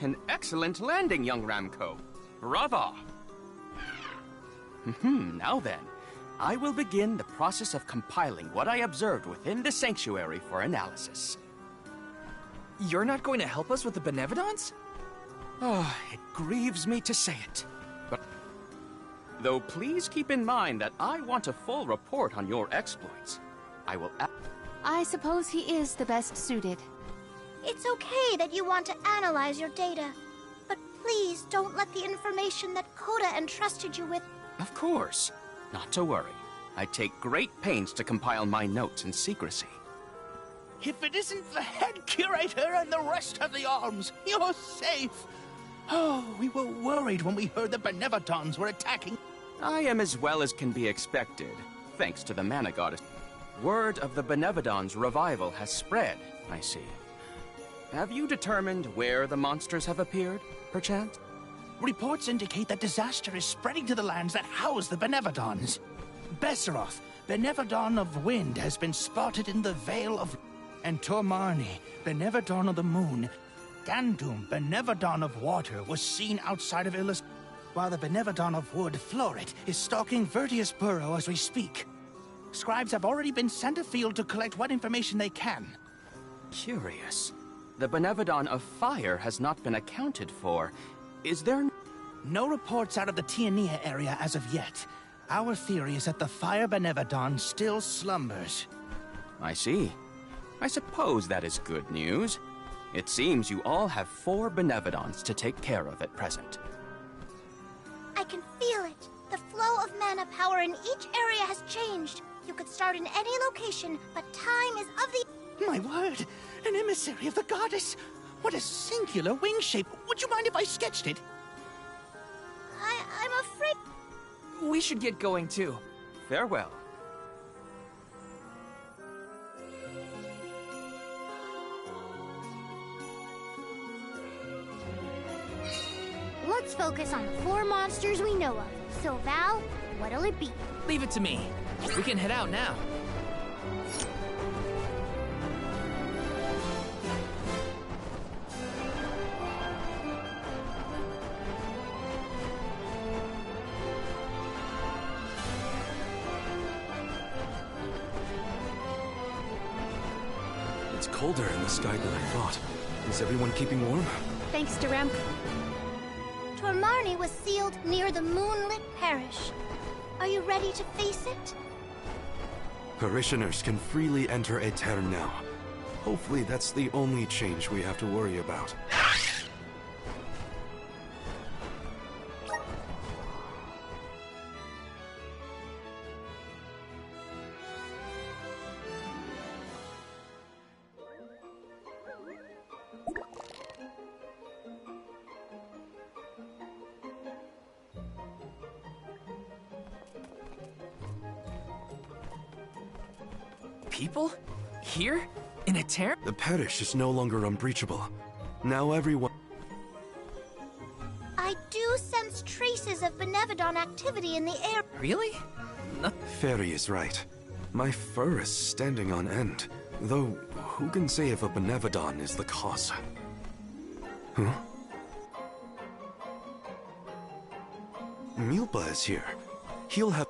An excellent landing, young Ramco. Brava! Now then, I will begin the process of compiling what I observed within the sanctuary for analysis. You're not going to help us with the Benevodons? Oh, it grieves me to say it. But though please keep in mind that I want a full report on your exploits. I will I suppose he is the best suited. It's okay that you want to analyze your data, but please don't let the information that Coda entrusted you with... Of course. Not to worry. I take great pains to compile my notes in secrecy. If it isn't the head curator and the rest of the arms, you're safe. Oh, we were worried when we heard the Benevodons were attacking. I am as well as can be expected, thanks to the Mana Goddess. Word of the Benevodons' revival has spread, I see. Have you determined where the monsters have appeared, perchance? Reports indicate that disaster is spreading to the lands that house the Benevodons. Besseroth, Benevodon of Wind, has been spotted in the Vale of... And Tormarni, Benevodon of the Moon. Gandum, Benevodon of Water, was seen outside of Illus, while the Benevodon of Wood, Florit, is stalking Vertius Burrow as we speak. Scribes have already been sent afield to collect what information they can. Curious. The Benevodon of Fire has not been accounted for. Is there... No reports out of the Tiania area as of yet. Our theory is that the Fire Benevodon still slumbers. I see. I suppose that is good news. It seems you all have 4 Benevodons to take care of at present. I can feel it. The flow of mana power in each area has changed. You could start in any location, but time is of the... My word! An emissary of the goddess! What a singular wing shape! Would you mind if I sketched it? I'm afraid... We should get going, too. Farewell. Let's focus on the 4 monsters we know of. So, Val, what'll it be? Leave it to me. We can head out now. It's colder in the sky than I thought. Is everyone keeping warm? Thanks to Ramco. Tormarni was sealed near the moonlit parish. Are you ready to face it? Parishioners can freely enter Aetern now. Hopefully that's the only change we have to worry about. People? Here? In Aetern? The parish is no longer unbreachable. Now everyone... I do sense traces of Benevodon activity in the air. Really? Fairy is right. My fur is standing on end. Though, who can say if a Benevodon is the cause? Huh? Milpa is here. He'll have...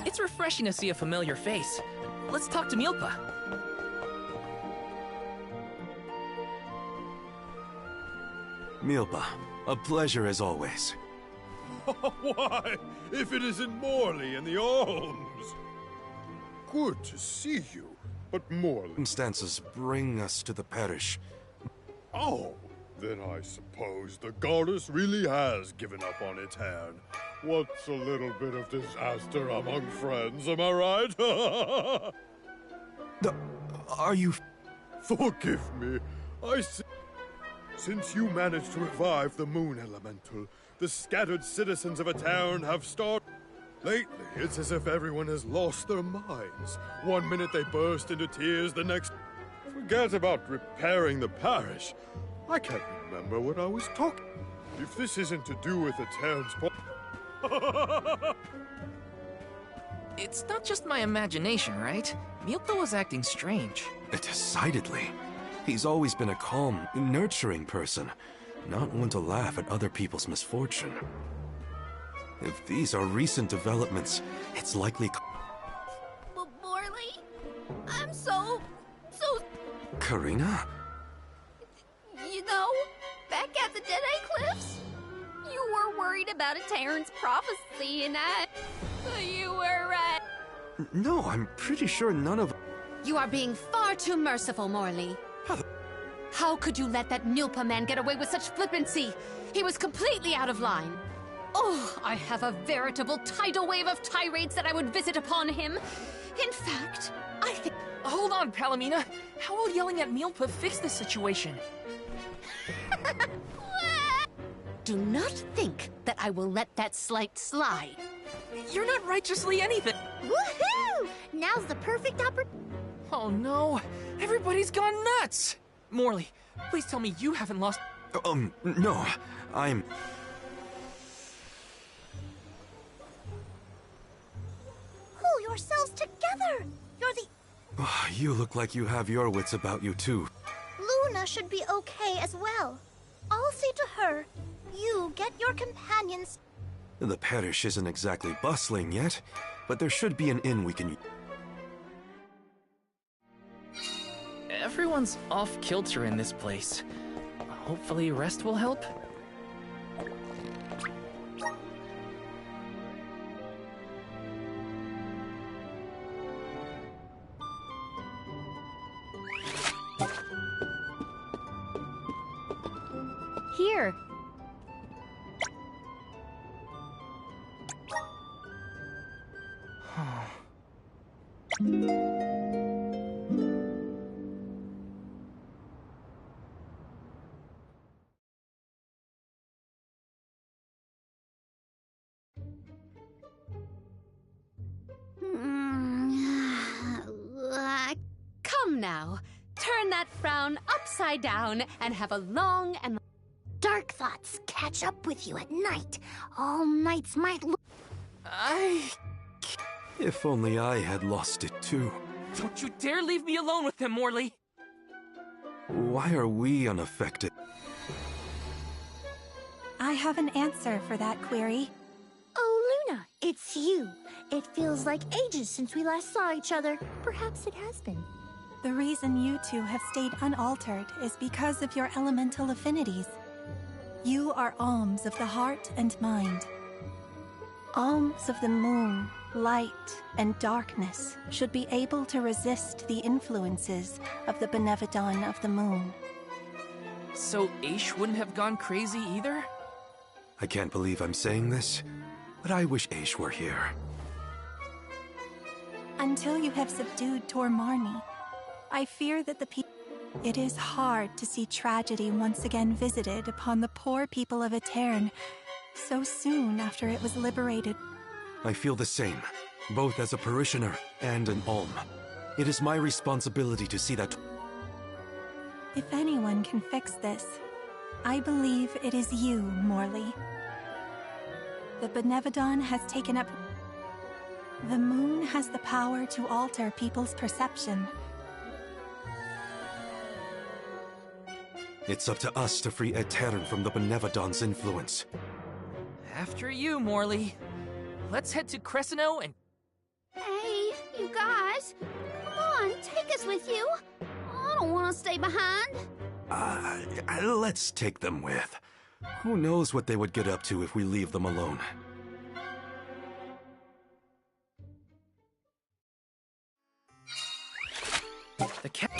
It's refreshing to see a familiar face. let's talk to Milpa. Milpa, a pleasure as always. Why, if it isn't Morley and the Alms! Good to see you, but Morley... Circumstances bring us to the parish. Oh, then I suppose the goddess really has given up on Aetern. What's a little bit of disaster among friends, am I right? Are you... Forgive me, Since you managed to revive the Moon Elemental, the scattered citizens of Aetern have started... Lately, it's as if everyone has lost their minds. One minute they burst into tears, the next... Forget about repairing the parish. I can't remember what I was talking... If this isn't to do with Aetern's... It's not just my imagination, right? Milpa was acting strange. Decidedly. He's always been a calm, nurturing person, not one to laugh at other people's misfortune. If these are recent developments, it's likely... Morley? I'm so... Karina? You know, back at the Deadeye Cliffs, you were worried about Aetern's prophecy and you were right. No, I'm pretty sure none of... You are being far too merciful, Morley. How could you let that Milpa man get away with such flippancy? He was completely out of line. Oh, I have a veritable tidal wave of tirades that I would visit upon him. In fact, I think... Hold on, Palomina. How will yelling at Milpa fix this situation? Do not think that I will let that slight slide. You're not righteously anything. Woohoo! Now's the perfect opportunity. Oh no, everybody's gone nuts. Morley, please tell me you haven't lost... No, I'm... Pull yourselves together! You're the... You look like you have your wits about you, too. Luna should be okay as well. I'll say to her, you get your companions... The parish isn't exactly bustling yet, but there should be an inn we can... Everyone's off-kilter in this place. Hopefully rest will help. Here. Come now, turn that frown upside down and have a long and... Dark thoughts catch up with you at night. All nights might look... If only I had lost it too. Don't you dare leave me alone with him, Morley! Why are we unaffected? I have an answer for that query. Oh, Luna, it's you. It feels like ages since we last saw each other. Perhaps it has been. The reason you two have stayed unaltered is because of your elemental affinities. You are alms of the heart and mind. Alms of the moon, light, and darkness should be able to resist the influences of the Benevodon of the moon. So Aish wouldn't have gone crazy either? I can't believe I'm saying this, but I wish Aish were here. Until you have subdued Tormarni, I fear that the people... It is hard to see tragedy once again visited upon the poor people of Aetern so soon after it was liberated. I feel the same, both as a parishioner and an alm. It is my responsibility to see that... If anyone can fix this, I believe it is you, Morley. The Benevodon has taken up... The moon has the power to alter people's perception. It's up to us to free Aetern from the Benevodon's influence. After you, Morley. Let's head to Cressino and... Hey, you guys, on, take us with you. I don't want to stay behind. Let's take them with. Who knows what they would get up to if we leave them alone. The cat.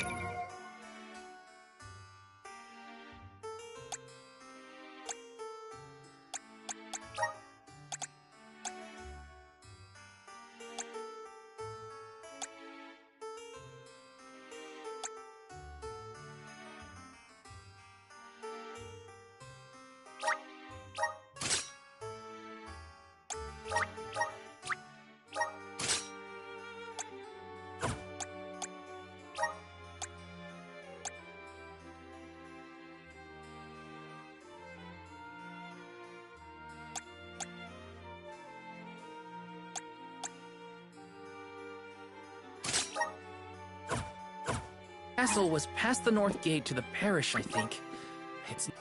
The castle was past the north gate to the parish, I think. It's...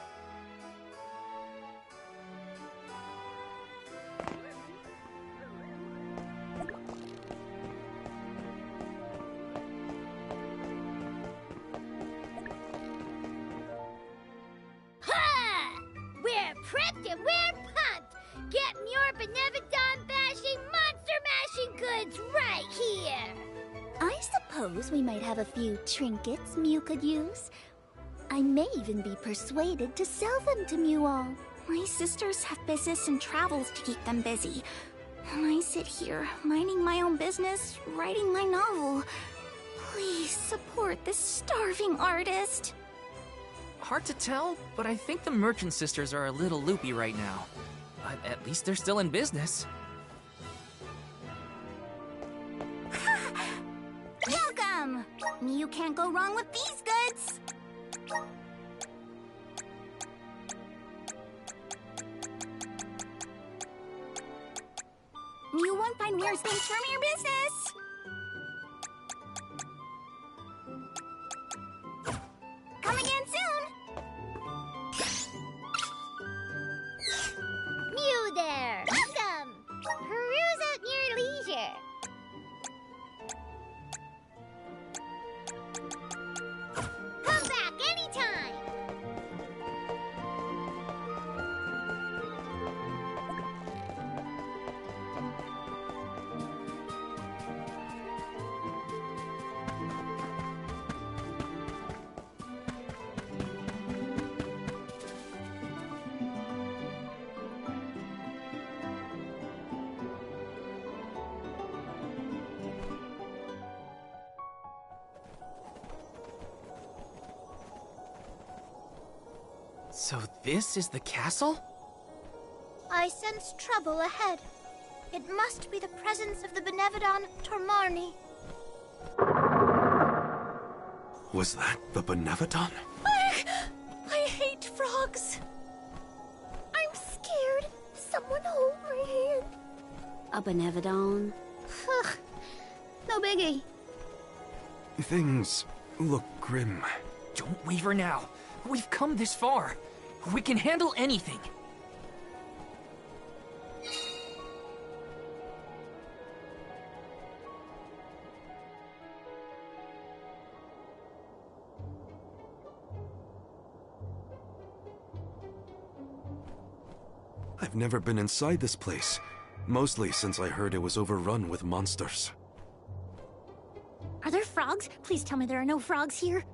Ha! We're pricked and we're pumped! Getting your Benevodon bashing, monster mashing goods right here! I suppose we might have a few trinkets Mew could use. I may even be persuaded to sell them to Mew all. My sisters have business and travels to keep them busy. And I sit here, minding my own business, writing my novel. Please support this starving artist. Hard to tell, but I think the Merchant Sisters are a little loopy right now. But at least they're still in business. Welcome! You can't go wrong with these goods! You won't find weird things from your business! Come again soon! Mew there! Welcome! Peruse at your leisure! Come back anytime! So this is the castle? I sense trouble ahead. It must be the presence of the Benevodon Tormarni. Was that the Benevodon? I hate frogs. I'm scared. Someone hold my hand. A Benevodon? Ugh, no biggie. Things look grim. Don't waver now. We've come this far. We can handle anything. I've never been inside this place, mostly since I heard it was overrun with monsters. Are there frogs? Please tell me there are no frogs here.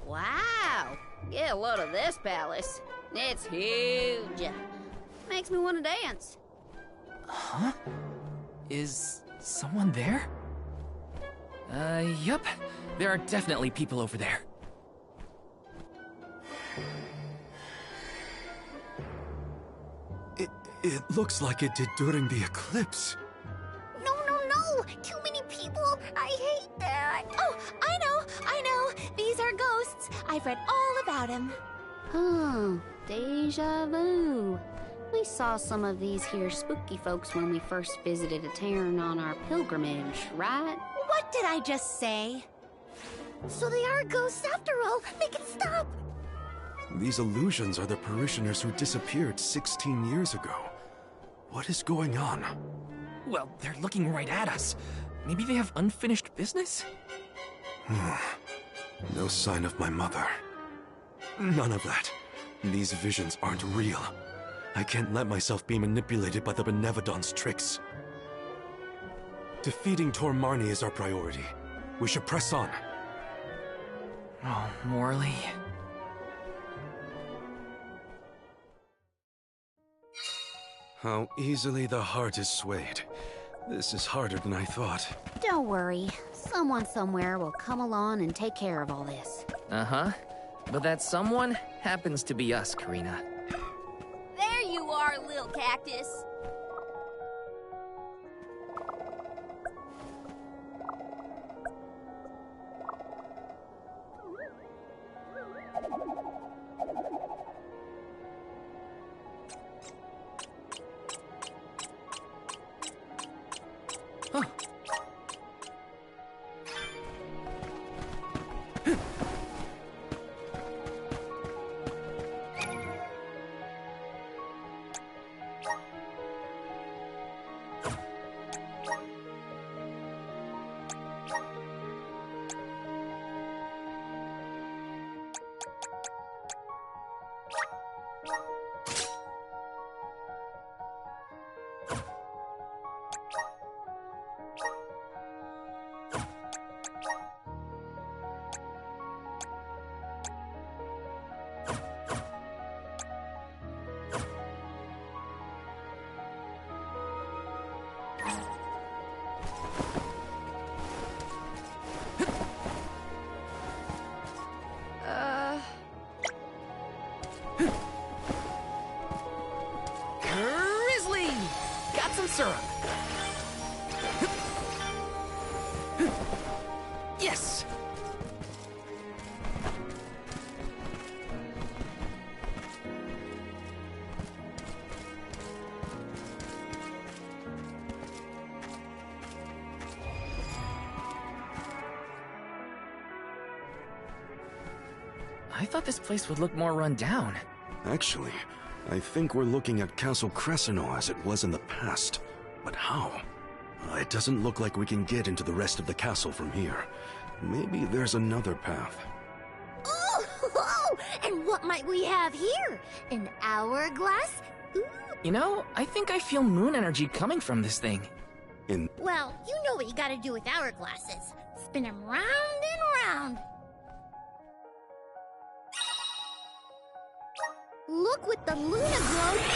Wow! Get a load of this palace. It's huge. Makes me want to dance. Huh? Is someone there? Yup. There are definitely people over there. It looks like it did during the eclipse. No! Too many people. I hate that. Oh, I know. These are ghosts. I've read all about them. Huh. Deja vu. We saw some of these here spooky folks when we first visited a town on our pilgrimage, right? What did I just say? So they are ghosts after all. Make it stop. These illusions are the parishioners who disappeared 16 years ago. What is going on? Well, they're looking right at us. Maybe they have unfinished business? No sign of my mother. None of that. These visions aren't real. I can't let myself be manipulated by the Benevodon's tricks. Defeating Tor Marni is our priority. We should press on. Oh, Morley. How easily the heart is swayed. This is harder than I thought. Don't worry. Someone somewhere will come along and take care of all this. Uh-huh. But that someone happens to be us, Karina. There you are, little cactus. Grizzly! Got some syrup. Yes! I thought this place would look more run down. Actually, I think we're looking at Castle Cressino as it was in the past. But how? It doesn't look like we can get into the rest of the castle from here. Maybe there's another path. Oh, and what might we have here? An hourglass? Ooh. You know, I think I feel moon energy coming from this thing. Well, you know what you gotta do with hourglasses. Spin them round and round. Look with the Luna glow. Can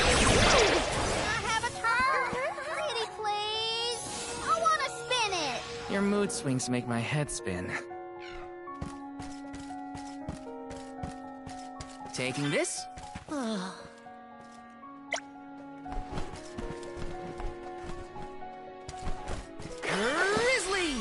I have a turn? Pretty, please. I want to spin it. Your mood swings make my head spin. Taking this? Grizzly!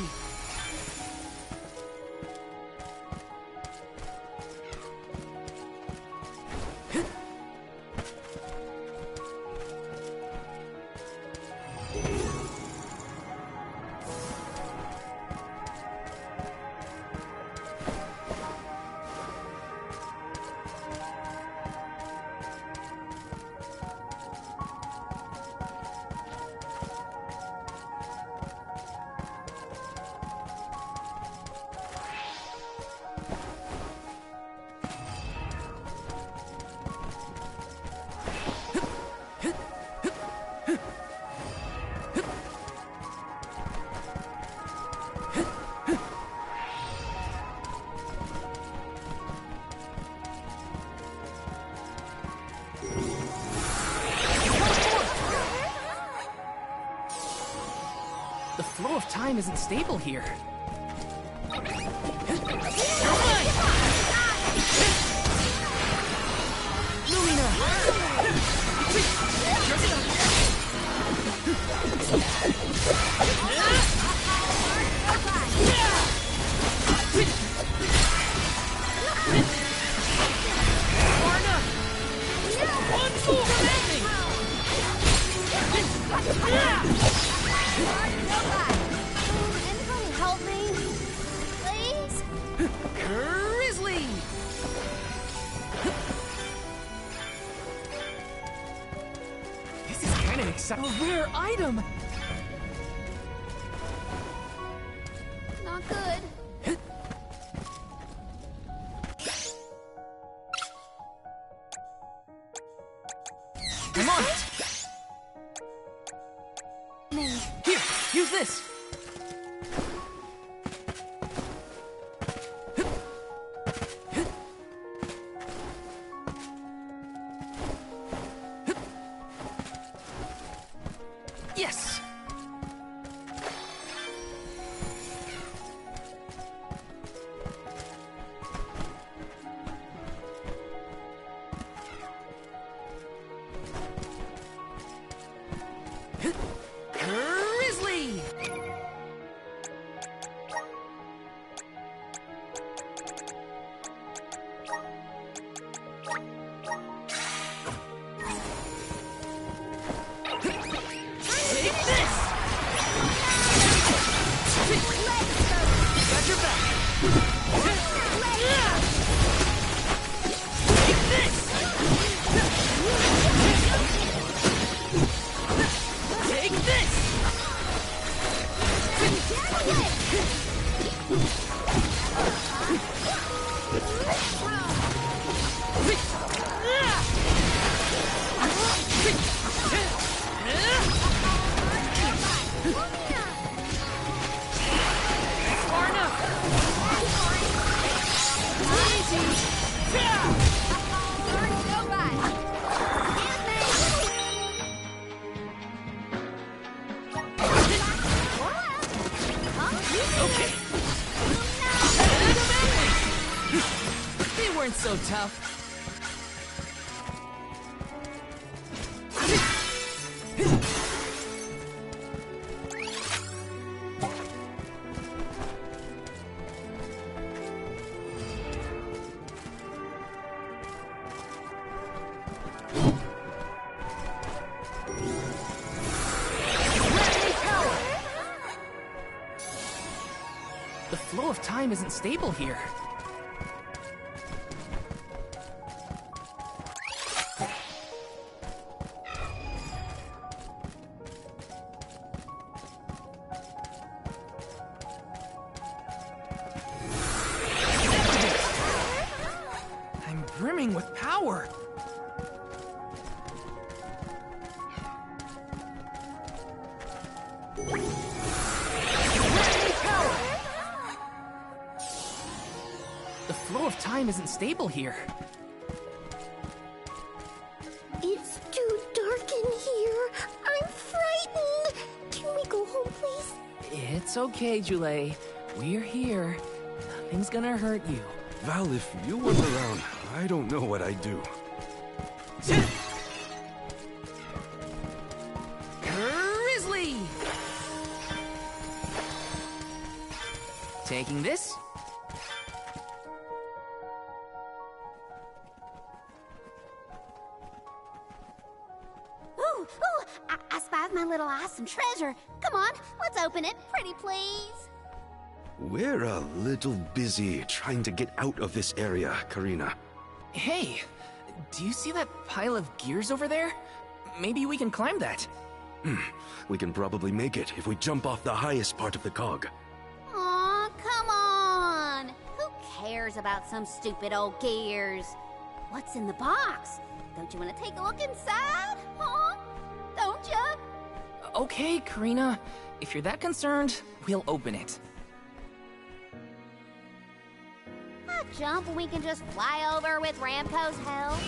The flow of time isn't stable here. Anybody help me? Please? Grizzly! This is kind of exciting. A rare item! Not good. I'm on it! Here, use this! Yes! Grizzly! Take this! Got your back! Take this! Take this! Far enough! Easy! Okay. They weren't so tough. The flow of time isn't stable here. I'm brimming with power. The flow of time isn't stable here. It's too dark in here. I'm frightened. Can we go home, please? It's okay, Jule. We're here. Nothing's gonna hurt you. Val, if you weren't around, I don't know what I'd do. Grizzly! Taking this? Ooh, I spied my little awesome treasure. Come on, let's open it, pretty please. We're a little busy trying to get out of this area, Karina. Hey, do you see that pile of gears over there? Maybe we can climb that. We can probably make it if we jump off the highest part of the cog. Aw, come on. Who cares about some stupid old gears? What's in the box? Don't you want to take a look inside? Huh? Don't you? Okay, Karina. If you're that concerned, we'll open it. A jump when we can just fly over with Ramco's help?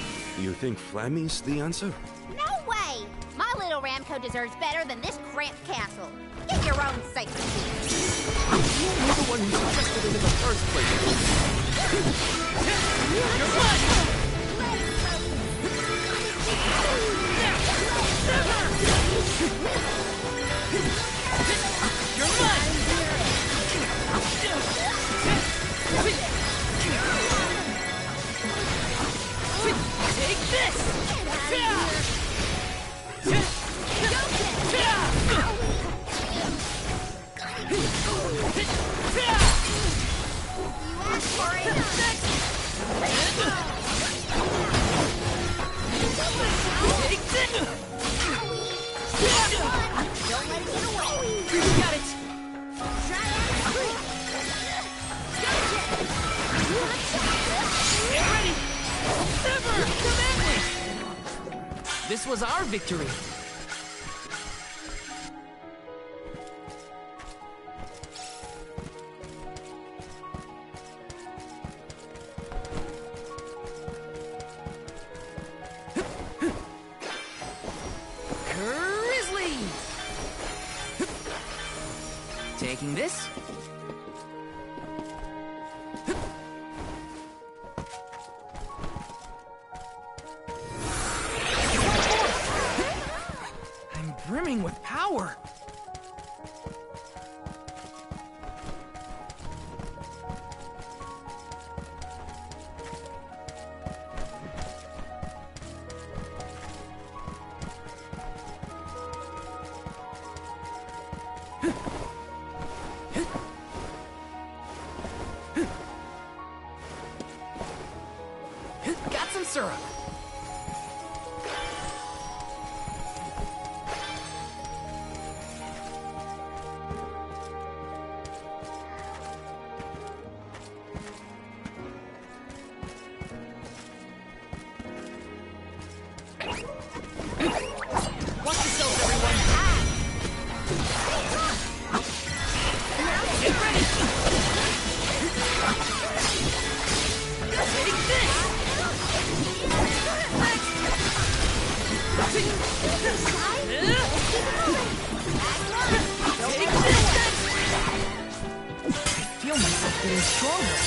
You think Flammy's the answer? No way! My little Ramco deserves better than this cramped castle. Get your own safety. You were the one who suggested it in the first place. You're mine! You're mine! Take this! This was our victory. Grizzly! Taking this. I'm brimming with power. Got some syrup. Watch yourselves, everyone. Get ready. Take this. I feel myself getting stronger.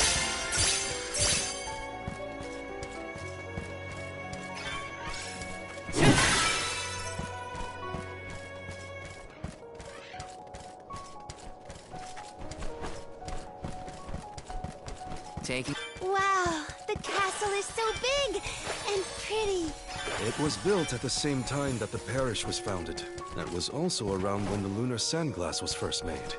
Taking. Wow, the castle is so big and pretty. It was built at the same time that the parish was founded. That was also around when the lunar sandglass was first made.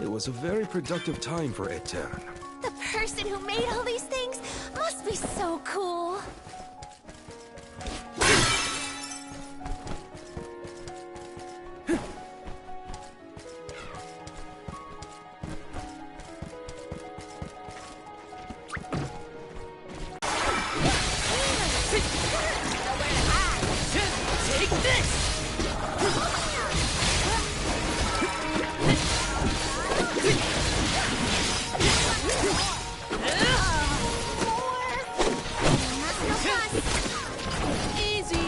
It was a very productive time for Aetern. The person who made all these things must be so cool. Take this! Easy!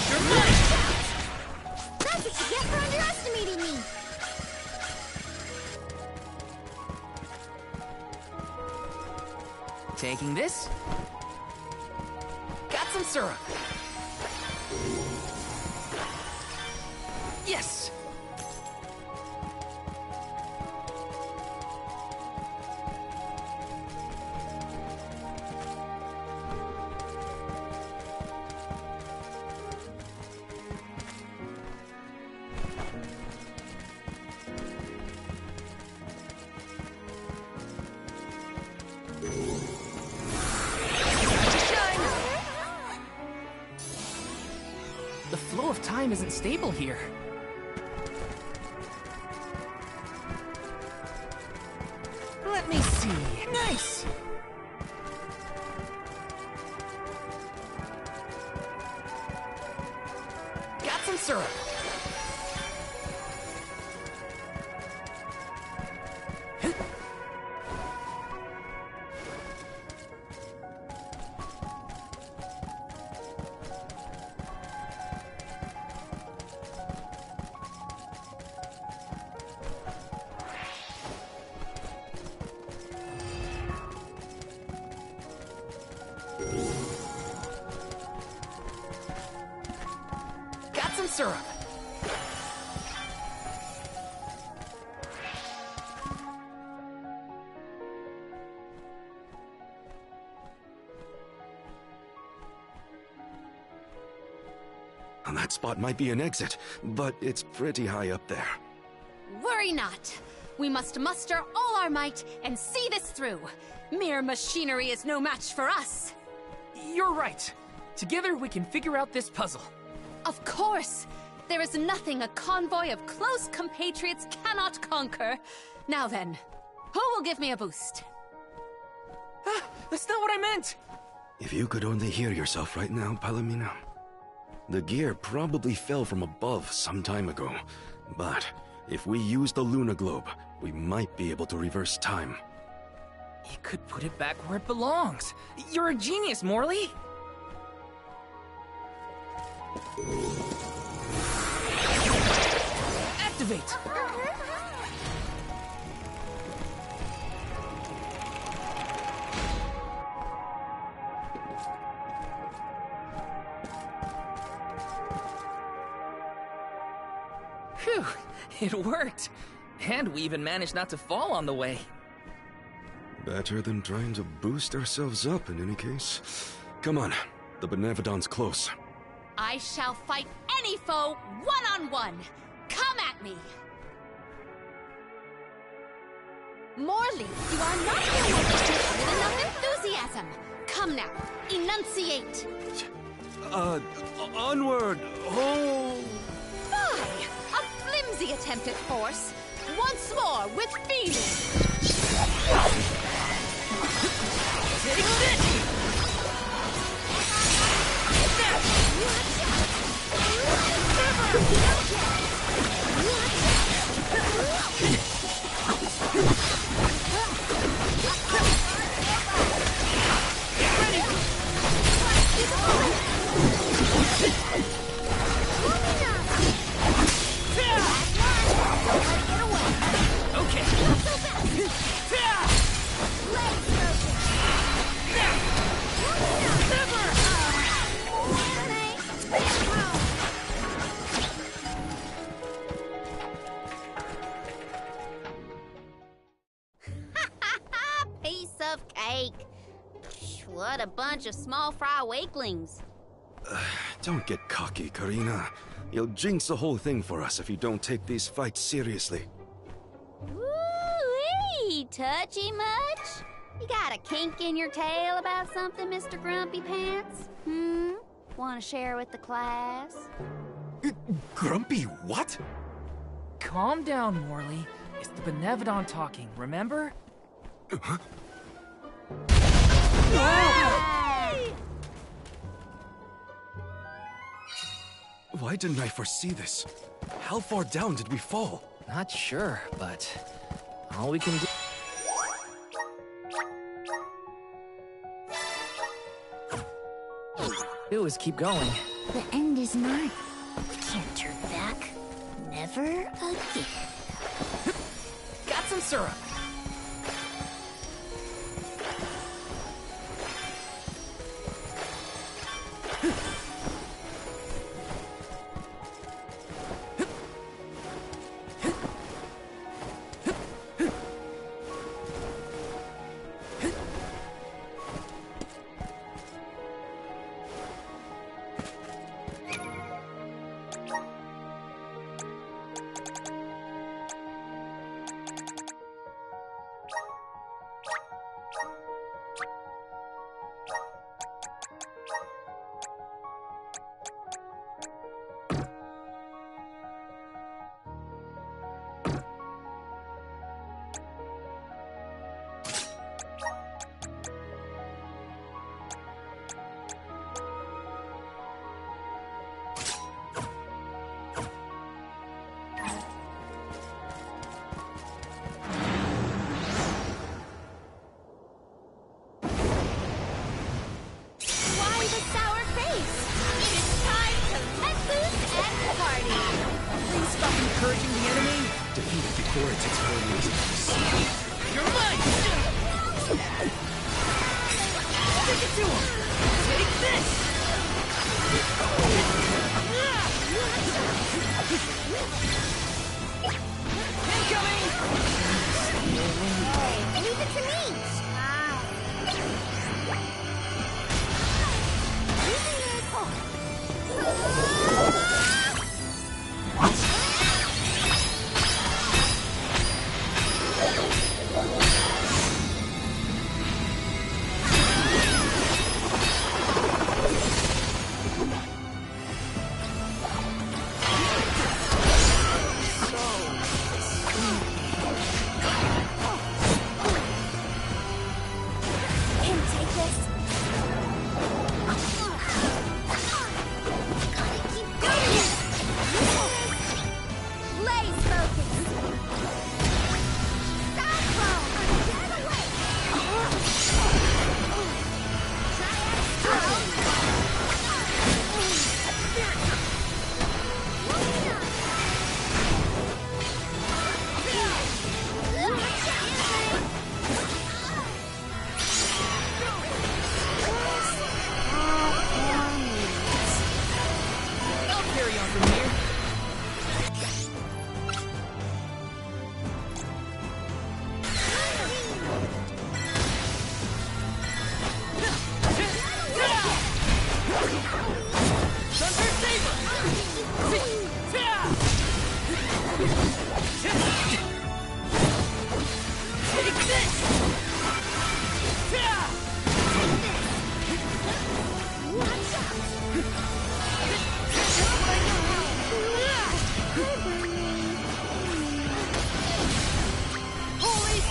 You're mine! That's what you get for underestimating me. Taking this. Got some syrup. Yes! The flow of time isn't stable here. Let me see. Nice! Got some syrup. Got some syrup. That spot might be an exit, but it's pretty high up there. Worry not. We must muster all our might and see this through. Mere machinery is no match for us. You're right. Together we can figure out this puzzle. Of course! There is nothing a convoy of close compatriots cannot conquer. Now then, who will give me a boost? That's not what I meant! If you could only hear yourself right now, Palomino. The gear probably fell from above some time ago, but if we use the Luna Globe, we might be able to reverse time. You could put it back where it belongs. You're a genius, Morley! Activate! Phew, it worked. And we even managed not to fall on the way. Better than trying to boost ourselves up in any case. Come on, the Benevodon's close. I shall fight any foe one-on-one. Come at me! Morley, you are not going to with enough enthusiasm. Come now, enunciate. Onward! Oh! Fie! A flimsy attempt at force. Once more with feeling. Take this! Piece of cake. What a bunch of small fry wakelings. Don't get cocky, Karina. You'll jinx the whole thing for us if you don't take these fights seriously. Woo-wee! Touchy much? You got a kink in your tail about something, Mr. Grumpy Pants? Want to share with the class? Grumpy what? Calm down, Morley. It's the Benevodon talking, remember? Huh? Why didn't I foresee this? How far down did we fall? Not sure, but all we can do is keep going. The end is nigh. Can't turn back. Never again. Got some syrup.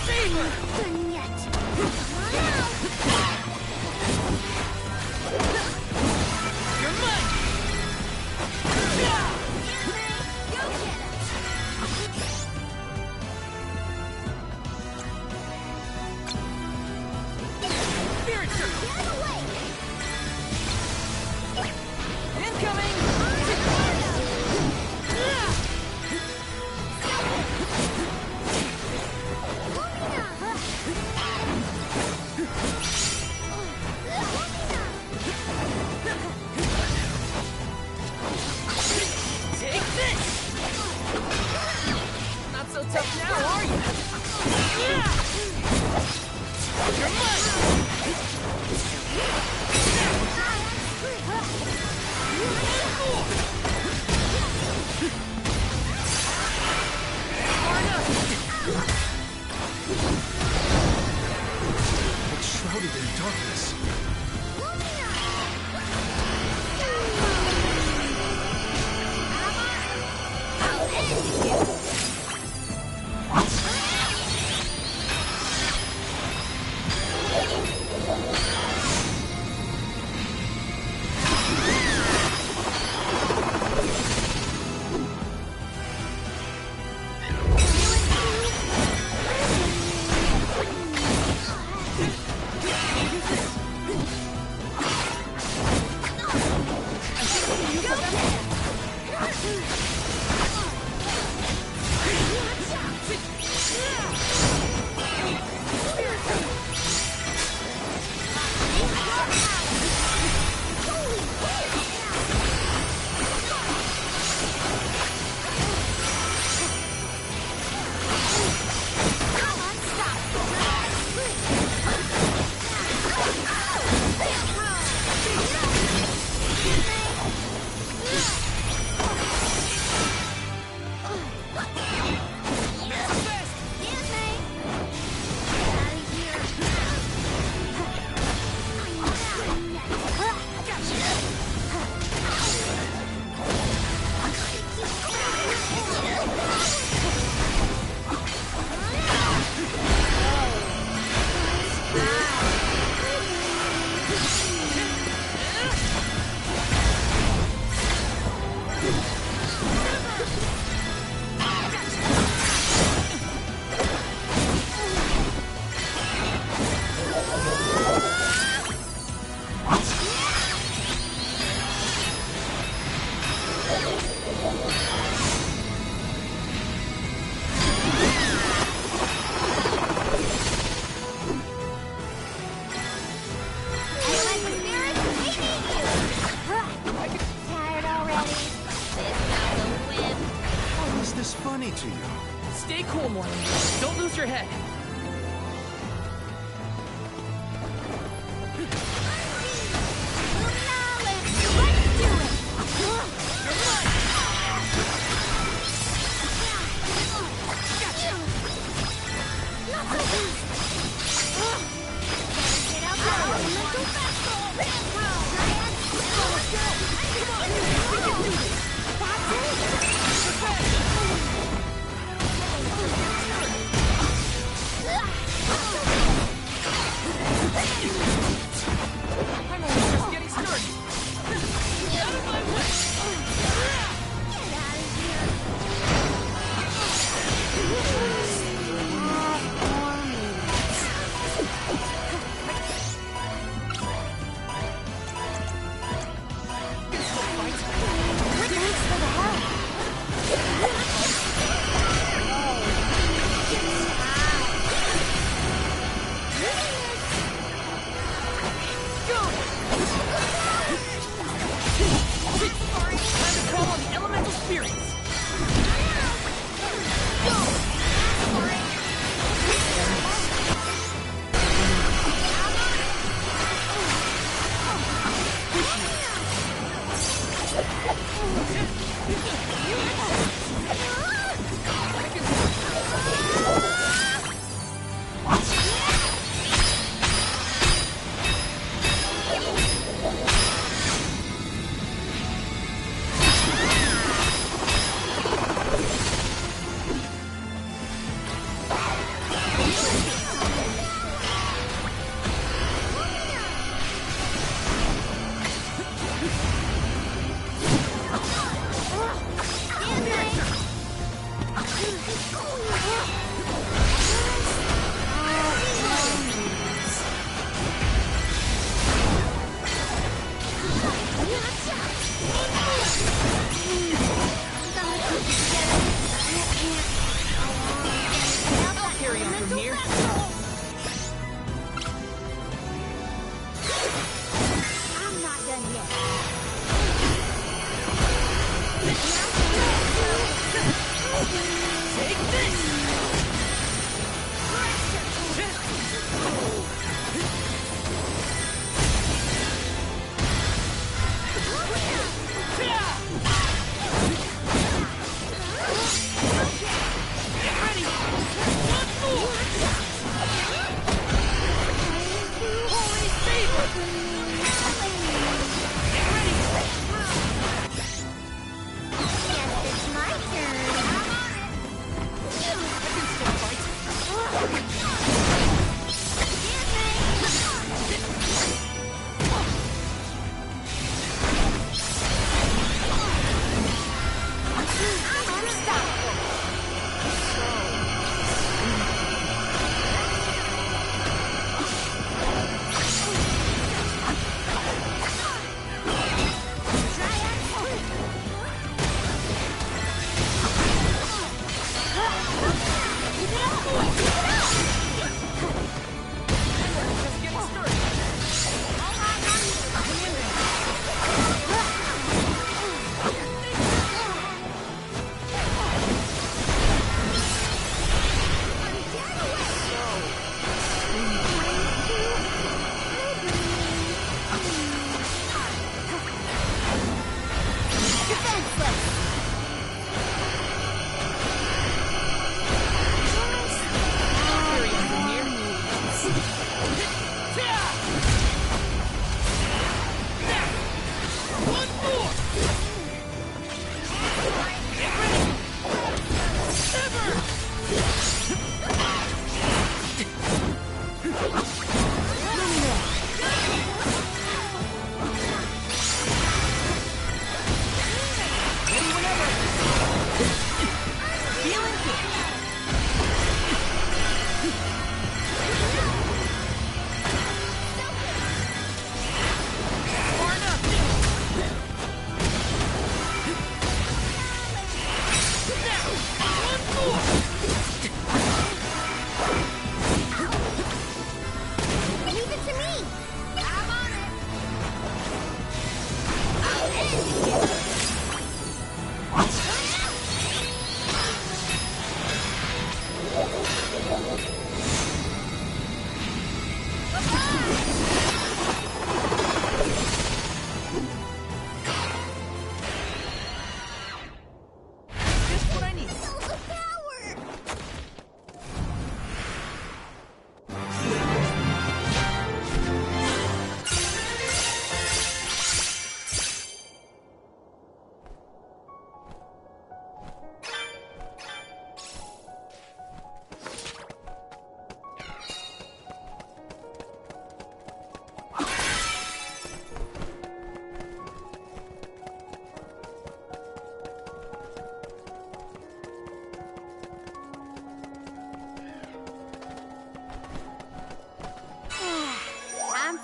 Saber! Done yet. You're mine! Spirit Circle! Incoming! Take this! Not so tough now, are you? You're mine! It's shrouded in darkness.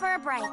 for a break.